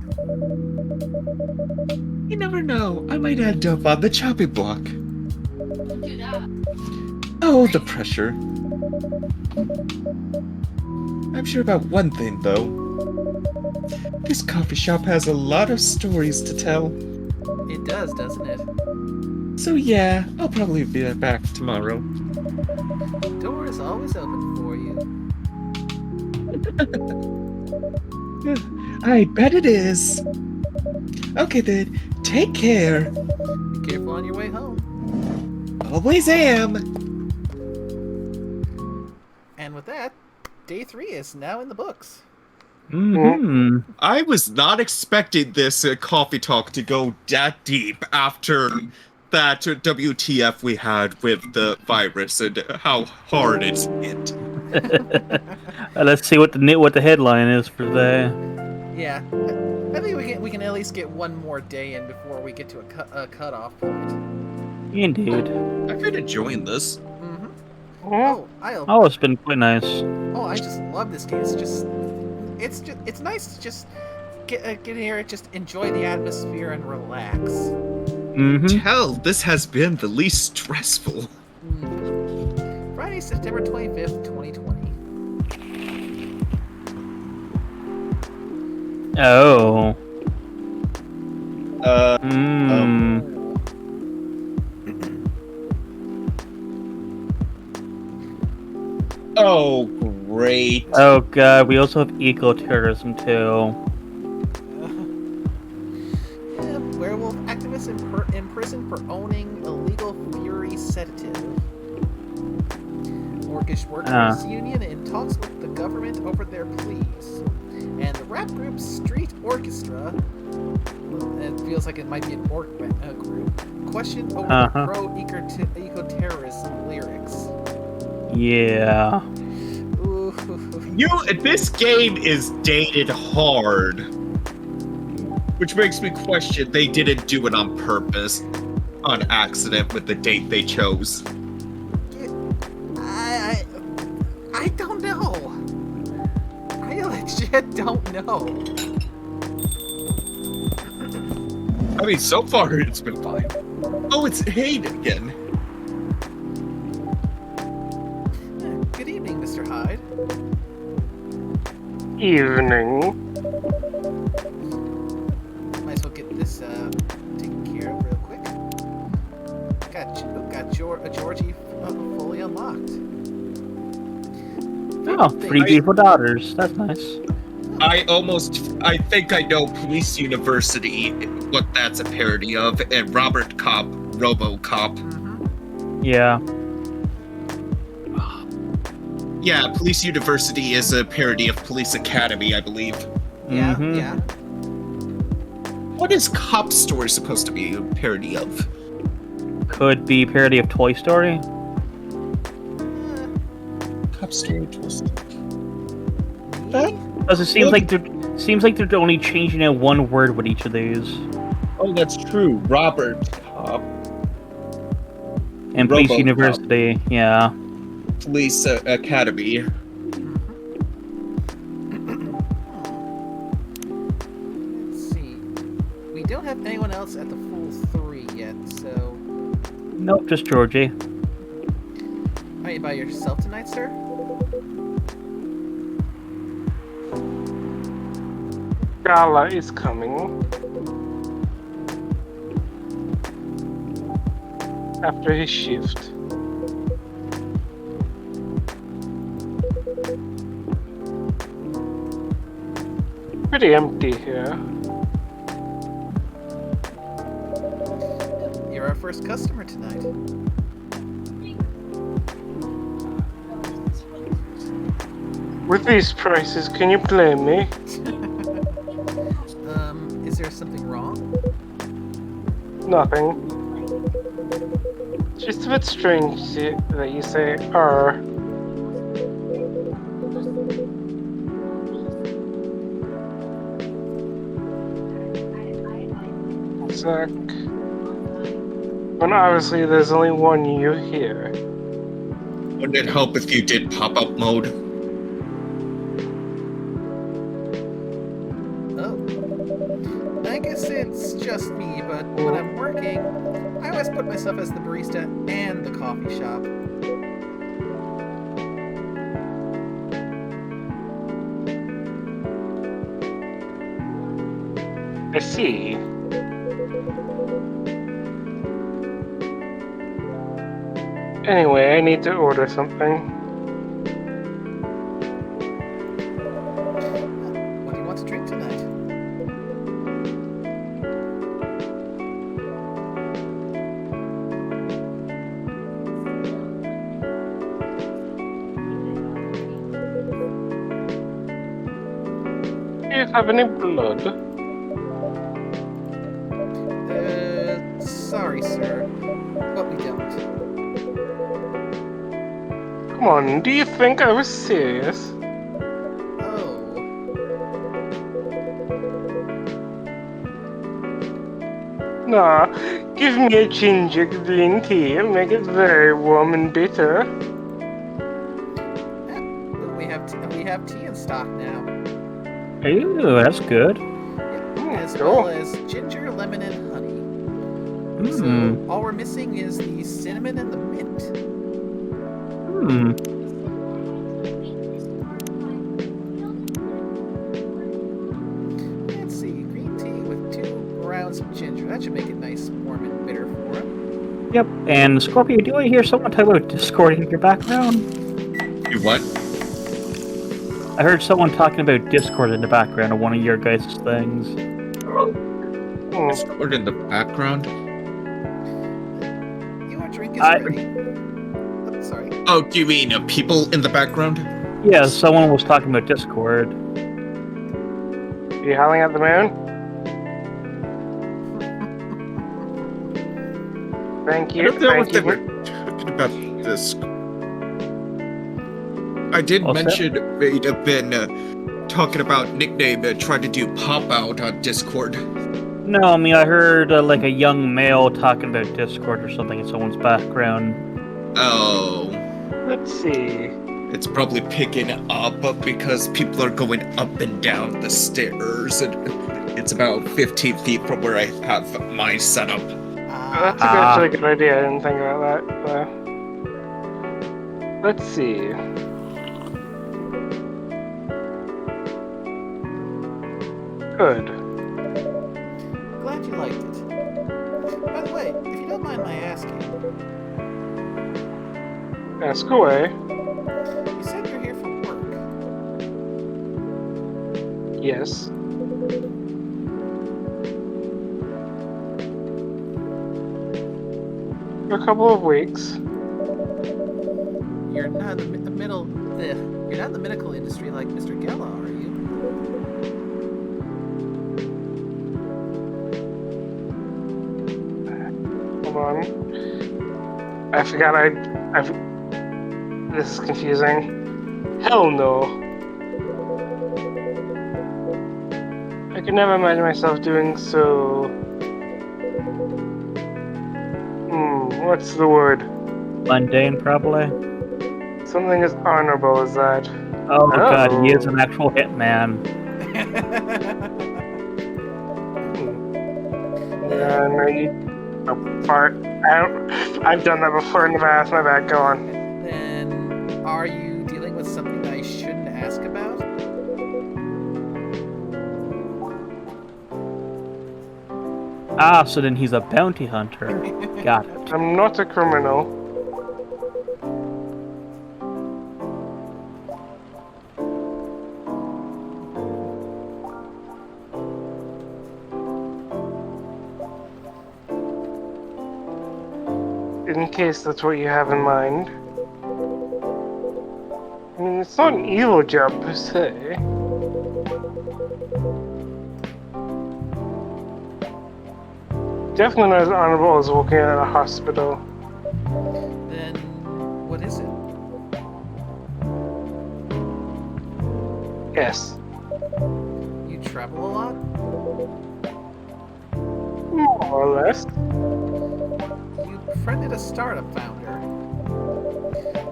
You never know, I might end up on the chopping block. Do that. Oh, the pressure. I'm sure about one thing, though. This coffee shop has a lot of stories to tell. It does, doesn't it? So yeah, I'll probably be back tomorrow. Door is always open for you. I bet it is. Okay then, take care. Be careful on your way home. Always am. And with that, day 3 is now in the books. Mm-hmm. I was not expecting this coffee talk to go that deep after that WTF we had with the virus and how hard it's hit. Let's see what the headline is for the. Yeah, I think we can at least get one more day in before we get to a cutoff point. Indeed. I've been enjoying this. Mm-hmm. Oh, Oh, it's been quite nice. I just love this game. It's nice to just get here and just enjoy the atmosphere and relax. Mm-hmm. Tell this has been the least stressful. Friday, September 25th, 2020. Oh. Uh, oh, great. Oh god, we also have eco-terrorism too. Yeah, werewolf activists in prison for owning illegal Fury sedative. Orcish Workers Union in talks with the government over their pleas. And the rap group Street Orchestra, it feels like it might be an orc group, question over the pro-eco-terrorism lyrics. Yeah. Ooh. This game is dated hard. Which makes me question they didn't do it on purpose, on accident with the date they chose. I don't know. I legit don't know. I mean, so far it's been fine. Oh, it's Hayden again. Good evening, Mr. Hyde. evening. Might as well get this taken care of real quick. Got Georgie fully unlocked. Oh, 3 beautiful daughters. That's nice. I think I know Police University, what that's a parody of, and Robert Cop, RoboCop. Mm-hmm. Yeah. Yeah, Police University is a parody of Police Academy, I believe. Yeah, Mhm. yeah. What is Cop Story supposed to be a parody of? Could be parody of Toy Story. Cop Story twist. Because it seems like they're only changing out one word with each of these. Oh, that's true. Robert Cop, And Police RoboCop. University, yeah. Police Academy. Let's see. We don't have anyone else at the full 3 yet, so... Nope, just Georgie. Are you by yourself tonight, sir? Gala is coming. After his shift. Pretty empty here. You're our first customer tonight. With these prices, can you blame me? Is there something wrong? Nothing. It's just a bit strange that you say "er." Sec. When obviously there's only one you here. Wouldn't it help if you did pop-up mode? Oh. I guess it's just me, but when I'm working, I always put myself as the barista and the coffee shop. I see. Anyway, I need to order something. What do you want to drink tonight? Do you have any blood? Sorry, sir, but we don't. Come on, do you think I was serious? Oh. Nah, give me a ginger green tea and make it very warm and bitter. We have tea in stock now. Ooh, that's good. As cool. well as ginger, lemon, and honey. Hmm. So all we're missing is the cinnamon and the mint. Hmm. Let's see, green tea with 2 rounds of ginger. That should make it nice, warm, and bitter for him. Yep. And Scorpio, do I hear someone talk about Discord in your background? You what? I heard someone talking about Discord in the background of one of your guys' things. Discord in the background? Your drink is I- ready. Oh, sorry. Oh, do you mean people in the background? Yeah, someone was talking about Discord. Are you howling at the moon? Thank I you, don't know if thank they you. were talking about this. I did What's that? mention they'd have been talking about nickname trying to do pop out on Discord. No, I mean, I heard like a young male talking about Discord or something in someone's background. Oh, Let's see. it's probably picking up because people are going up and down the stairs, and it's about 15 feet from where I have my setup. That's actually a good idea. I didn't think about that. Let's see. Good. Glad you liked it. By the way, if you don't mind my asking, Ask away. you said you're here for work. Yes. For a couple of weeks. You're not in the middle. You're not in the medical industry like Mr. Gela, are you? Hold on. I forgot this is confusing. Hell no. I could never imagine myself doing so What's the word? Mundane, probably. Something as honorable as that. Oh god, he is an actual hitman. No, you. Fart. I've done that before in the past. My bad. Go on. Then, are you dealing with something that I shouldn't ask about? Ah, so then he's a bounty hunter. Got it. I'm not a criminal. In case that's what you have in mind. I mean, it's not an evil job per se. Definitely not as honorable as working at a hospital. Then, what is it? Yes. You travel a lot? More or less. You befriended a startup founder.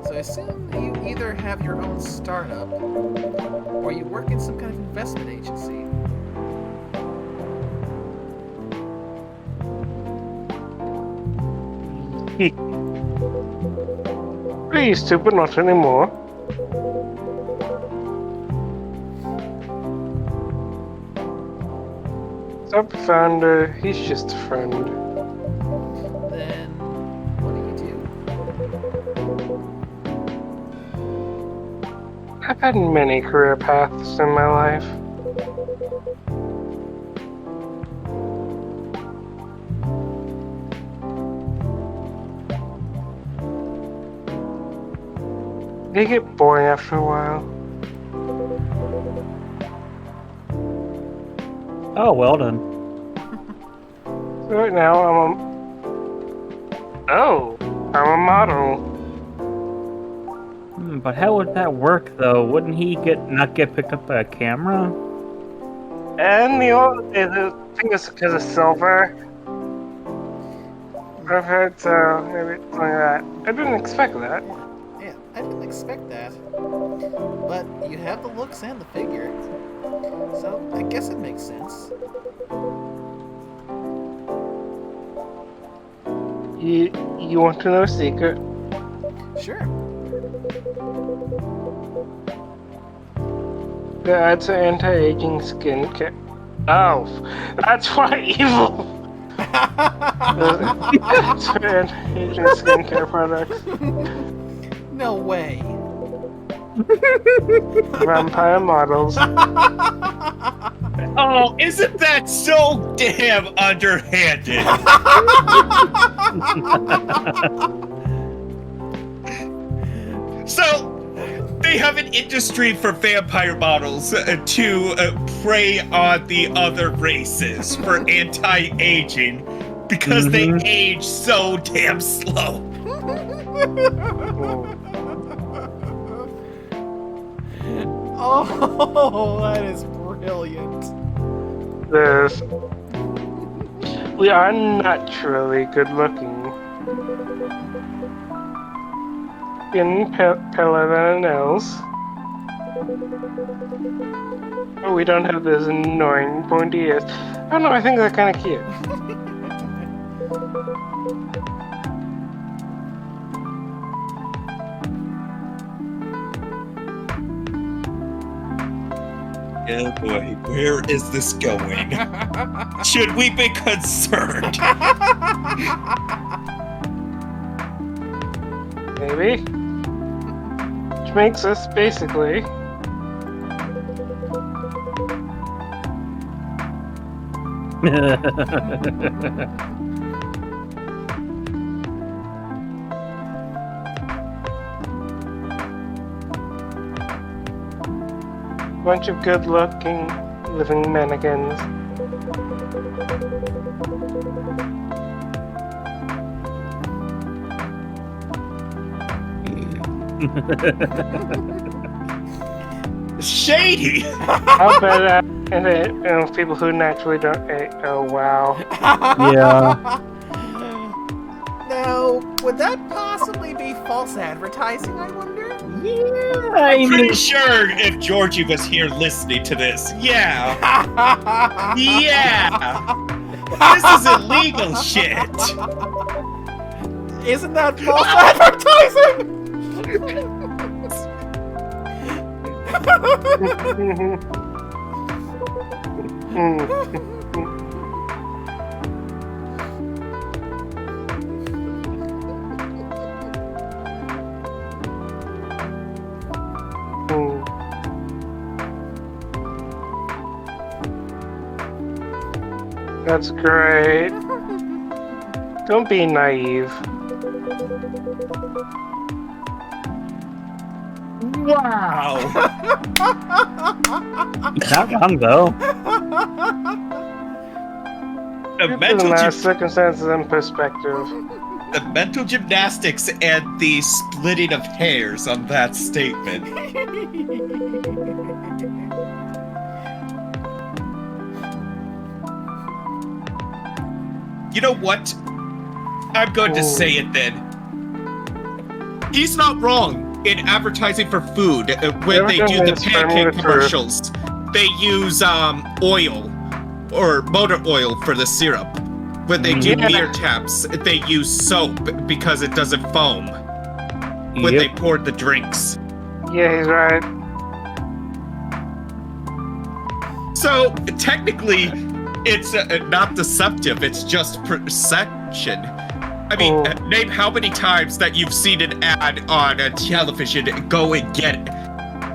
So I assume that you either have your own startup, or you work in some kind of investment agency. I used to, but not anymore. Startup founder, he's just a friend. Then, what do you do? I've had many career paths in my life. They get boring after a while. Oh, well done. So right now I'm a model. But how would that work, though? Wouldn't he not get picked up by a camera? And the thing is because of silver. I've heard so, maybe something like that. I didn't expect that. Yeah, I didn't expect that. But you have the looks and the figure. So, I guess it makes sense. You want to know a secret? Sure. The ads are anti-aging skincare. Oh, that's why evil! It's for anti-aging skincare products. No way. Vampire models. Oh, isn't that so damn underhanded? So, they have an industry for vampire models to prey on the other races for anti-aging because they age so damn slow. Oh, that is brilliant. We are naturally good looking. Skin paler than else. But we don't have those annoying pointy ears. I don't know, I think they're kind of cute. Oh boy, where is this going? Should we be concerned? Maybe. Which makes us basically. Bunch of good-looking living mannequins. Shady! How bad and people who naturally don't. Oh wow. Yeah. Now, would that possibly be false advertising, I wonder? Yeah, I I'm pretty mean, sure if Georgie was here listening to this, yeah. Yeah. This is illegal shit. Isn't that false advertising? That's great. Don't be naive. Wow. not wrong though. The Put mental, the gym- circumstances in perspective. the mental gymnastics and the splitting of hairs on that statement. You know what? I'm going to say it then. He's not wrong in advertising for food. When they do the pancake commercials, they use oil or motor oil for the syrup. When they do Yeah. beer taps, they use soap because it doesn't foam when they pour the drinks. Yeah, he's right. So technically, it's not deceptive. It's just perception. I mean, name how many times that you've seen an ad on television. Go and get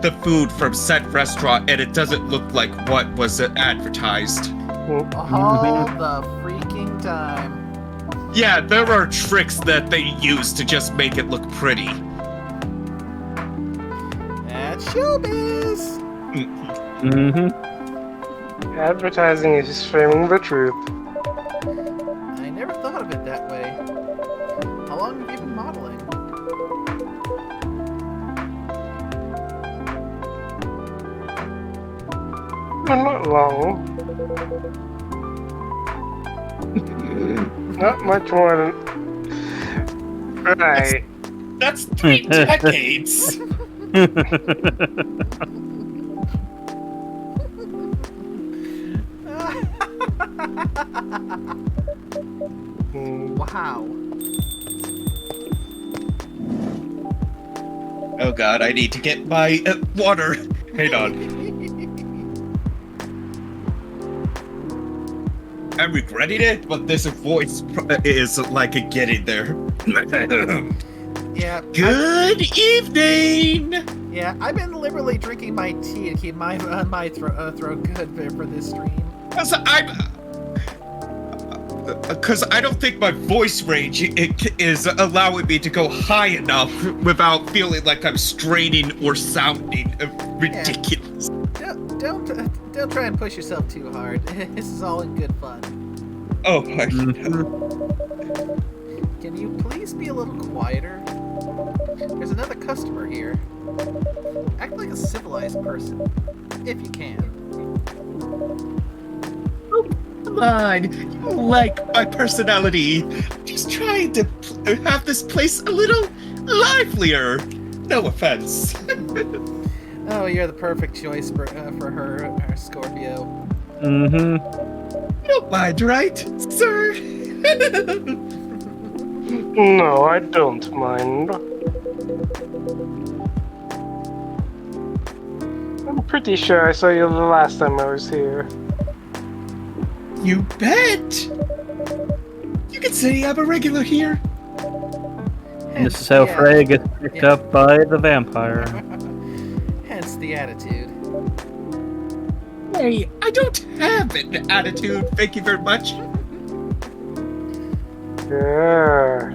the food from said restaurant, and it doesn't look like what was advertised. All the freaking time. Yeah, there are tricks that they use to just make it look pretty. That's showbiz. Mm-hmm. Advertising is just framing the truth. I never thought of it that way. How long have you been modeling? Not long. Not much more than. Right. That's 3 decades. Wow. Oh god, I need to get my water. Hang on. I'm regretting it, but this voice is like getting there. Yeah. Good evening! Yeah, I've been liberally drinking my tea to keep my throat good for this stream. Because I don't think my voice range is allowing me to go high enough without feeling like I'm straining or sounding ridiculous. Don't try and push yourself too hard. This is all in good fun. Oh my god. Can you please be a little quieter? There's another customer here. Act like a civilized person, if you can. Come on, you like my personality. Just trying to have this place a little livelier. No offense. Oh, you're the perfect choice for her, Scorpio. Mm-hmm. You don't mind, right, sir? No, I don't mind. I'm pretty sure I saw you the last time I was here. You bet. You can say I'm a regular here. And this is how Freya gets picked up by the vampire. Hence the attitude. Hey, I don't have an attitude, thank you very much. Yeah.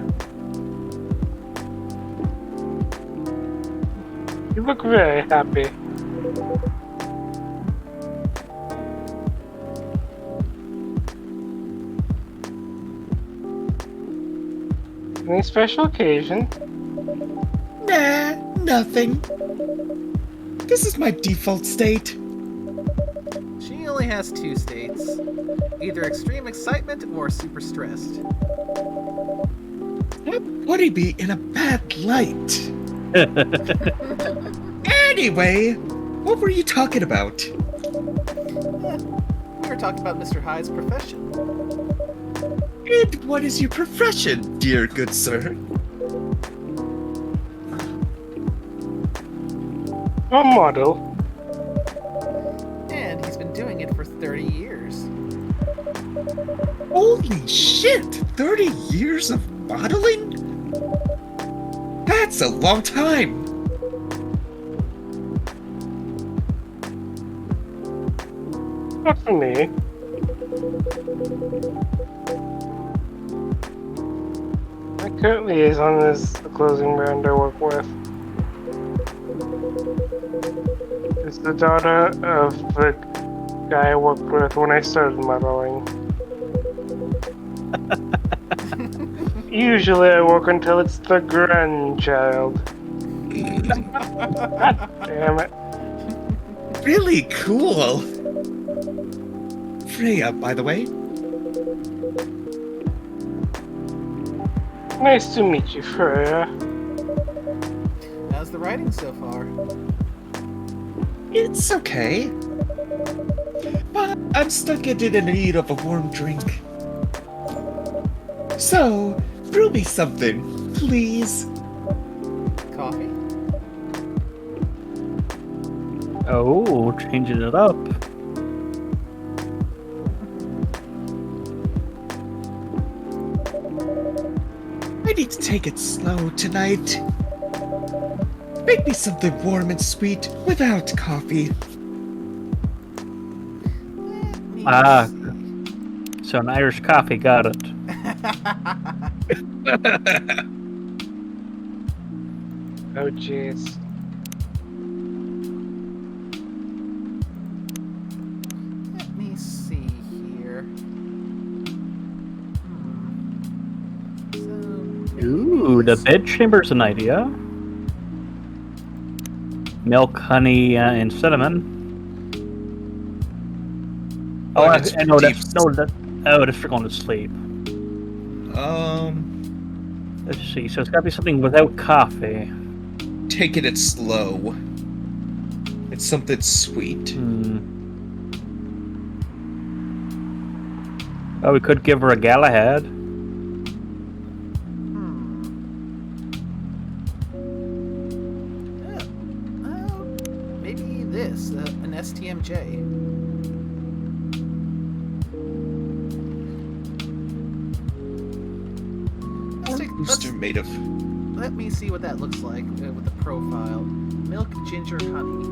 You look very happy. Any special occasion? Nah, nothing. This is my default state. She only has 2 states. Either extreme excitement or super stressed. Yep, putting me in a bad light. Anyway, what were you talking about? We were talking about Mr. Hyde's profession. And what is your profession, dear good sir? A model. And he's been doing it for 30 years. Holy shit! 30 years of modeling? That's a long time! Not for me. My current liaison is the clothing brand I work with. It's the daughter of the guy I worked with when I started modeling. Usually I work until it's the grandchild. God damn it. Really cool! Freya, by the way. Nice to meet you, Freya. How's the writing so far? It's okay. But I'm stuck in the need of a warm drink. So, brew me something, please. Coffee? Oh, changing it up. I need to take it slow tonight. Make me something warm and sweet without coffee. Let me Ah. see. So an Irish coffee, got it. Oh jeez. Let me see here. So, Ooh, the bedchamber's an idea. Milk, honey, and cinnamon. Oh, that's I know deep. that's for going to sleep. Let's see. So it's got to be something without coffee. Taking it slow. It's something sweet. Oh, we could give her a Galahad. Maybe this, an STMJ. Booster made of. Let me see what that looks like with the profile. Milk, ginger, honey.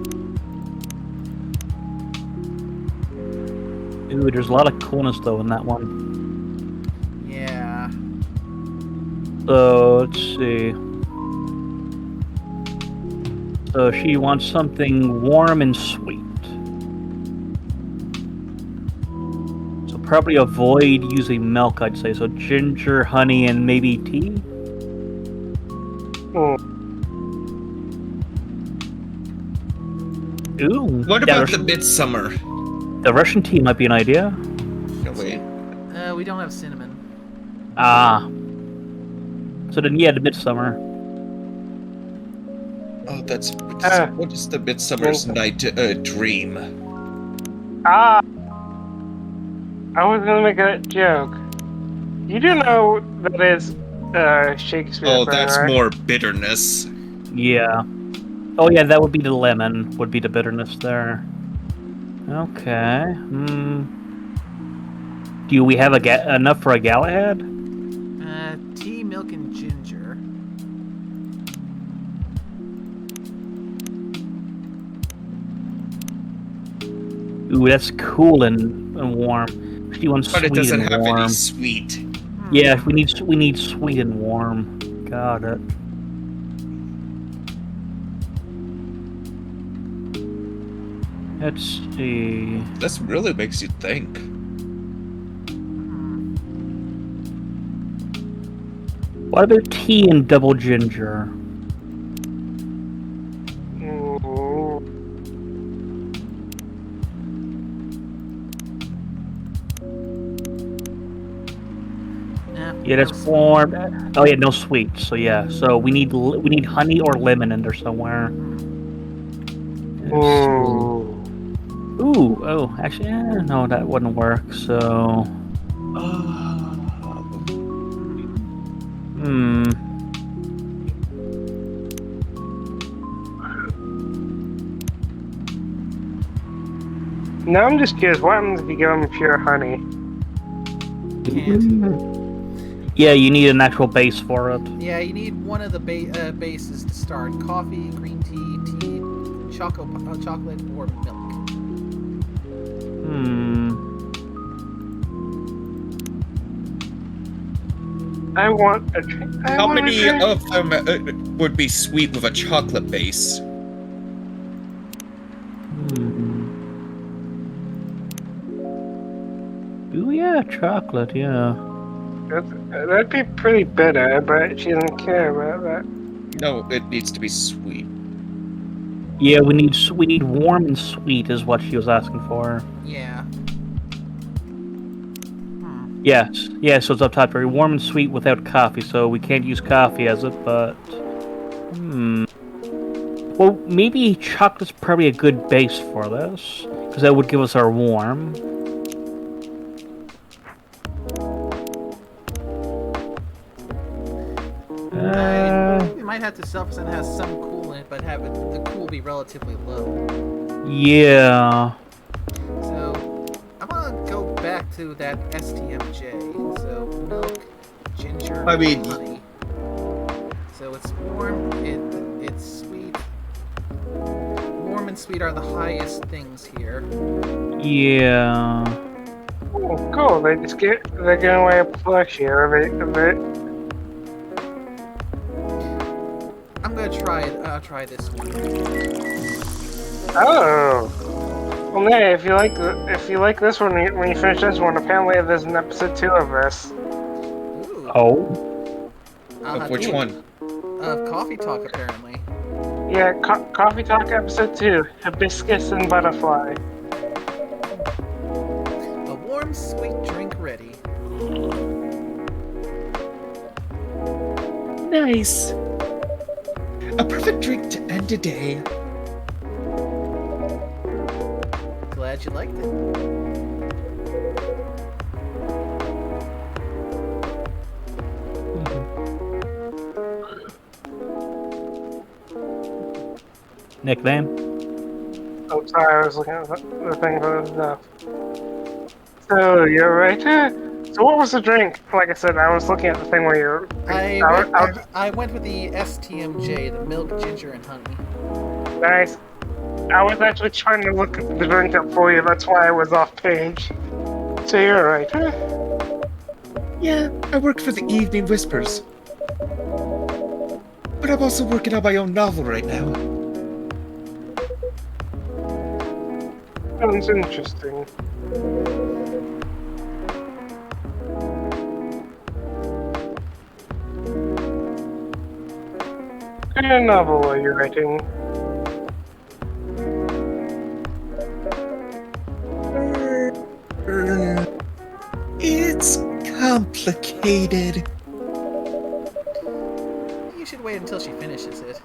Ooh, there's a lot of coolness though in that one. Yeah. So let's see. So she wants something warm and sweet. So probably avoid using milk, I'd say. So ginger, honey, and maybe tea. Ooh. What yeah, about the midsummer? the Russian tea might be an idea. No, wait. We don't have cinnamon. Ah. So then, yeah, the midsummer. Oh, that's. What is the Midsummer's Night Dream? Ah! I was gonna make a joke. You do know that is Shakespeare. Oh, thing, that's right? more bitterness. Yeah. Oh, yeah, that would be the lemon, would be the bitterness there. Okay. Do we have enough for a Galahad? Tea, milk, and ginger. Ooh, that's cool and warm. She wants But sweet it doesn't and have warm. any sweet. Yeah, we need sweet and warm. Got it. Let's see. This really makes you think. What about tea and double ginger? Yeah, that's No warm. Oh yeah, no sweet. So yeah, so we need honey or lemon in there somewhere. Ooh. Ooh, oh, actually, no, that wouldn't work. So, hmm. Now I'm just curious, what happens if you give them pure honey? Can't. Yeah, you need an actual base for it. Yeah, you need one of the bases to start: coffee, green tea, chocolate, or milk. I want a drink. How many of them would be sweet with a chocolate base? Ooh, yeah, chocolate, yeah. That'd be pretty bitter, but she doesn't care about that. No, it needs to be sweet. Yeah, we need warm and sweet is what she was asking for. Yeah. Yes, yeah, so it's up top, very warm and sweet without coffee, so we can't use coffee as it, but... Well, maybe chocolate's probably a good base for this, because that would give us our warm. You might have to sell something that has some cool in it, but have the cool be relatively low. Yeah. So, I'm gonna go back to that STMJ. So, milk, ginger, I mean- honey. So it's warm, it's sweet. Warm and sweet are the highest things here. Yeah. Oh, cool. They're giving away a plushie of it. I'm gonna try this one. Oh. Well, Nay, if you like this one, when you finish this one, apparently there's an episode 2 of this. Ooh. Oh. I'll Of have which to- one? Of Coffee Talk, apparently. Yeah, Coffee Talk episode 2, Hibiscus and Butterfly. A warm, sweet drink ready. Nice. A perfect drink to end a day. Glad you liked it. Nickname? Oh, sorry, I was looking at the thing for the stuff. So, you're a writer? So what was the drink? Like I said, I was looking at the thing where you're... I went with the STMJ, the milk, ginger, and honey. Nice. I was actually trying to look the drink up for you, that's why I was off page. So you're a writer? Yeah, I work for the Evening Whispers. But I'm also working on my own novel right now. Sounds interesting. What kind of novel are you writing? It's complicated. You should wait until she finishes it.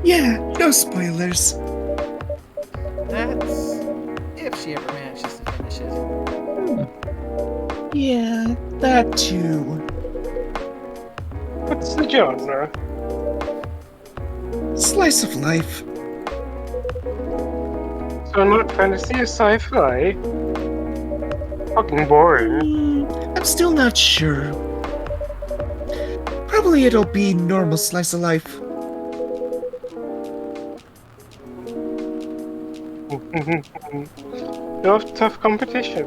Yeah, no spoilers. That's if she ever manages to finish it. Yeah, that too. What's the genre? Slice of life. So not fantasy or sci-fi? Fucking boring. I'm still not sure. Probably it'll be normal slice of life. You have tough competition.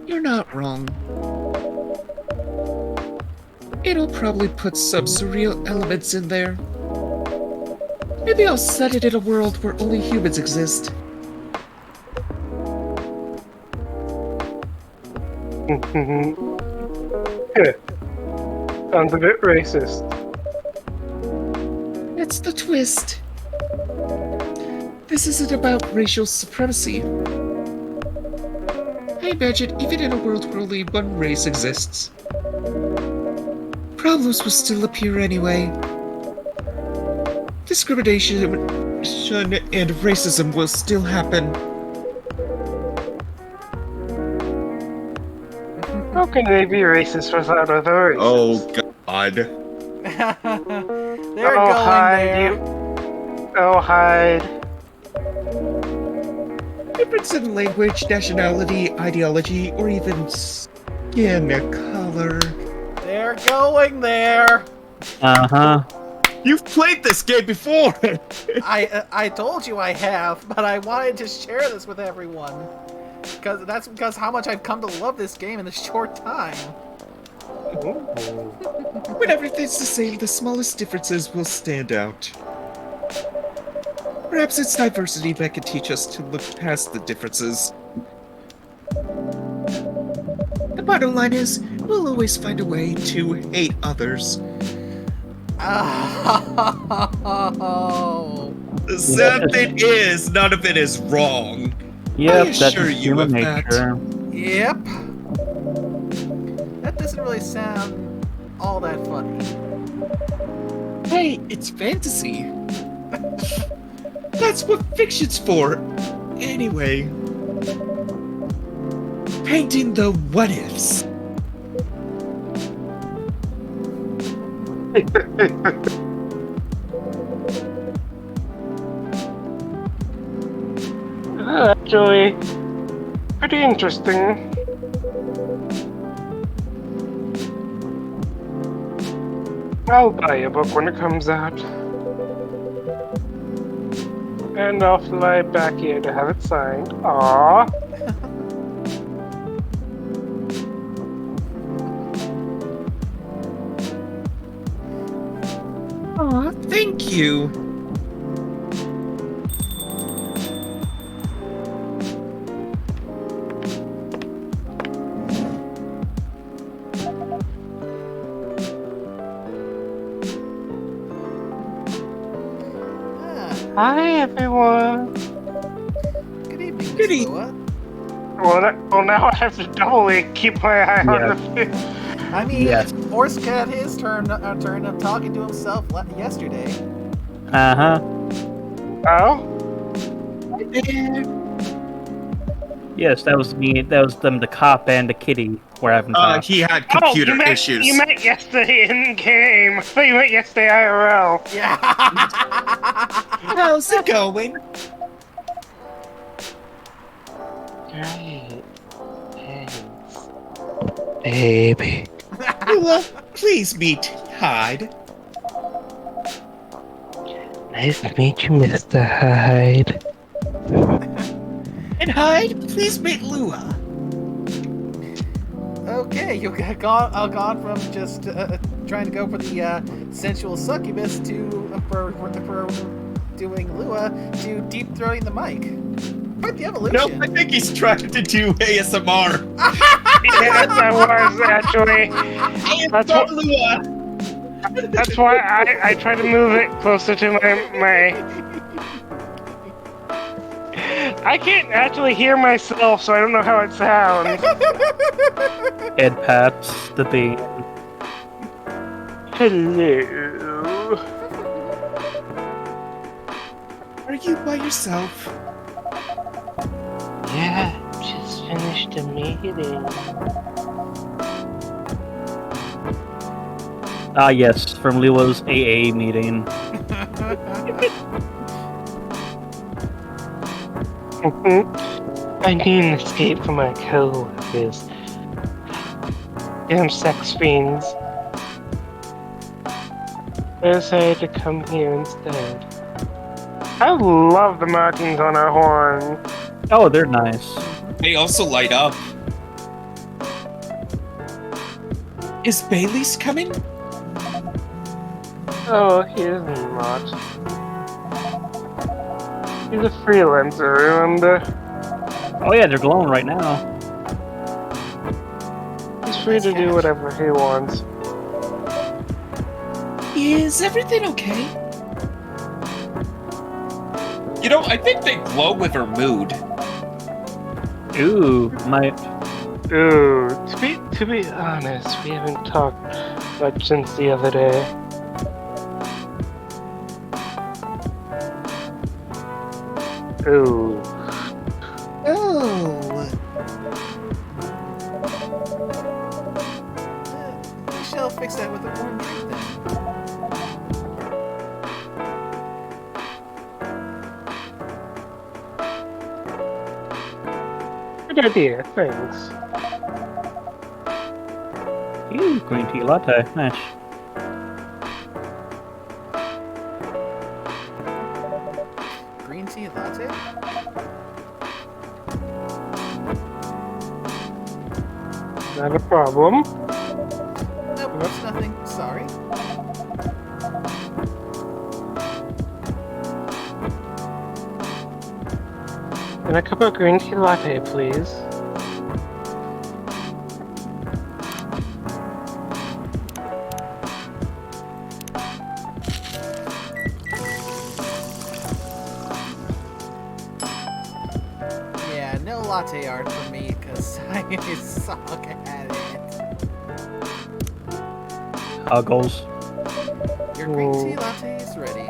You're not wrong. It'll probably put some surreal elements in there. Maybe I'll set it in a world where only humans exist. Yeah. Sounds a bit racist. It's the twist. This isn't about racial supremacy. I I imagine even in a world where only one race exists, problems will still appear anyway. Discrimination and racism will still happen. How can they be racist without other races? Oh God. They're going there. Oh, hide. Difference in language, nationality, ideology, or even skin color. They're going there. Uh-huh. You've played this game before. I told you I have, but I wanted to share this with everyone. Because how much I've come to love this game in a short time. When everything's the same, the smallest differences will stand out. Perhaps it's diversity that can teach us to look past the differences. The bottom line is, we'll always find a way to hate others. Oh. The sad thing is, none of it is wrong. Yep, I that's assure you human of that. nature. Yep. That doesn't really sound all that funny. Hey, it's fantasy. That's what fiction's for. Anyway, painting the what ifs. Actually, pretty interesting. I'll buy a book when it comes out. And I'll fly back here to have it signed. Aww. Aw, thank you. Ah, Hi, everyone. good evening, Good Miss eve- Lua. Well, now I have to doubly keep my eye on the I mean, Yes. Orsk had his turn of talking to himself yesterday. Uh-huh. Oh? Yes, that was me. That was them, the cop and the kitty were having talk. He had computer issues. You met yesterday in game. I thought you met yesterday IRL. Yeah. How's it going? Great. Thanks. Baby. Lua, please meet Hyde. Nice to meet you, Mr. Hyde. And Hyde, please meet Lua. Okay, you got gone from just trying to go for the sensual succubus to for doing Lua to deep throating the mic. Quite the No, evolution. I think he's trying to do ASMR. Yes, I was actually. That's what, Lua. that's why I try to move it closer to my. I can't actually hear myself, so I don't know how it sounds. Ed pats the bait. Hello. Are you by yourself? Yeah, just finished a meeting. Ah, yes, from Lua's AA meeting. I need an escape from my co-workers. Damn sex fiends. I decided to come here instead. I love the markings on our horn. Oh, they're nice. They also light up. Is Bailey's coming? Oh, he is not. He's a freelancer, remember? Oh yeah, they're glowing right now. He's free to do whatever he wants. Is everything okay? You know, I think they glow with her mood. Ooh, my Ooh, to be honest, we haven't talked much since the other day. Ooh. Oh. We shall fix that with a warm drink then. Good idea, thanks. Ooh, green tea latte. Nice. Green tea latte? Not a problem. Nope, it's nothing. Sorry. Can I cup of green tea latte, please? Yeah, no latte art for me, because I suck at it. Huggles. Your green tea Whoa. latte is ready.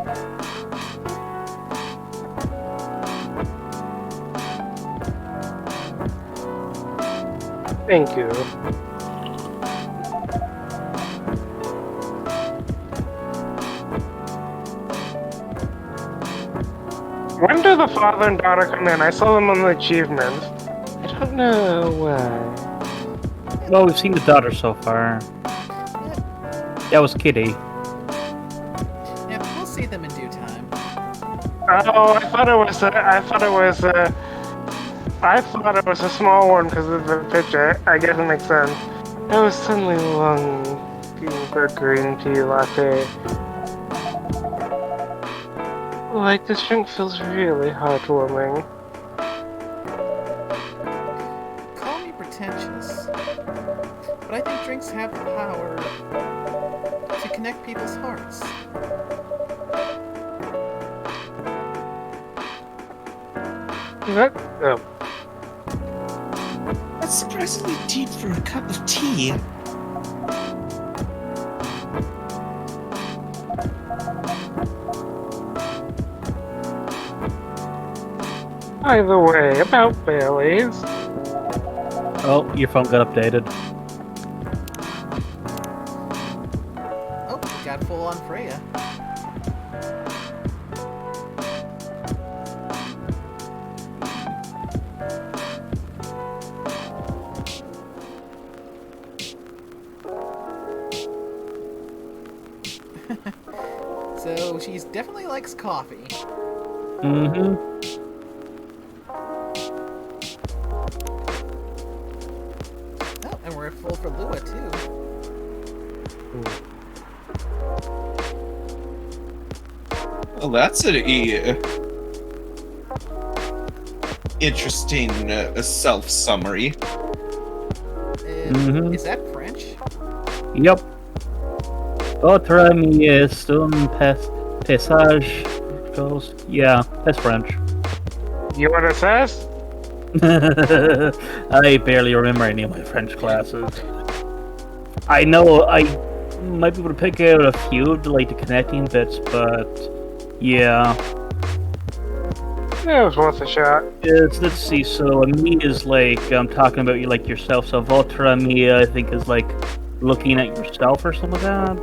Thank you. When do the father and daughter come in? I saw them on the achievement. I don't know why. Well, we've seen the daughter so far. That was Kitty. Yeah, we'll see them in due time. Oh, I thought it was a small one because of the picture. I guess it makes sense. I was suddenly longing for a green tea latte. Like, this drink feels really heartwarming. Call me pretentious, but I think drinks have the power to connect people's hearts. That, oh. That's surprisingly deep for a cup of tea. By the way, about Bailey's. Oh, your phone got updated. Oh, we got full on Freya. So she definitely likes coffee. Mm-hmm. Oh, and we're full for Lua too. Well, that's an interesting self-summary. Mhm. Is that French? Yep. Votre ami est un passage. Goes. Yeah, that's French. You know what it says? I barely remember any of my French classes. I know I might be able to pick out a few of like the connecting bits, but yeah. It was worth a shot. Let's see. So ami is like talking about you like yourself. So votre ami I think is like looking at yourself or something like that.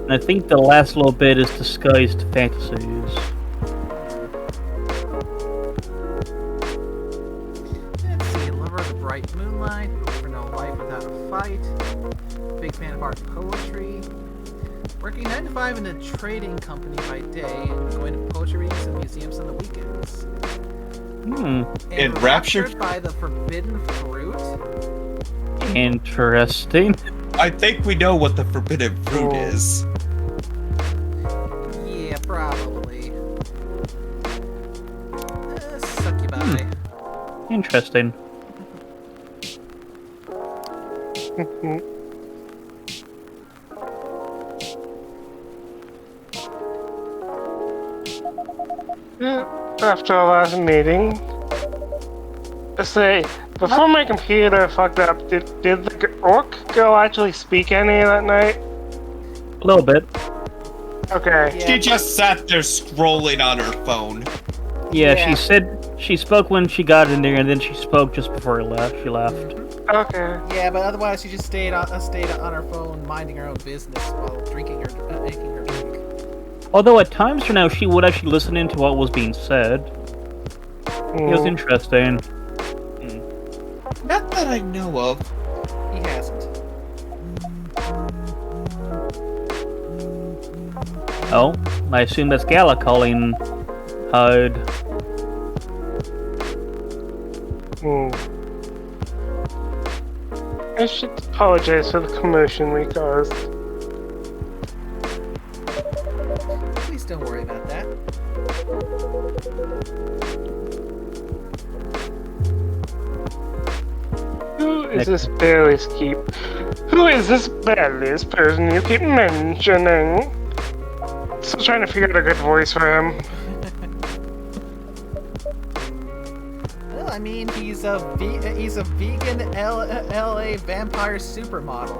And I think the last little bit is disguised fantasies. Let's see, lover of the bright moonlight, for no life without a fight, big fan of art and poetry, working 9 to 5 in a trading company by day, and going to poetry readings and museums on the weekends. And raptured by the forbidden fruit? Interesting. I think we know what the forbidden fruit is. Yeah, probably. Succubi. Interesting. After our last meeting. Say, before my computer fucked up, did the orc girl actually speak any that night? A little bit. Okay. Yeah. She just sat there scrolling on her phone. Yeah, Yeah. she said she spoke when she got in there, and then she spoke just before she left. Okay. Yeah, but otherwise she just stayed on her phone, minding her own business while making her drink. Although at times for now, she would actually listen into what was being said. It was interesting. Not that I know of. He hasn't. Oh, I assume that's Gala calling Hyde. I should apologize for the commotion we caused. Please don't worry about that. Who is this Bailey's keep? Who is this Bailey's person you keep mentioning? Still trying to figure out a good voice for him. Well, I mean, he's a vegan LA vampire supermodel.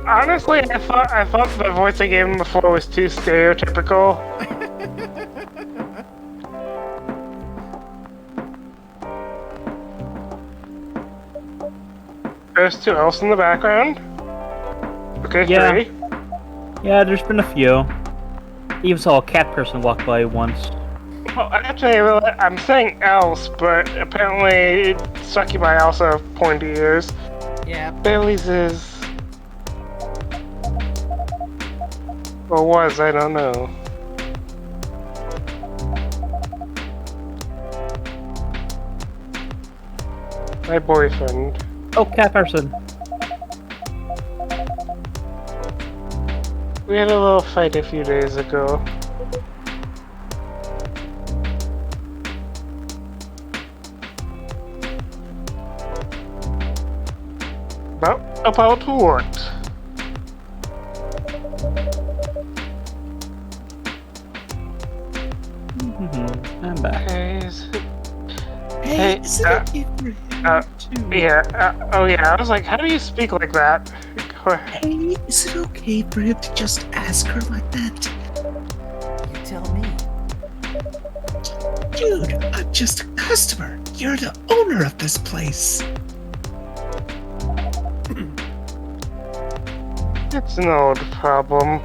Honestly, I thought the voice I gave him before was too stereotypical. There's 2 elves in the background. Okay, Yeah. 3. Yeah, there's been a few. Even saw a cat person walk by once. Well, actually, I'm saying elves, but apparently succubi also have pointy ears. Yeah, Bailey's is... Or was, I don't know. My boyfriend. Oh, cat person. We had a little fight a few days ago. About what? I'm back. Hey, Hey, is it uh, okay for him to... yeah, oh yeah, I was like, how do you speak like that? Go ahead. Hey, is it okay for him to just ask her like that? you tell me. Dude, I'm just a customer. You're the owner of this place. It's an old problem.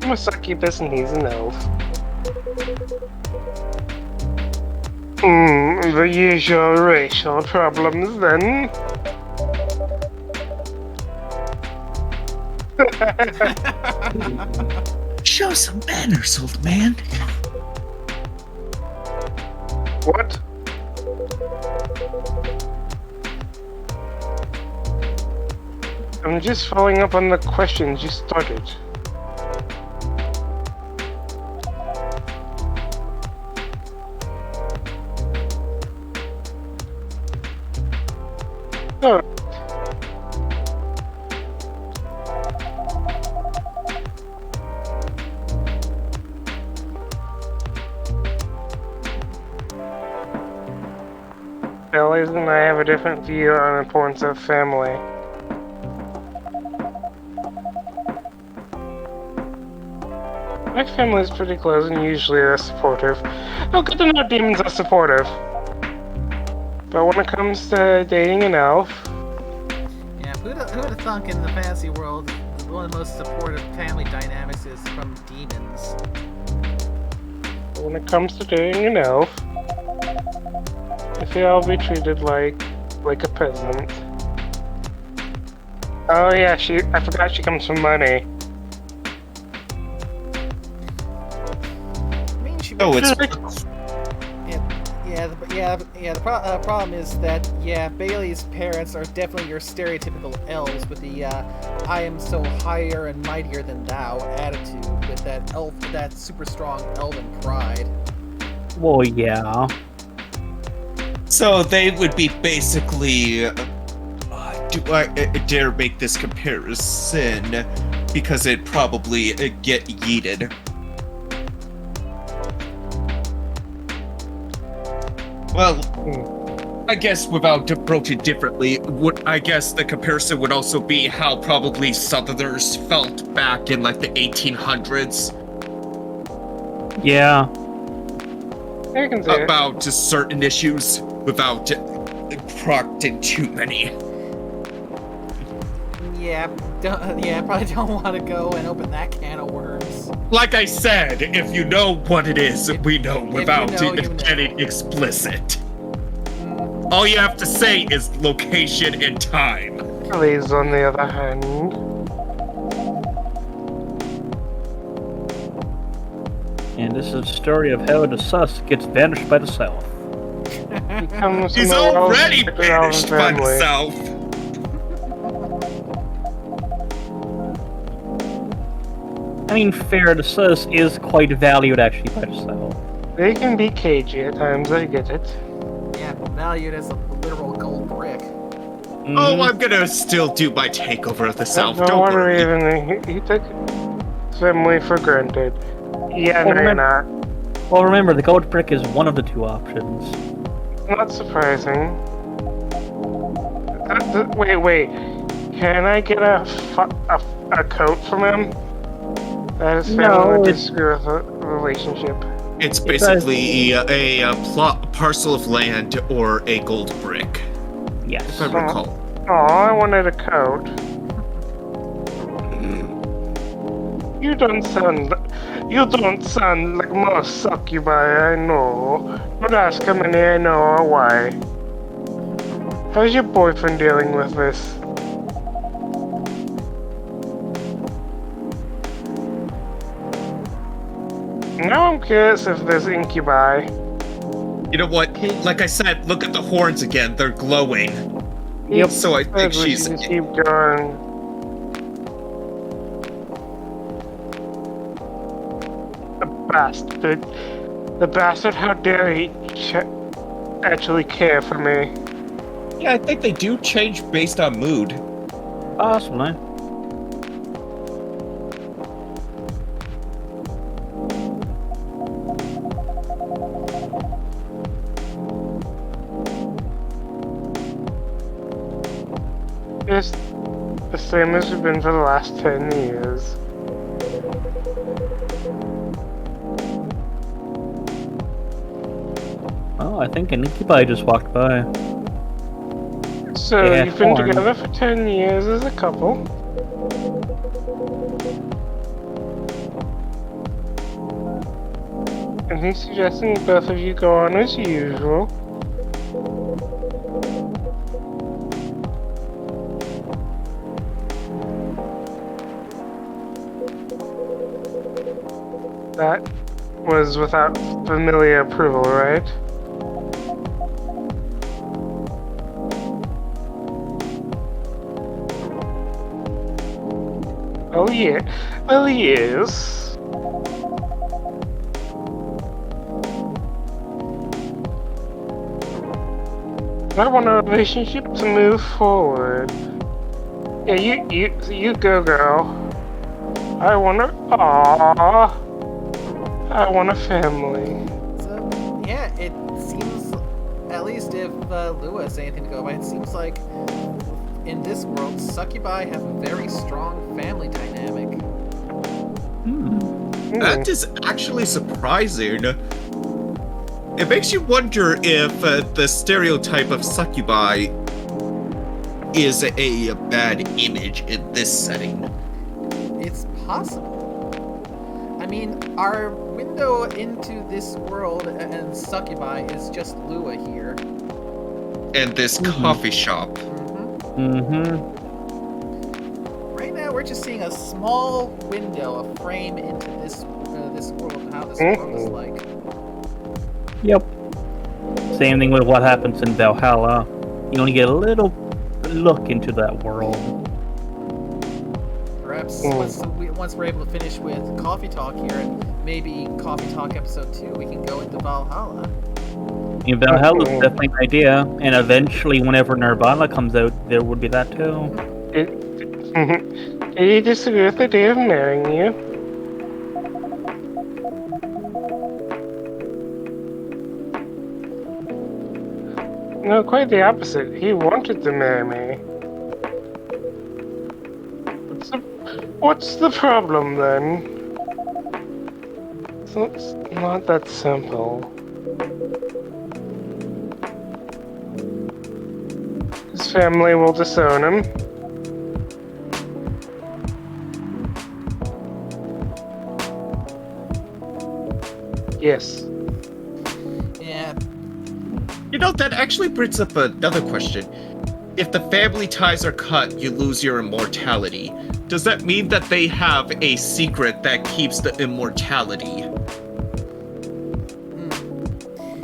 I'm a succubus and he's an elf. The usual racial problems then. Show some manners, old man. What? I'm just following up on the questions you started. Oh. Elliot and I have a different view on the importance of family. My family is pretty close and usually they're supportive. Oh, good to know demons are supportive. But when it comes to dating an elf, Yeah, who'd have thunk in the fantasy world one of the most supportive family dynamics is from demons? when it comes to dating an elf, I feel I'll be treated like a peasant. Oh yeah, I forgot she comes from money. I mean, she. Oh, it's... The problem is that Bailey's parents are definitely your stereotypical elves with the "I am so higher and mightier than thou" attitude, with that super strong elven pride. Well, yeah. So they would be basically do I dare make this comparison because it'd probably get yeeted. Well, I guess without approaching differently, I guess the comparison would also be how probably Southerners felt back in like the 1800s. Yeah. I can see about just certain issues without procting too many. Yeah, probably don't want to go and open that can of worms. Like I said, if you know what it is, we know without you know. getting explicit. All you have to say is location and time. Please, on the other hand. And this is a story of how the sus gets vanished by the South. He's already vanished by the South. I mean, fair, the sus is quite valued actually by the South. They can be cagey at times, I get it. Yeah, valued as a literal gold brick. Oh, I'm gonna still do my takeover of the South. Don't worry. He took family for granted. Yeah, Well, no, you're not. Well, remember, the gold brick is one of the two options. Not surprising. Wait. Can I get a coat from him? That is family to disagree with a relationship. It's basically a parcel of land or a gold brick, Yes. if I recall. Oh, I wanted a coat. You don't sound like most succubi I know. Don't ask how many I know or why. How's your boyfriend dealing with this? Now I'm curious if there's incubi. You know what? Like I said, look at the horns again. They're glowing. Yep. So I think We she's... should keep going. The bastard, how dare he actually care for me. Yeah, I think they do change based on mood. Possibly. It's the same as we've been for the last 10 years. Oh, I think an incubi just walked by. So, Yeah, you've been horn. together for 10 years as a couple. And he's suggesting both of you go on as usual. That was without familiar approval, right? Oh yeah. Well, yes. I want a relationship to move forward. Yeah, you go, girl. I want a family. So, yeah, it seems, at least if Lua has anything to go by, it seems like in this world, succubi have a very strong family dynamic. That is actually surprising. It makes you wonder if the stereotype of succubi is a bad image in this setting. It's possible. I mean, our window into this world and succubi is just Lua here. And this coffee shop. Mm-hmm. Right now, we're just seeing a small window, a frame into this world and how this world is like. Yep. Same thing with what happens in Valhalla. You only get a little look into that world. Perhaps once we're able to finish with Coffee Talk here, and maybe Coffee Talk episode 2, we can go into Valhalla. Valhalla is definitely an idea, and eventually, whenever Nirvana comes out, there would be that too. Do you disagree with the idea of marrying you? No, quite the opposite. He wanted to marry me. What's the problem then? It's not that simple. His family will disown him. Yes. Yeah, You know, that actually brings up another question. If the family ties are cut, you lose your immortality. Does that mean that they have a secret that keeps the immortality?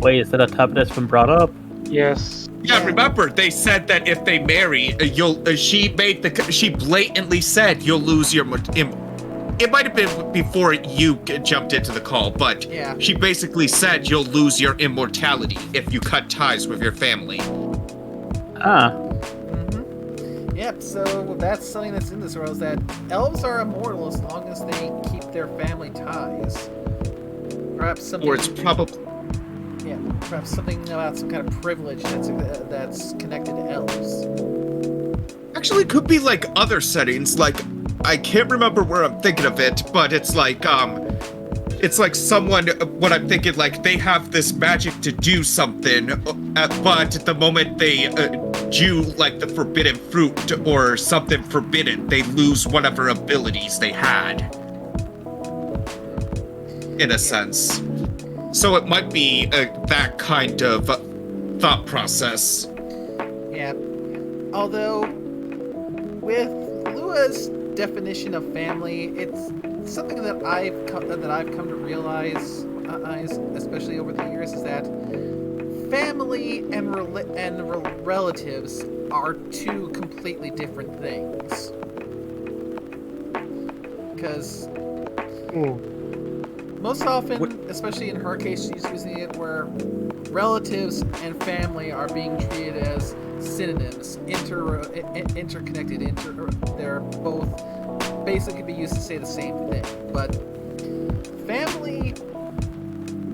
Wait, is that a topic that's been brought up? Yes. Yeah, remember, they said that if they marry, she blatantly said you'll lose your it might have been before you jumped into the call, but Yeah. she basically said you'll lose your immortality if you cut ties with your family. Ah, Yep, so that's something that's in this world, is that elves are immortal as long as they keep their family ties. Perhaps something, Or it's probably... yeah, perhaps something about some kind of privilege that's connected to elves. Actually, could be like other settings, like, I can't remember where I'm thinking of it, but it's like someone, what I'm thinking, like, they have this magic to do something, but the moment they do, like, the forbidden fruit or something forbidden, they lose whatever abilities they had. In a sense. So it might be that kind of thought process. Yeah. Although, with Lua's definition of family, it's something that I've come to realize, especially over the years, is that family and relatives are two completely different things. Because most often, especially in her case, she's using it where relatives and family are being treated as synonyms, interconnected. They're both basically be used to say the same thing. But family,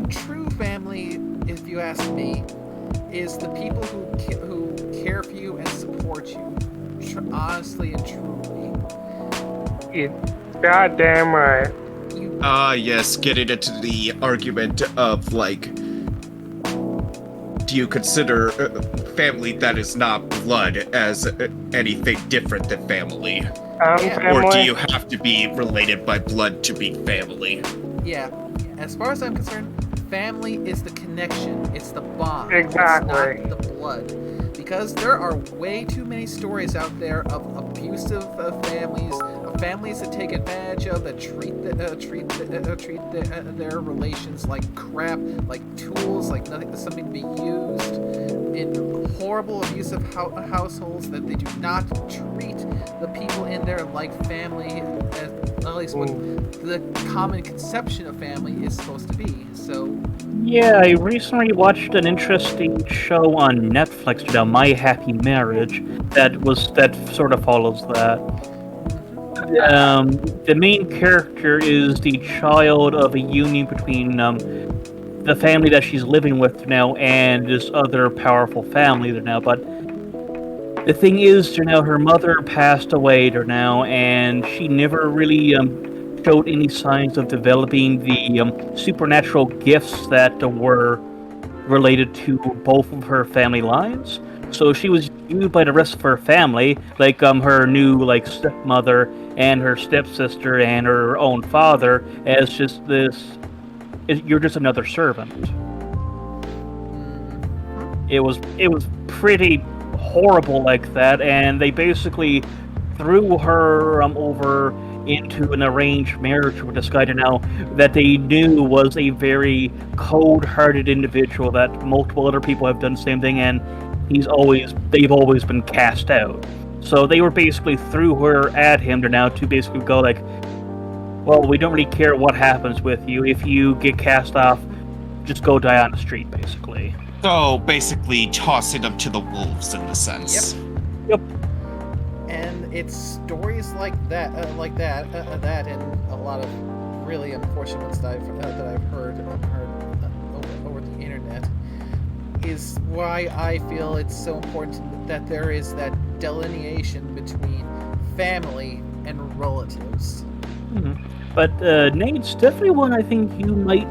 true family, if you ask me, is the people who care for you and support you, honestly and truly. You're goddamn right. Yes, getting into the argument of, like, do you consider family that is not blood as anything different than family? Family. Or do you have to be related by blood to be family? Yeah. As far as I'm concerned, family is the connection. It's the bond. Exactly. It's not the blood. Because there are way too many stories out there of abusive families, of families that take advantage of, that treat their relations like crap, like tools, like something to be used in horrible abusive households, that they do not treat the people in there like family, at least what the common conception of family is supposed to be. So yeah, I recently watched an interesting show on Netflix, My Happy Marriage, that sort of follows that. The main character is the child of a union between the family that she's living with now and this other powerful family now. But the thing is, her mother passed away now, and she never really showed any signs of developing the supernatural gifts that were related to both of her family lines. So she was viewed by the rest of her family, like her new stepmother and her stepsister and her own father, as just this. You're just another servant. It was pretty horrible like that, and they basically threw her over into an arranged marriage with this guy now that they knew was a very cold-hearted individual, that multiple other people have done the same thing, and they've always been cast out. So they were basically threw her at him to basically go like, well, we don't really care what happens with you. If you get cast off, just go die on the street, basically. So basically, tossing them to the wolves in the sense. Yep. And it's stories like that, that, and a lot of really unfortunate ones that I've heard over the internet, is why I feel it's so important that there is that delineation between family and relatives. But Nate's definitely one I think you might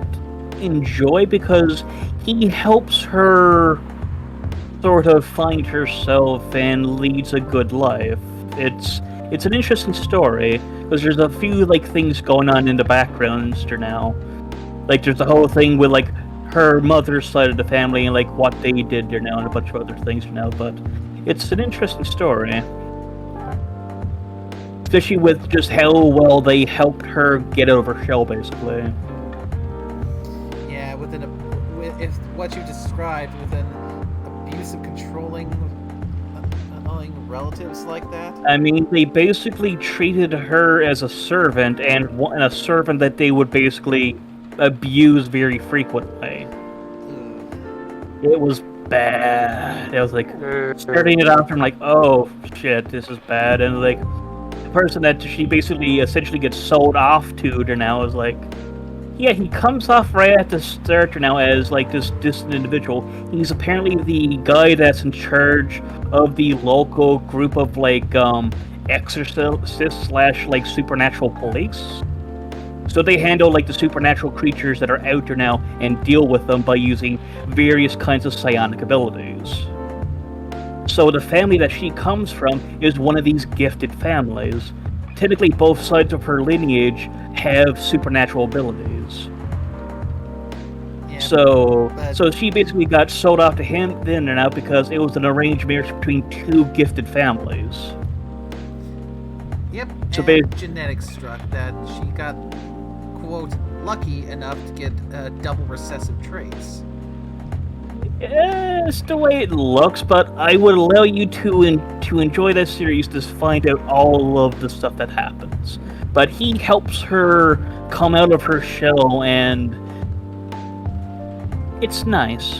enjoy because he helps her sort of find herself and leads a good life. It's an interesting story because there's a few like things going on in the background now. Like there's the whole thing with like her mother's side of the family and like what they did there now and a bunch of other things now. But it's an interesting story, especially with just how well they helped her get out of her shell, basically. Yeah, if what you described with an abusive, controlling relatives like that. I mean, they basically treated her as a servant, and a servant that they would basically abuse very frequently. It was bad. I was like, starting it off from like, oh shit, this is bad, and like, the person that she basically essentially gets sold off to her now is like, yeah, he comes off right at the start now as like this distant individual. He's apparently the guy that's in charge of the local group of like exorcists / like supernatural police. So they handle like the supernatural creatures that are out there now and deal with them by using various kinds of psionic abilities. So the family that she comes from is one of these gifted families. Technically, both sides of her lineage have supernatural abilities. Yeah, So she basically got sold off to him then and now because it was an arranged marriage between two gifted families. Yep, So and genetics struck that she got, quote, lucky enough to get double recessive traits. It's the way it looks, but I would allow you to enjoy that series to find out all of the stuff that happens. But he helps her come out of her shell, and it's nice.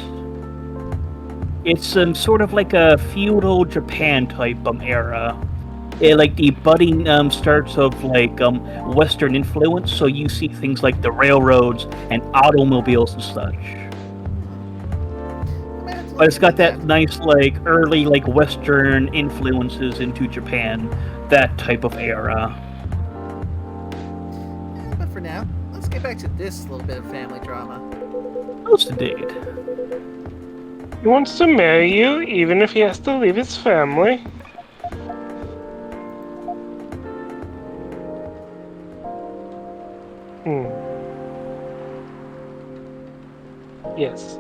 It's sort of like a feudal Japan type era. Like the budding starts of like Western influence, so you see things like the railroads and automobiles and such. But it's got that nice, like, early, like, Western influences into Japan. That type of era. But for now, let's get back to this little bit of family drama. Most indeed. He wants to marry you, even if he has to leave his family. Yes.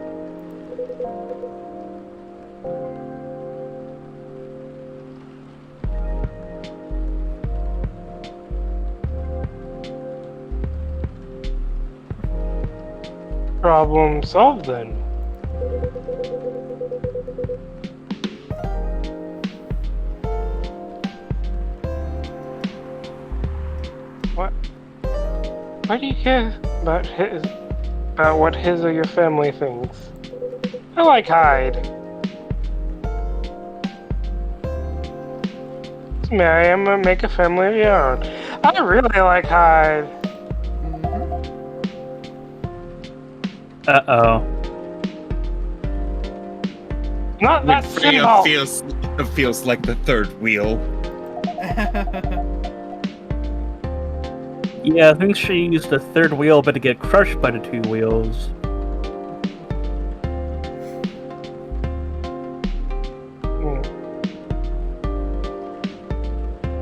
Problem solved then. What? Why do you care about what his or your family thinks? I like Hyde. Let's marry him and make a family of your own. I really like Hyde. Uh-oh. Not that Freya symbol. feels like the third wheel. Yeah, I think she used the third wheel, but to get crushed by the two wheels.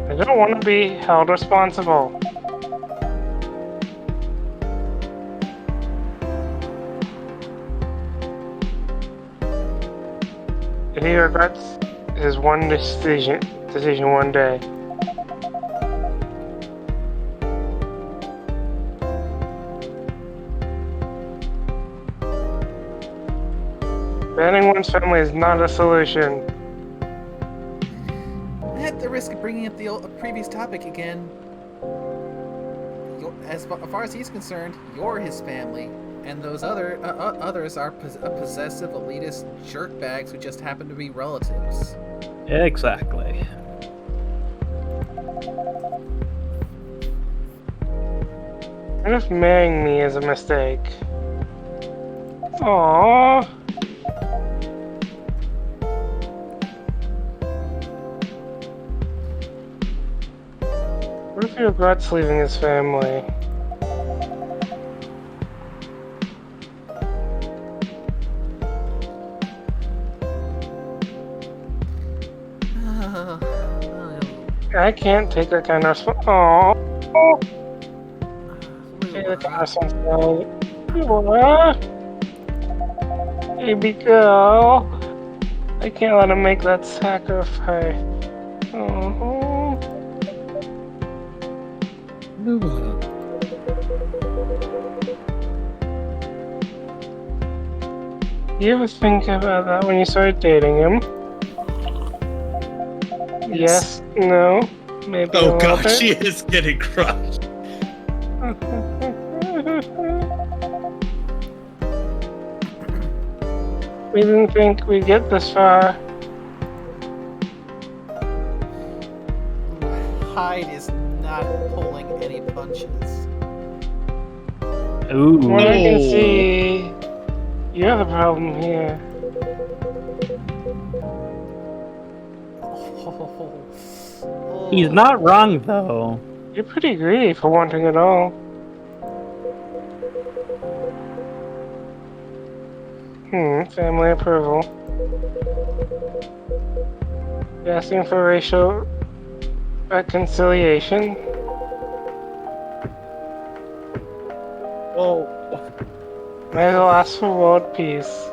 I don't want to be held responsible. If he regrets his one decision one day. Banning one's family is not a solution. At the risk of bringing up the previous topic again, as far as he's concerned, you're his family, And those others are possessive, elitist jerkbags who just happen to be relatives. Exactly. What if marrying me is a mistake? Aww. What if he regrets leaving his family? I can't take that kind of aww. Take that kind of responsibility. Baby girl. I can't let him make that sacrifice. Oh. Lua. You ever think about that when you started dating him? Yes, no, maybe a Oh little god, bit. she is getting crushed. We didn't think we'd get this far. Hyde is not pulling any punches. Ooh. What I can No. see, you're the problem here. He's not wrong, though. You're pretty greedy for wanting it all. Family approval. You're asking for racial reconciliation. Oh. May the last for world peace.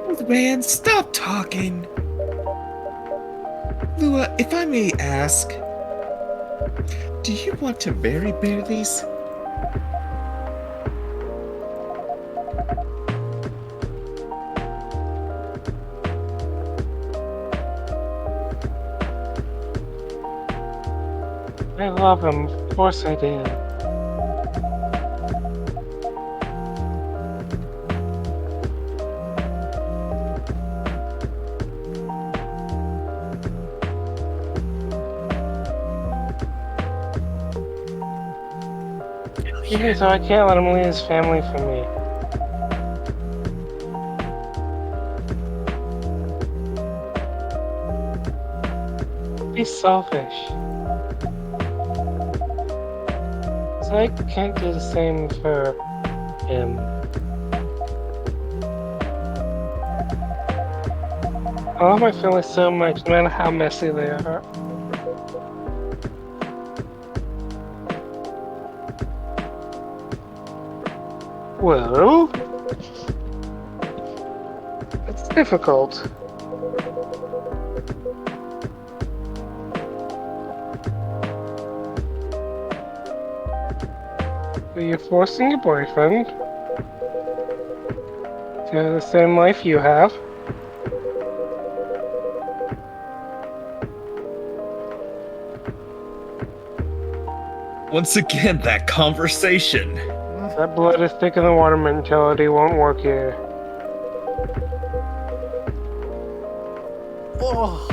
Old man, stop talking. Lua, if I may ask, do you want to marry Bailey's? I love him. Of course I do. Even so, I can't let him leave his family for me. Be selfish. So I can't do the same for him. I love my family so much, no matter how messy they are. Well, it's difficult. But you're forcing your boyfriend to have the same life you have. Once again, that conversation. That blood is thicker than water mentality won't work here. Oh,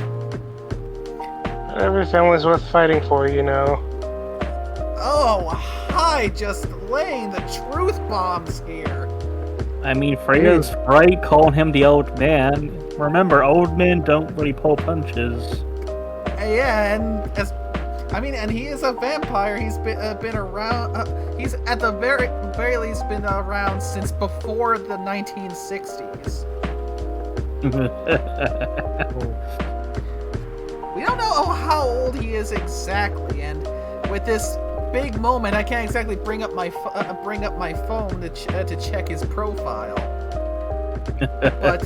Every family's worth fighting for, you know. oh, Hyde just laying the truth bombs here. I mean, Freya's right calling him the old man. Remember, old men don't really pull punches. Yeah, and he is a vampire. He's been around. He's at the very least been around since before the 1960s. We don't know how old he is exactly, and with this big moment, I can't exactly bring up my phone to check his profile. But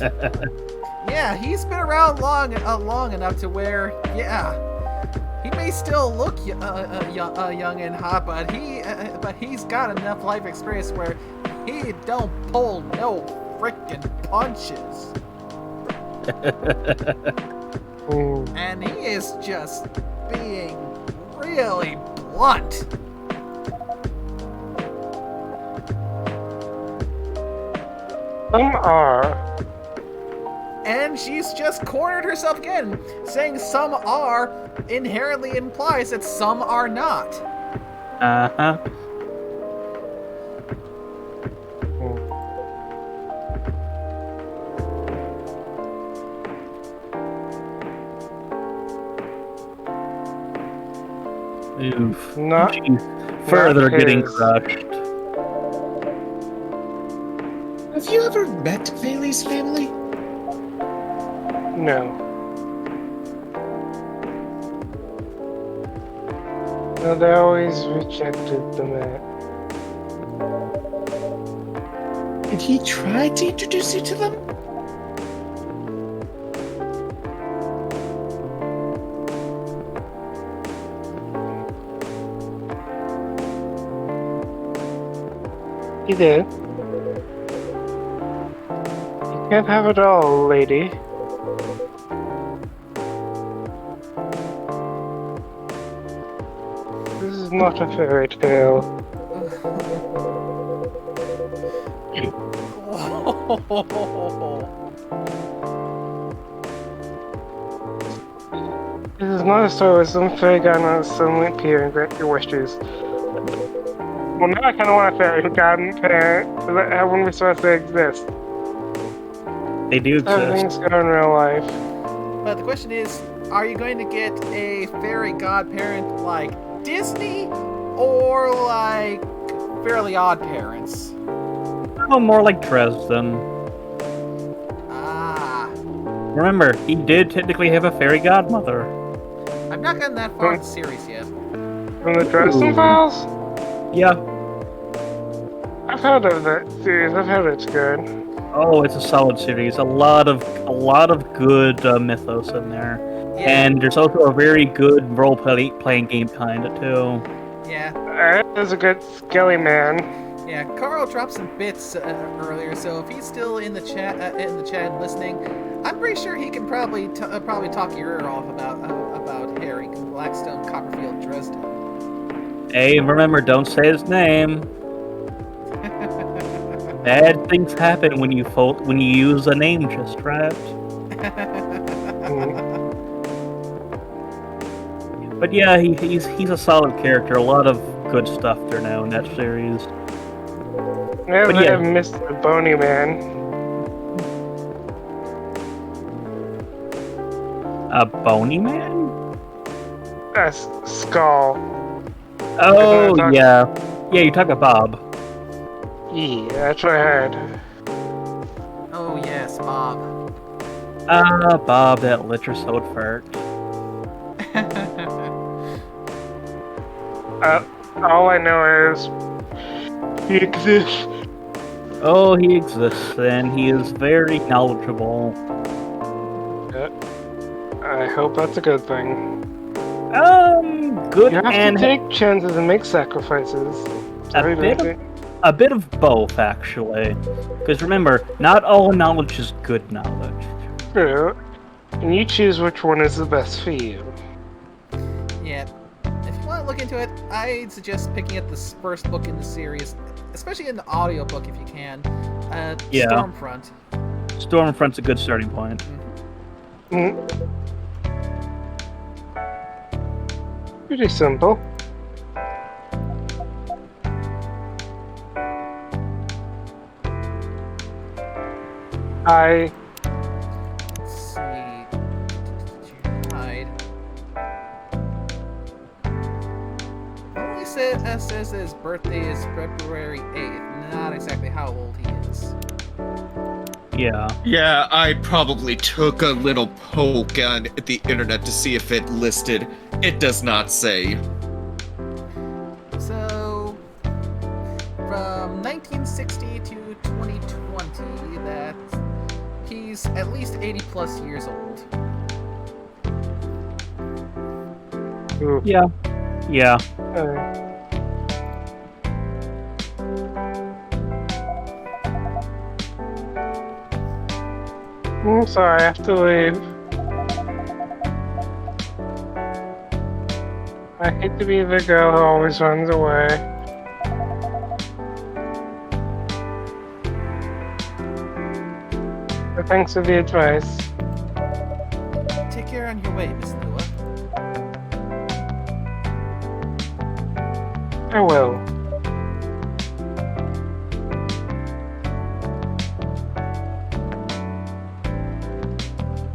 yeah, he's been around long enough to where, yeah, he may still look young and hot, but he's got enough life experience where he don't pull no frickin' punches. And he is just being really blunt. Some are. And she's just cornered herself again. Saying some are inherently implies that some are not. Uh-huh. Oof. Not She's further not getting his. crushed. Have you ever met Bailey's family? No. No, they always rejected the man. Did he try to introduce you to them? He did. You can't have it all, lady. This is not a fairy tale. This is not a story where some fairy godmother suddenly appear and grant your wishes. Well, now I kind of want a fairy godparent. How wouldn't we supposed to exist? They do exist. Everything's going in real life. But the question is, are you going to get a fairy godparent like Disney or like Fairly Odd Parents? Oh, more like Dresden. Ah, Remember, he did technically have a fairy godmother. I've not gotten that far in the series yet. From the Dresden Files? Yeah. I've heard of that series. I've heard it's good. Oh, it's a solid series. A lot of good mythos in there, Yeah, and there's also a very good role-playing game kind of too. yeah, There's a good Skelly man. yeah. Carl dropped some bits earlier, so if he's still in the chat and listening, I'm pretty sure he can probably talk your ear off about Harry Blackstone Copperfield Dresden. Hey, remember, don't say his name. Bad things happen when you use a name just right. But yeah, he's a solid character. A lot of good stuff there now in that series. Yeah, But they yeah. have Mr. Bony Man. A bony man? That's Skull. Oh talk- yeah, yeah. You talk about Bob. Yeah, that's what I heard. Oh yes, Bob. Ah, Bob, that litrosode fart. All I know is he exists. Oh, he exists, and he is very knowledgeable. I hope that's a good thing. Good You have and to take chances and make sacrifices. Sorry, baby. a bit of both, actually. Because remember, not all knowledge is good knowledge. True. And you choose which one is the best for you. Yeah. If you want to look into it, I'd suggest picking up this first book in the series, especially in the audiobook if you can. Yeah. Stormfront. Stormfront's a good starting point. Mm. Pretty simple. Let's see. Hide. Only says his birthday is February 8th. Not exactly how old he is. Yeah. Yeah, I probably took a little poke on the internet to see if it listed. It does not say. So, from 1960 to 2020, that he's at least 80 plus years old. Ooh. Yeah. Yeah. I'm sorry, I have to leave. I hate to be the girl who always runs away. Thanks for the advice. Take care on your way, Miss Lua. I will.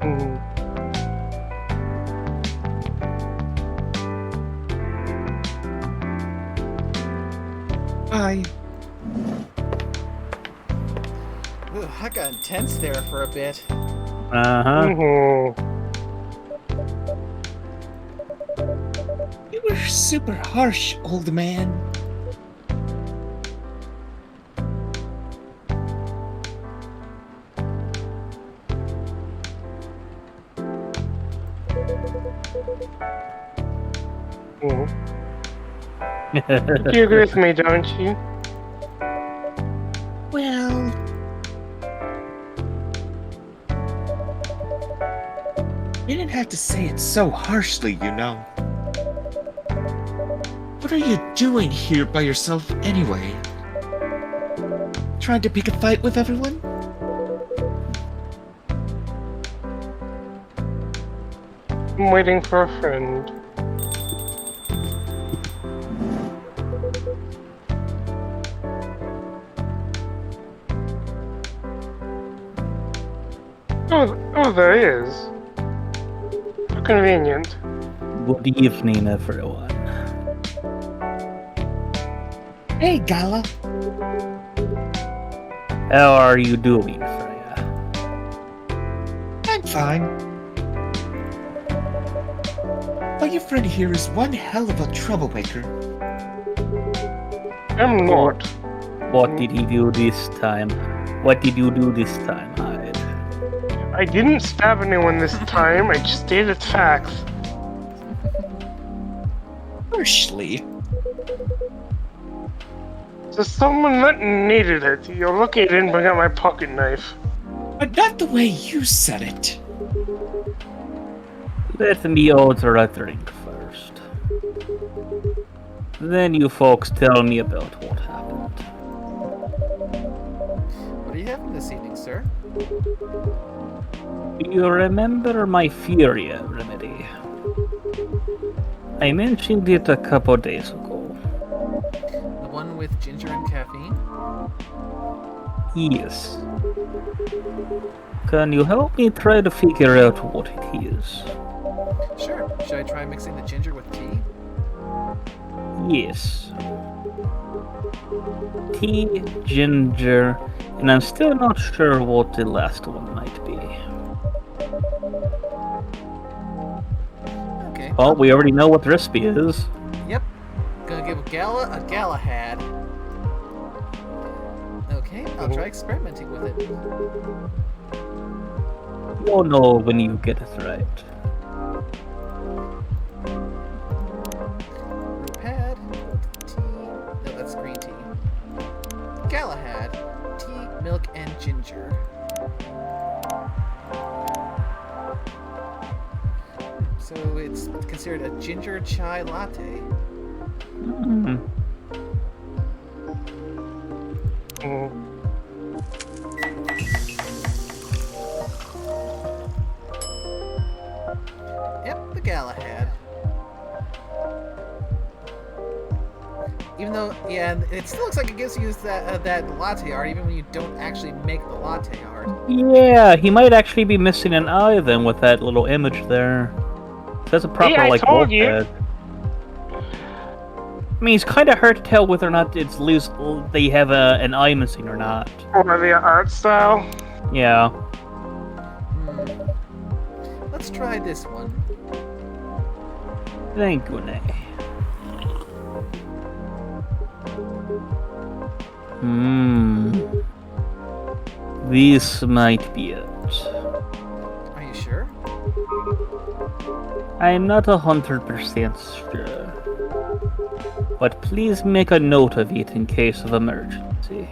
Hmm. Bye. Ooh, I got intense there for a bit. Uh-huh. Mhm. You were super harsh, old man. Mhm. You agree with me, don't you? Well, you didn't have to say it so harshly, you know. What are you doing here by yourself anyway? Trying to pick a fight with everyone? I'm waiting for a friend. Oh, there he is. How convenient. Good evening, everyone. Hey, Gala. How are you doing, Freya? I'm fine. But your friend here is one hell of a troublemaker. I'm not. What did he do this time? What did you do this time, Hyde? I didn't stab anyone this time, I just stated facts. Harshly. So someone that needed it. You're lucky I didn't bring out my pocket knife. But not the way you said it. Let me order a drink first. Then you folks tell me about what happened. What are you having this evening, sir? Do you remember my Furia remedy? I mentioned it a couple days ago. The one with ginger and caffeine? Yes. Can you help me try to figure out what it is? Sure. Should I try mixing the ginger with tea? Yes. Tea, ginger, and I'm still not sure what the last one might be. Okay. Well, we already know what the recipe is. Yep. Gonna give Gala a Galahad. Okay, I'll try experimenting with it. You'll know when you get it right. Pad, tea. No, that's green tea. Galahad, tea, milk, and ginger. So it's considered a ginger chai latte. Mm. Mm. Yep, the Galahad. Even though, yeah, it still looks like it gives you that latte art, even when you don't actually make the latte art. Yeah, he might actually be missing an eye then with that little image there. That's a proper I like told wolf you. head. I mean, it's kind of hard to tell whether or not it's loose. They have an eye missing or not. Or the art style. Yeah. Let's try this one. Thank you, Nay. This might be it. Are you sure? I'm not 100% sure. But please make a note of it in case of emergency.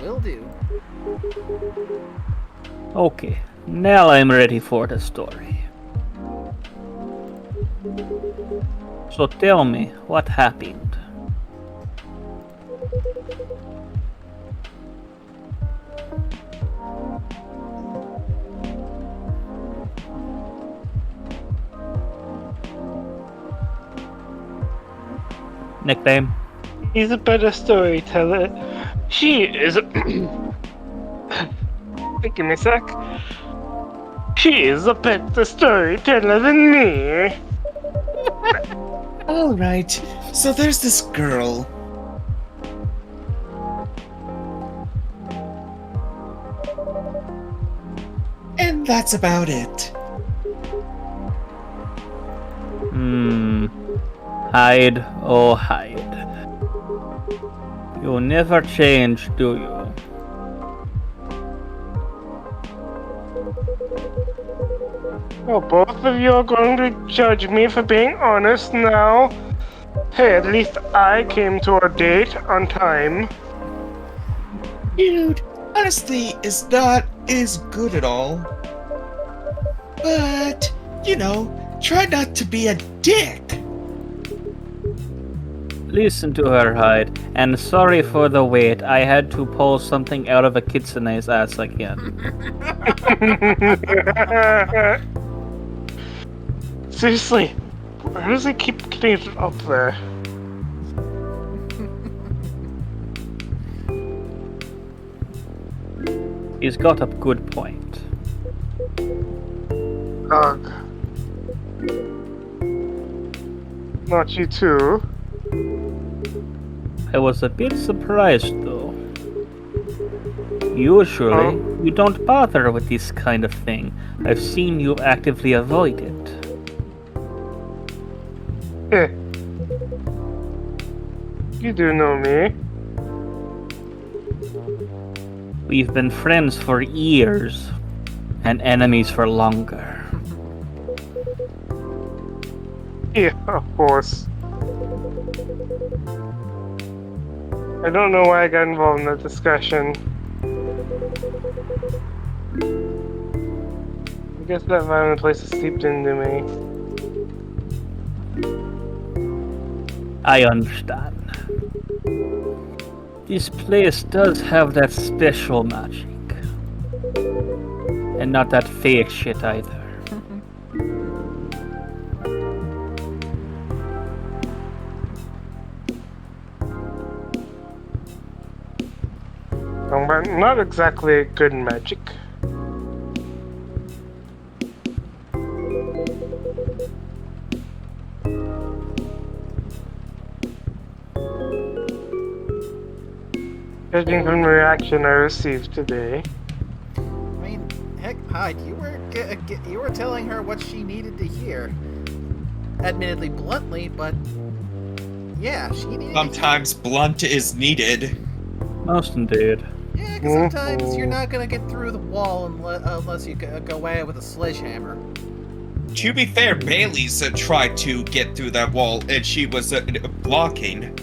Will do. Okay, now I'm ready for the story. So tell me, what happened? Nickname? He's a better storyteller. She is. Give me a sec. She is a better storyteller than me. Alright, so there's this girl. And that's about it. Hide, oh hide. You never change, do you? Oh, both of you are going to judge me for being honest now. Hey, at least I came to our date on time. Dude, honestly, is not as good at all. But, you know, try not to be a dick. Listen to her, Hyde. And sorry for the wait. I had to pull something out of a kitsune's ass again. Seriously, why does he keep getting it up there? He's got a good point. Ugh. Not you too. I was a bit surprised, though. Usually, you don't bother with this kind of thing. I've seen you actively avoid it. Eh. You do know me. We've been friends for years, and enemies for longer. Yeah, of course. I don't know why I got involved in that discussion. I guess that violent place has seeped into me. I understand. This place does have that special magic. And not that fake shit either. But not exactly good magic. Judging from the reaction I received today. I mean, heck, Hyde, you were telling her what she needed to hear. Admittedly bluntly, but yeah, she needed. Sometimes blunt is needed. Most indeed. Yeah, because sometimes you're not gonna get through the wall unless you go at it with a sledgehammer. To be fair, Bailey's tried to get through that wall and she was blocking.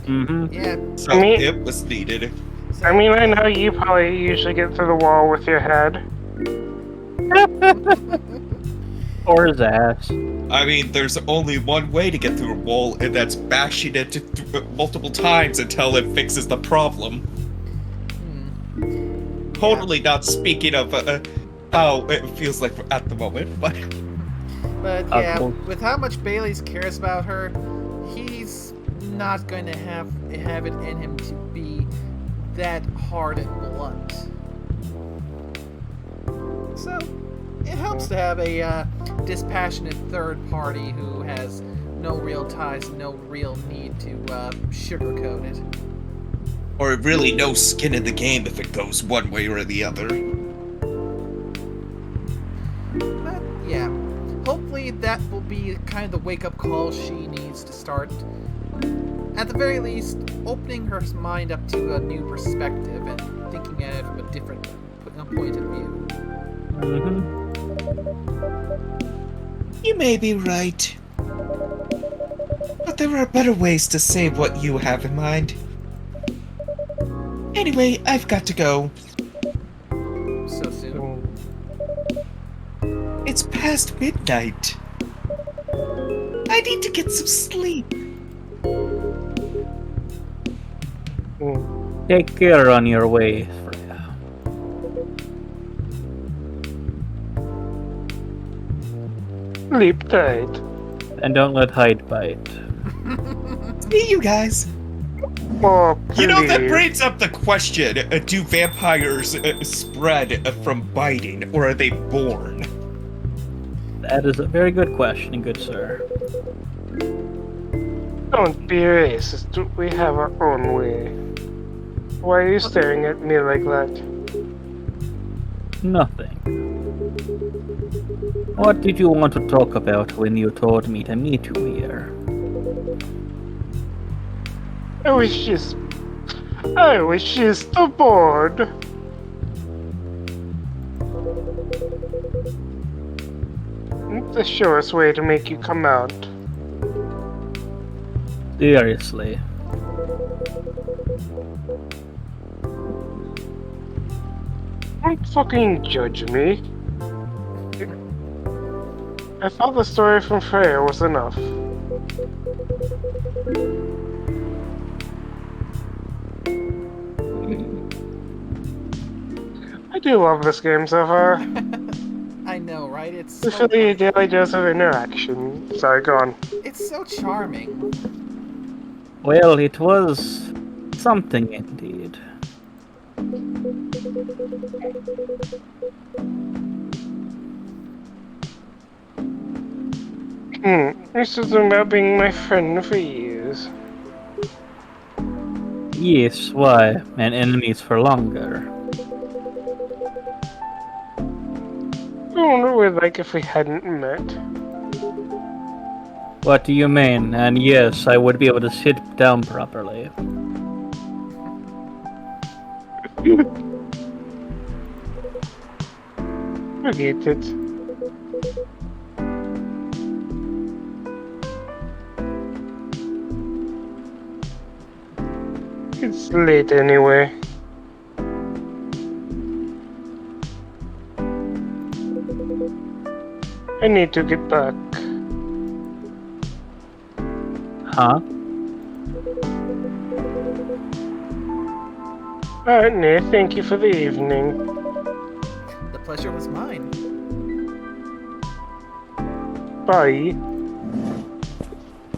Mm-hmm. Yeah. So I mean- it was needed. So, I mean, I know you probably usually get through the wall with your head. Or his ass. I mean, there's only one way to get through a wall, and that's bashing it multiple times until it fixes the problem. Totally not speaking of how it feels like at the moment, but But yeah, cool. with how much Bailey's cares about her, he's not going to have it in him to be that hard and blunt. So, it helps to have a dispassionate third party who has no real ties, no real need to sugarcoat it. or really no skin in the game if it goes one way or the other. But yeah, hopefully that will be kind of the wake-up call she needs to start, at the very least, opening her mind up to a new perspective and thinking at it from a different point of view. Mm-hmm. You may be right. But there are better ways to say what you have in mind. Anyway, I've got to go. So soon. It's past midnight. I need to get some sleep. Take care on your way, Freya. Sleep tight. And don't let Hyde bite. See you guys. Oh, You know, that please. brings up the question, do vampires spread from biting, or are they born? That is a very good question, good sir. Don't be racist. We have our own way. Why are you staring at me like that? Nothing. What did you want to talk about when you told me to meet you here? I was just bored. It's the surest way to make you come out. Seriously. Don't fucking judge me. I thought the story from Freya was enough. I do love this game so far. I know, right? It's It's so, really a daily dose of interaction. Sorry, go on. it's so charming. Well, it was something indeed. This is about being my friend for years. Yes, why? And enemies for longer. I wonder what we'd like if we hadn't met. What do you mean? And yes, I would be able to sit down properly. Forget it. It's late anyway. I need to get back. Huh? Alright, Nate, thank you for the evening. The pleasure was mine. Bye.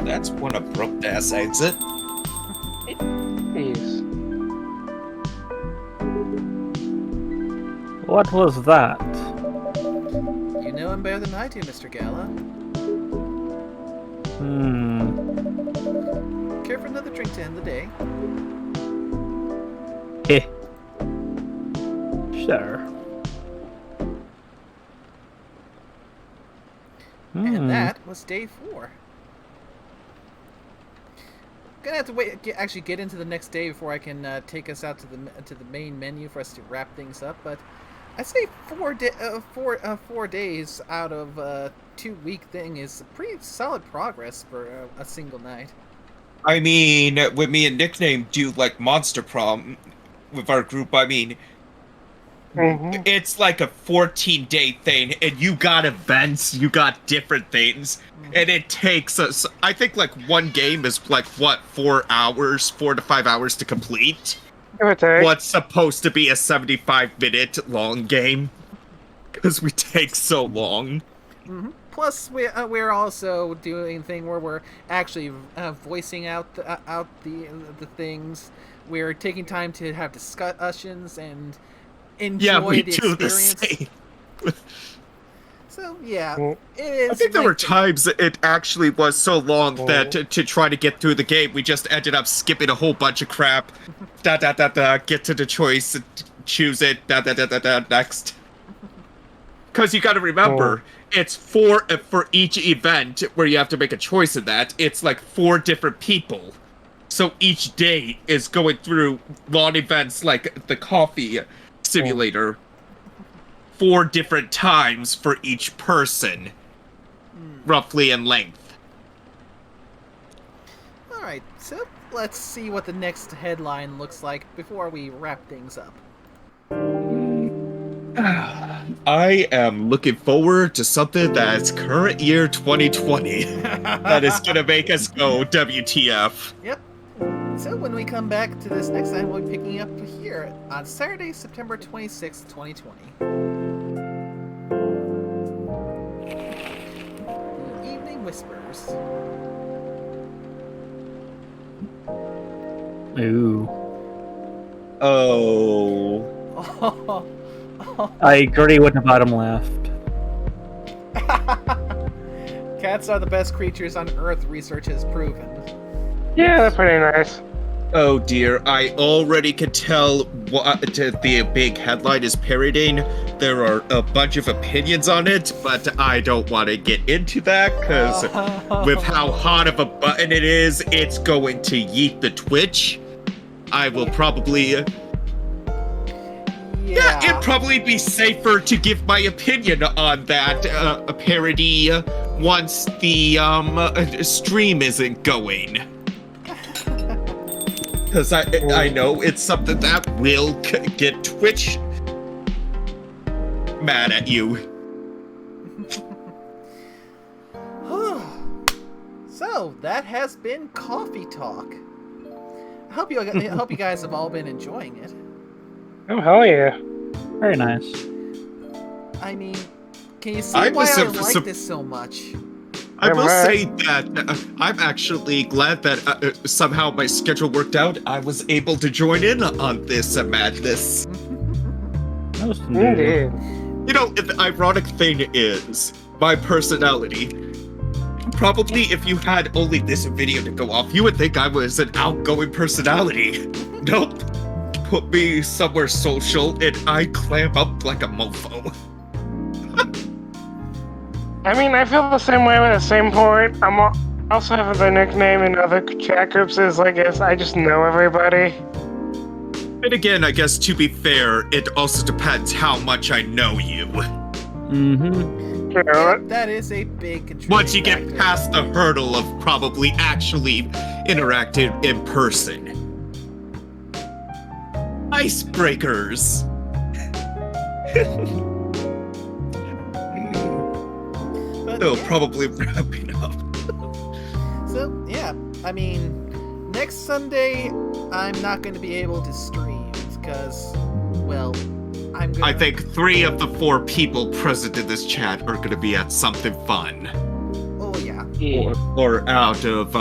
That's one abrupt ass exit. Yes. What was that? You know him better than I do, Mr. Gala. Care for another drink to end the day? Eh. Sure. And that was day 4. Gonna have to wait, actually get into the next day before I can take us out to the main menu for us to wrap things up. But I'd say 4 days out of a 2-week thing is pretty solid progress for a single night. I mean, when me and Nickname do like Monster Prom with our group, I mean, it's like a 14-day thing, and you got events, you got different things, and it takes us. I think like one game is like what, 4 to 5 hours to complete. What's supposed to be a 75-minute long game, because we take so long. Plus, we're also doing a thing where we're actually voicing out the things. We're taking time to have discussions and enjoy the experience. The same. So yeah, it is. I think there were lengthy. times it actually was so long that to try to get through the game, we just ended up skipping a whole bunch of crap. Get to the choice, choose it, next. Because you got to remember, it's for each event where you have to make a choice in that, it's like 4 different people. So each day is going through long events like the coffee simulator 4 different times for each person, roughly in length. Alright, so let's see what the next headline looks like before we wrap things up. I am looking forward to something that's current year 2020 that is gonna make us go WTF. Yep. So when we come back to this next time, we'll be picking up here on Saturday, September 26th, 2020. The Evening Whispers. Ooh. Oh. I agree with the bottom left. Cats are the best creatures on Earth, research has proven. Yeah, they're pretty nice. Oh dear, I already could tell what the big headline is parodying. There are a bunch of opinions on it, but I don't want to get into that, because with how hot of a button it is, it's going to yeet the Twitch. I will probably... Yeah, it'd probably be safer to give my opinion on that parody once the stream isn't going. Because I know it's something that will get Twitch mad at you. So, that has been Coffee Talk. I hope you guys have all been enjoying it. Oh, hell yeah. Very nice. I mean, can you see why I like this so much? I will say that I'm actually glad that somehow my schedule worked out. I was able to join in on this madness. Most indeed. You know, the ironic thing is, my personality. Probably if you had only this video to go off, you would think I was an outgoing personality. Nope. Put me somewhere social and I clam up like a mofo. I mean, I feel the same way at the same point. Also have the nickname in other chat groups is, I guess, I just know everybody. And again, I guess to be fair, it also depends how much I know you. Mm-hmm. You know, That is a big contributing Once you get factor. past the hurdle of probably actually interacting in person. Icebreakers! But So yeah. probably wrapping up. So, yeah, I mean, next Sunday, I'm not going to be able to stream, because, well, I'm going I think 3 of the 4 people present in this chat are gonna be at something fun. Oh, yeah. Or out of,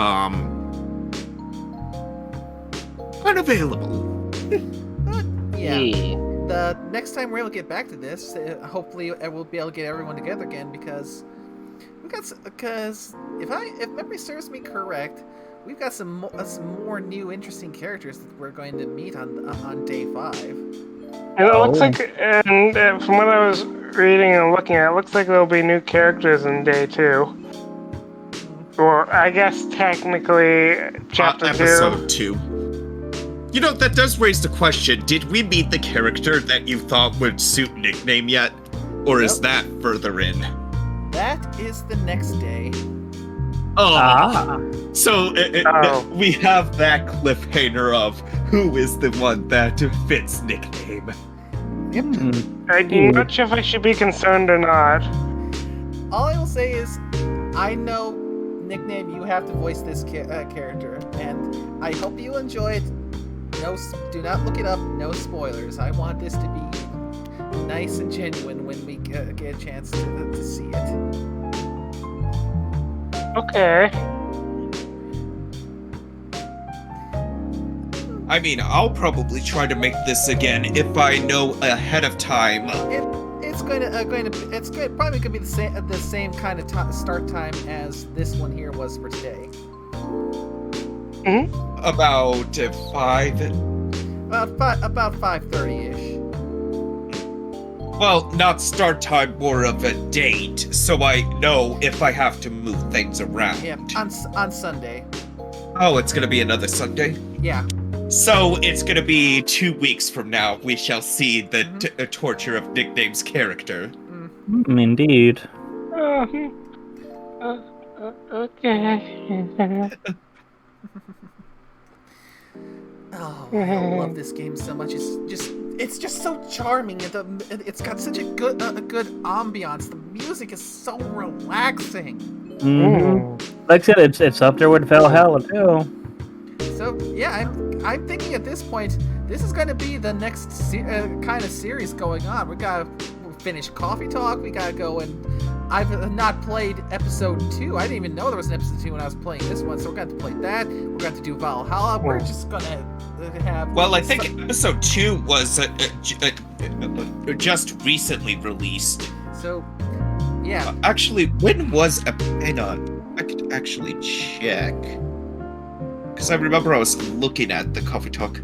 unavailable. But, yeah. The next time we're able to get back to this, hopefully we'll be able to get everyone together again, because if memory serves me correct, we've got some more new interesting characters that we're going to meet on day 5. And it looks like, and from what I was reading and looking at, it looks like there'll be new characters in day 2. Or, I guess, technically, chapter 2. Episode 2. You know, that does raise the question, did we meet the character that you thought would suit nickname yet? Or is Nope. that further in? That is the next day. Oh, so Oh. we have that cliffhanger of who is the one that fits nickname. Yep. I'm not sure if I should be concerned or not. All I will say is, I know, nickname, you have to voice this character, and I hope you enjoy it. Do not look it up. No spoilers. I want this to be nice and genuine when we get a chance to see it. Okay. I mean, I'll probably try to make this again if I know ahead of time. It's probably gonna be the same kind of start time as this one here was for today. About 5. About 5:30ish. Well, not start time, more of a date, so I know if I have to move things around. Yeah, on Sunday. Oh, it's gonna be another Sunday? Yeah. So it's gonna be 2 weeks from now. We shall see the torture of Nickname's character. Indeed. Okay. Oh, I love this game so much. It's just so charming. It's got such a good ambiance. The music is so relaxing. Mm-hmm. Like I said, it's up there with Valhalla too. So yeah, I'm thinking at this point, this is going to be the next kind of series going on. We got finish Coffee Talk. We gotta go and I've not played episode 2. I didn't even know there was an episode 2 when I was playing this one, so we're going to play that. We're going to do Valhalla. We're just going to have... Well, I think episode 2 was just recently released. So, yeah. Actually, when was... hang on. I could actually check. Because I remember I was looking at the Coffee Talk.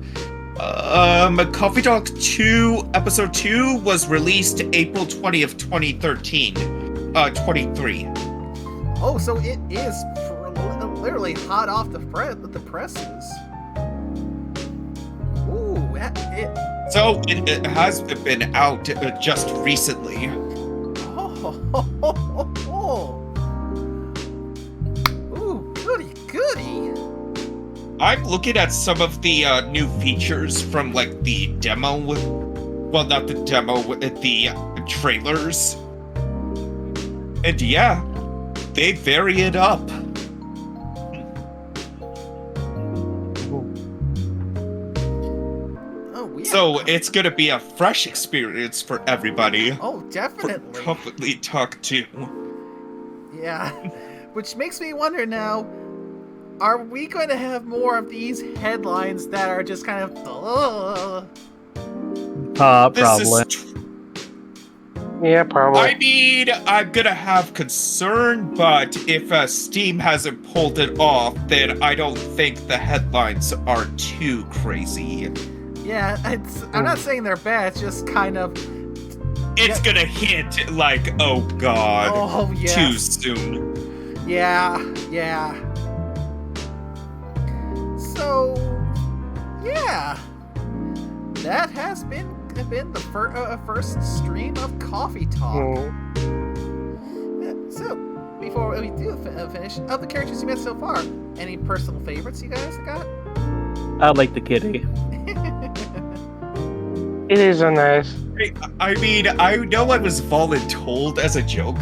Coffee Talk 2, episode 2 was released April 20th, 2013. 23. Oh, so it is literally hot off the presses. Ooh, it. So it has been out just recently. Ooh, goody. I'm looking at some of the new features from like the demo. Well, not the demo, the trailers. And yeah, they vary it up. Oh, yeah. So it's gonna be a fresh experience for everybody. Oh, For definitely. Completely Talk 2. Yeah. Which makes me wonder now, are we going to have more of these headlines that are just kind of... Probably. Yeah, probably. I mean, I'm gonna have concern, but if Steam hasn't pulled it off, then I don't think the headlines are too crazy. Yeah, I'm not saying they're bad, it's just kind of... It's gonna hit like, oh god, Oh, yeah. too soon. Yeah. So, yeah. That has been the first stream of Coffee Talk. So, before we do finish, of the characters you met so far, any personal favorites you guys got? I like the kitty. It is a nice. I mean, I know I was voluntold as a joke,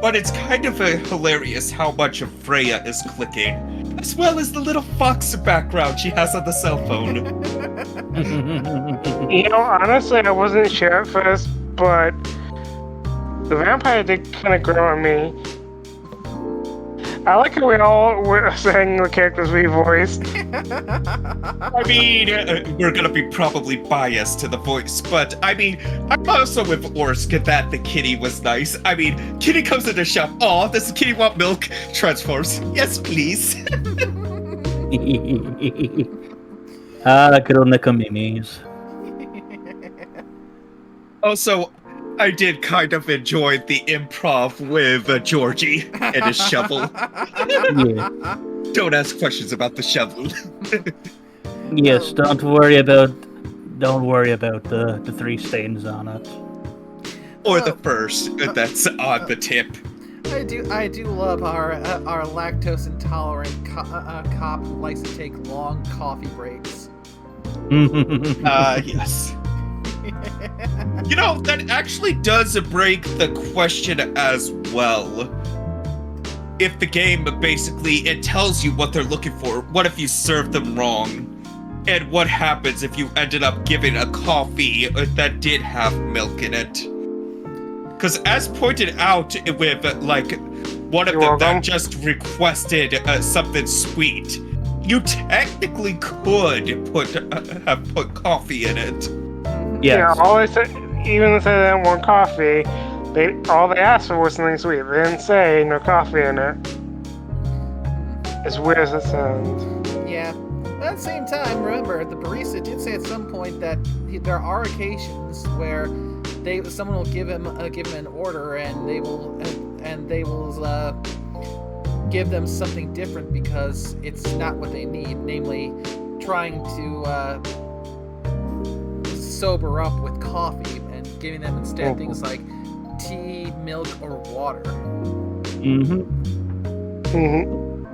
but it's kind of hilarious how much of Freya is clicking, as well as the little fox background she has on the cell phone. You know, honestly, I wasn't sure at first, but the vampire did kind of grow on me. I like how we all were saying the characters we voiced. I mean, we're gonna be probably biased to the voice, but I mean, I'm also with Orsk that the kitty was nice. I mean, kitty comes in the shop. Aw, does the kitty want milk? Transforms. Yes, please. Little Nicamimis. Also, I did kind of enjoy the improv with Georgie and his shovel. Yeah. Don't ask questions about the shovel. Yes, don't worry about the 3 stains on it. Or the first that's on the tip. I do love our lactose intolerant cop who likes to take long coffee breaks. Yes. You know, that actually does break the question as well. If the game basically, it tells you what they're looking for, what if you serve them wrong? And what happens if you ended up giving a coffee that did have milk in it? Because as pointed out with, like, one of them that just requested something sweet, you technically could have put coffee in it. Yes. Yeah, all they said, even if they didn't want coffee, all they asked for was something sweet. They didn't say no coffee in it. As weird as it sounds. Yeah. But at the same time, remember, the barista did say at some point that there are occasions where someone will give him an order and they will give them something different because it's not what they need, namely trying to sober up with coffee and giving them instead things like tea, milk, or water.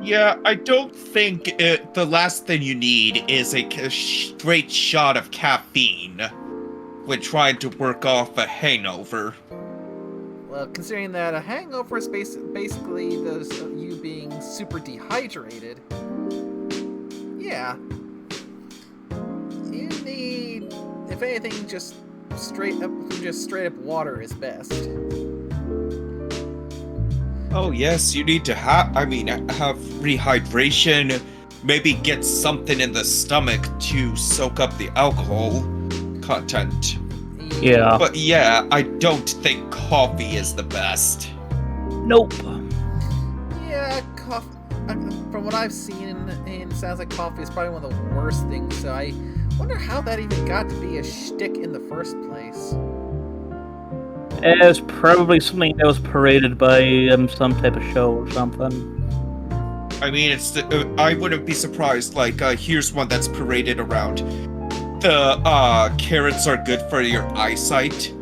Yeah, I don't think the last thing you need is a straight shot of caffeine when trying to work off a hangover. Well, considering that a hangover is basically you being super dehydrated, yeah. You need, if anything, just straight up water is best. Oh yes, you need to have rehydration, maybe get something in the stomach to soak up the alcohol content. Yeah. But yeah, I don't think coffee is the best. Nope. Yeah, coffee. From what I've seen, it sounds like coffee is probably one of the worst things. So I wonder how that even got to be a shtick in the first place. It's probably something that was paraded by some type of show or something. I mean, I wouldn't be surprised. Like, here's one that's paraded around. The carrots are good for your eyesight.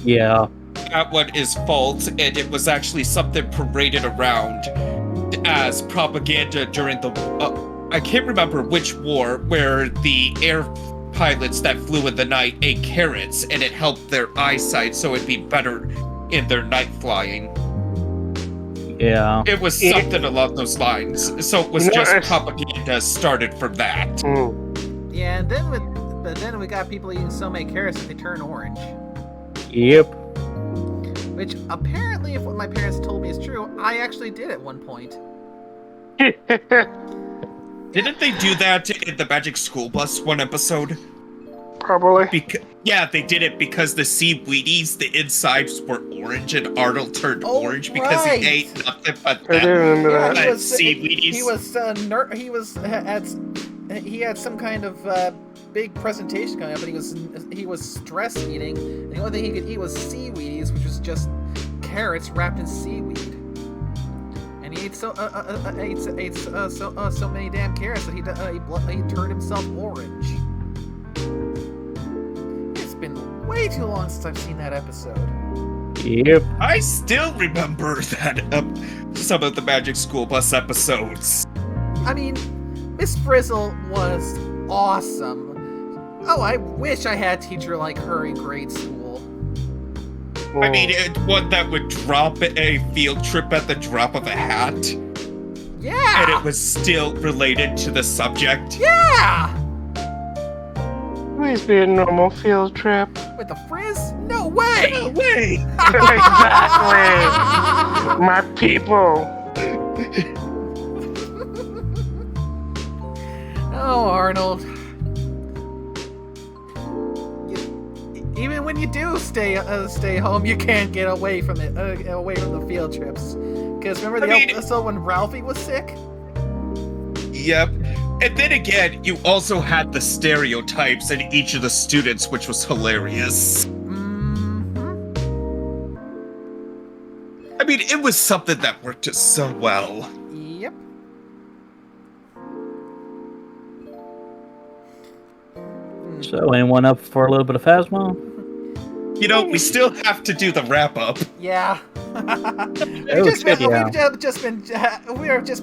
Yeah. That one is false, and it was actually something paraded around as propaganda during the I can't remember which war, where the air pilots that flew in the night ate carrots and it helped their eyesight so it'd be better in their night flying. Yeah. It was something along those lines. So it was just propaganda started from that. Yeah, and then we got people eating so many carrots that they turn orange. Yep. Which apparently, if what my parents told me is true, I actually did at one point. Didn't they do that in the Magic School Bus one episode? Probably. Yeah, they did it because the seaweedies, the insides were orange, and Arnold turned orange because right. he ate nothing but I do remember Yeah, that. he had some kind of big presentation coming up, and he was stress eating. And the only thing he could eat was seaweedies, which was just carrots wrapped in seaweed. And he ate so many damn carrots that he turned himself orange. It's been way too long since I've seen that episode. Yep. I still remember that some of the Magic School Bus episodes. I mean, Miss Frizzle was awesome. Oh, I wish I had a teacher like her in grade school. I mean, one that would drop a field trip at the drop of a hat, Yeah! and it was still related to the subject. Yeah! Please be a normal field trip. With the frizz? No way! No way! Exactly. My people. Oh, Arnold. Even when you do stay home, you can't get away from the field trips. Because remember the episode when Ralphie was sick? Yep. And then again, you also had the stereotypes in each of the students, which was hilarious. Mm-hmm. I mean, it was something that worked so well. Yep. So, anyone up for a little bit of Phasma? You know, we still have to do the wrap-up. Yeah. We've just been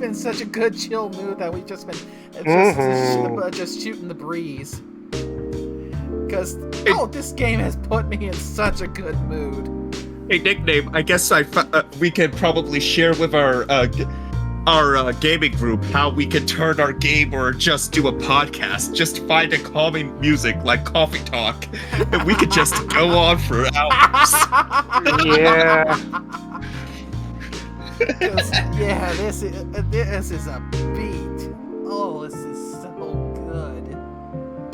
in such a good chill mood that we've just been just shooting the breeze. Because this game has put me in such a good mood. Hey, Nickname, I guess we could probably share with our gaming group how we can turn our game or just do a podcast. Just find a calming music like Coffee Talk, and we could just go on for hours. Yeah. Yeah, this is a beat. Oh, this is so good.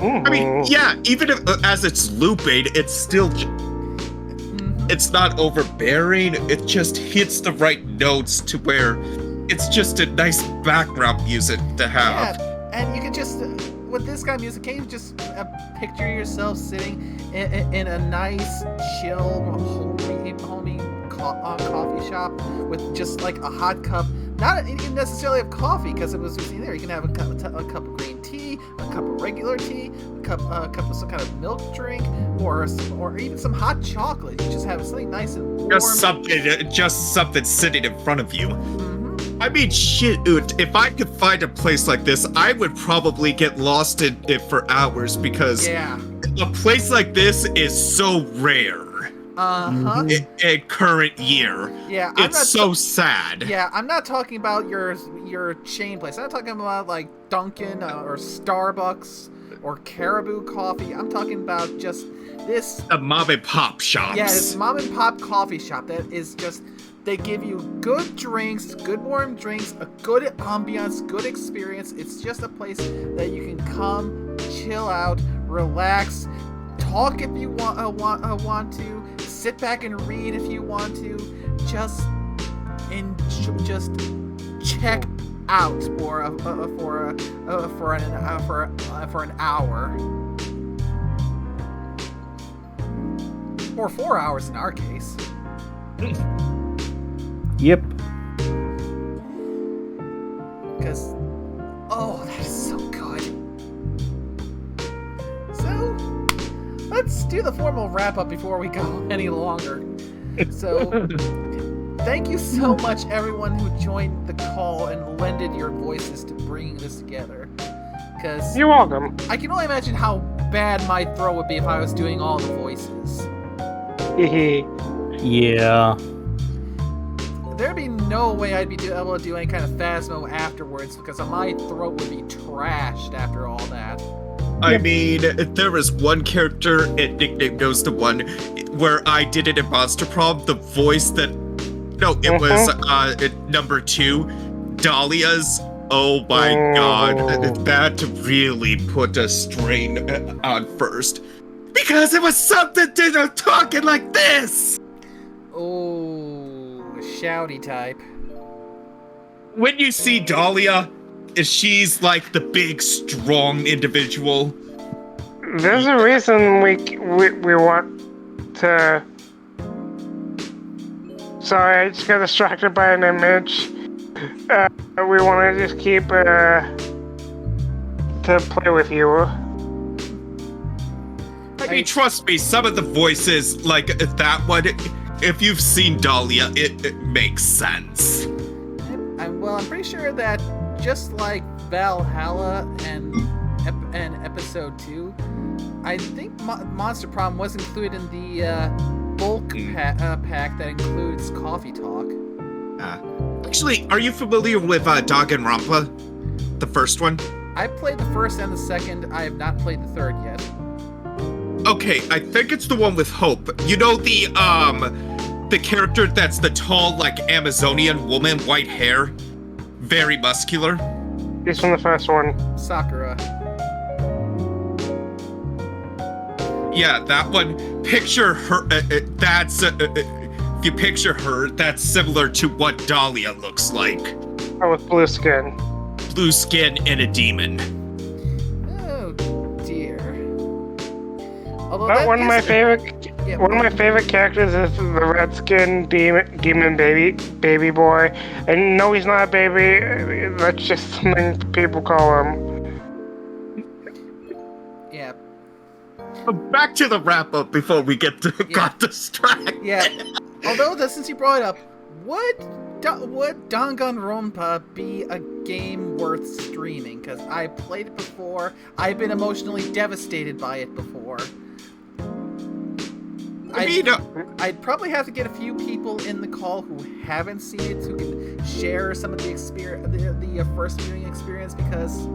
I mean, yeah, even if, as it's looping, it's still... It's not overbearing, it just hits the right notes to where it's just a nice background music to have. Yeah, and you can just, with this kind of music, can you just picture yourself sitting in a nice, chill, homey coffee shop with just like a hot cup, not even necessarily of coffee, because it was in there. You can have a cup of green tea, a cup of regular tea, a cup of some kind of milk drink, or even some hot chocolate. You just have something nice and warm. Just something sitting in front of you. Mm-hmm. I mean, shit, if I could find a place like this, I would probably get lost in it for hours, because a place like this is so rare. Uh-huh. In current year. Yeah, it's so sad. Yeah, I'm not talking about your chain place. I'm not talking about like Dunkin' or Starbucks or Caribou Coffee. I'm talking about just this. The mom and pop shops. Yeah, this mom and pop coffee shop that is just. They give you good drinks, good warm drinks, a good ambiance, good experience. It's just a place that you can come, chill out, relax, talk if you want to, sit back and read if you want to, just check out for an hour or 4 hours in our case. Yep. Because, oh, that is so good. So, let's do the formal wrap-up before we go any longer. So, thank you so much, everyone who joined the call and lended your voices to bringing this together. Because You're welcome. I can only imagine how bad my throat would be if I was doing all the voices. Yeah. There'd be no way I'd be able to do any kind of Phasmo afterwards because my throat would be trashed after all that. I mean, there was one character, and Nickname knows the one, where I did it in Monster Prom, the voice that... No, it was number 2, Dahlia's. Oh my god, that really put a strain on first. Because it was something to talking like this! Oh, shouty type. When you see Dahlia, she's like the big, strong individual. There's a reason we want to. Sorry, I just got distracted by an image. We want to just keep to play with you. I mean, trust me, some of the voices, like that one, if you've seen Dahlia, it makes sense. I'm pretty sure that just like Valhalla and episode 2, I think Monster Prom was included in the bulk pack that includes Coffee Talk. Actually, are you familiar with Danganronpa? The first one? I played the first and the second. I have not played the third yet. Okay, I think it's the one with Hope. You know the character that's the tall, like, Amazonian woman, white hair? Very muscular? He's from the first one. Sakura. Yeah, that one. Picture her, that's, if you picture her, that's similar to what Dahlia looks like. Oh, with blue skin. Blue skin and a demon. Oh dear. Although But that one of my is- favorite Yeah, one of my favorite characters is the red skin demon baby boy. And no, he's not a baby. That's just something people call him. Yeah. Back to the wrap up before we got distracted. Yeah. Although, since you brought it up, would Danganronpa be a game worth streaming? Because I played it before. I've been emotionally devastated by it before. I mean, I'd probably have to get a few people in the call who haven't seen it who can share some of the the first viewing experience, because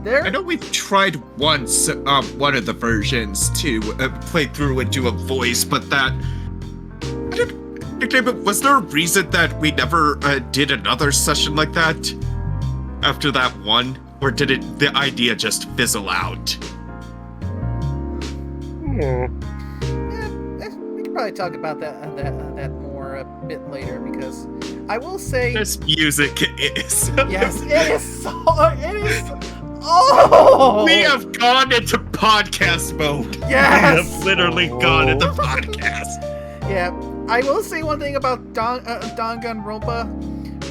I know we've tried once one of the versions to play through and do a voice, but that... Was there a reason that we never did another session like that after that one? Or did the idea just fizzle out? We could probably talk about that more a bit later, because I will say... This music is... Yes, it is so... It is... Oh! We have gone into podcast mode. Yes! We have literally gone into podcast. Yeah, I will say one thing about Danganronpa.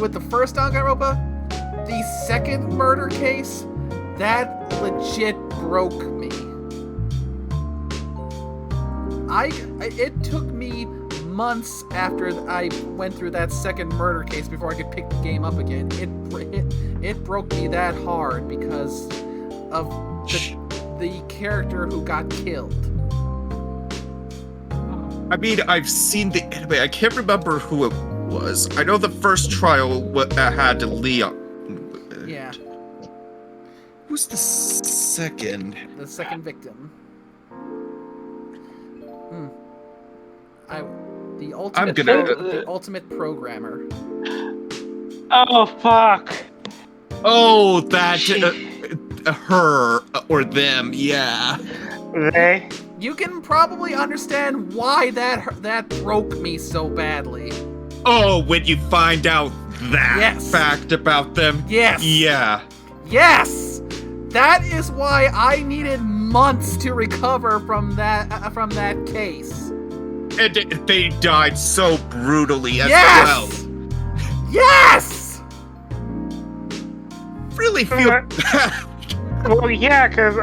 With the first Danganronpa, the second murder case, that legit broke me. It took me months after I went through that second murder case before I could pick the game up again. It broke me that hard because of the character who got killed. I mean, I've seen the anime. I can't remember who it was. I know the first trial had Leon. Yeah. Who's the second? The second victim. The ultimate, the ultimate programmer. Oh fuck! Oh, that her or them, yeah. They. You can probably understand why that broke me so badly. Oh, when you find out that Yes. fact about them? Yes. Yeah. Yes! That is why I needed months to recover from that case. And they died so brutally as Yes! well. Yes! Really feel bad. Well, yeah, because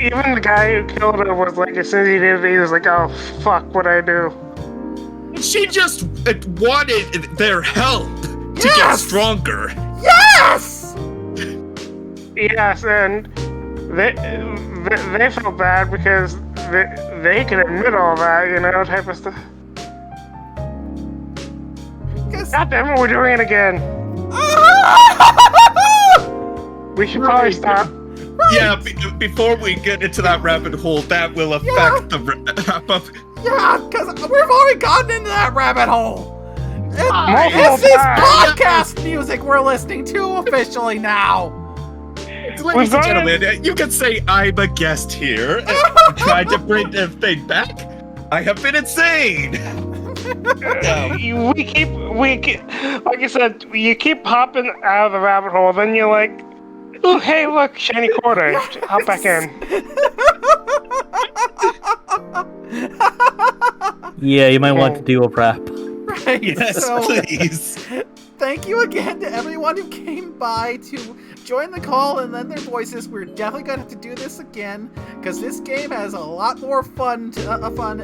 even the guy who killed her was like, as soon as he did it, he was like, "Oh fuck, what I do?" She just wanted their help to get Yes! stronger. Yes! Yes, and they felt bad because they could admit all that, you know, type of stuff. 'Cause- God damn it, we're doing it again. We should probably stop. Yeah, before we get into that rabbit hole, that will affect the wrap up. Yeah, because we've already gotten into that rabbit hole. Multiple This is times. podcast music we're listening to officially now. Ladies and gentlemen, you can say I'm a guest here. Trying to bring the thing back. I have been insane. We keep, like I said, you keep hopping out of the rabbit hole, then you're like, "Ooh, hey, look, shiny quarter." Hop back in. Yeah, you might want to do a wrap. Right. Yes, so, please. thank you again to everyone who came by to join the call and lend their voices. We're definitely gonna have to do this again because this game has a lot more fun, fun,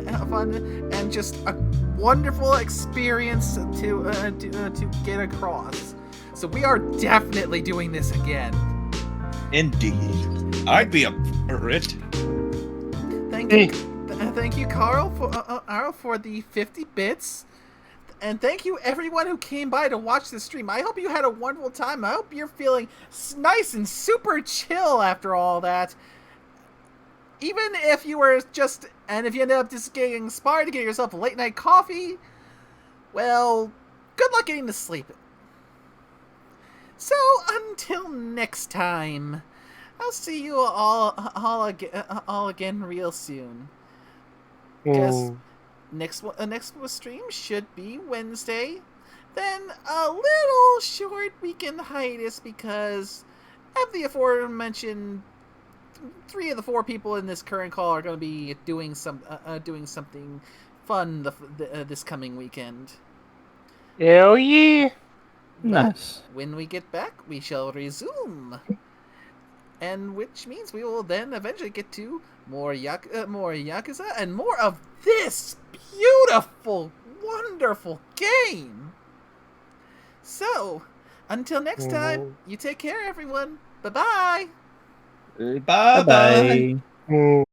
and just a wonderful experience to get across. So we are definitely doing this again. Indeed. I'd be up for it. Thank you, Carl, for the 50 bits. And thank you, everyone who came by to watch the stream. I hope you had a wonderful time. I hope you're feeling nice and super chill after all that. Even if you were just, and if you ended up just getting inspired to get yourself a late night coffee, well, good luck getting to sleep. So, until next time, I'll see you all again real soon. Because next stream should be Wednesday. Then a little short weekend hiatus because of the aforementioned 3 of the 4 people in this current call are going to be doing something fun this coming weekend. Hell yeah! Nice. When we get back, we shall resume. And which means we will then eventually get to more Yakuza and more of this beautiful, wonderful game. So, until next time, you take care, everyone. Bye-bye. Bye bye. Bye.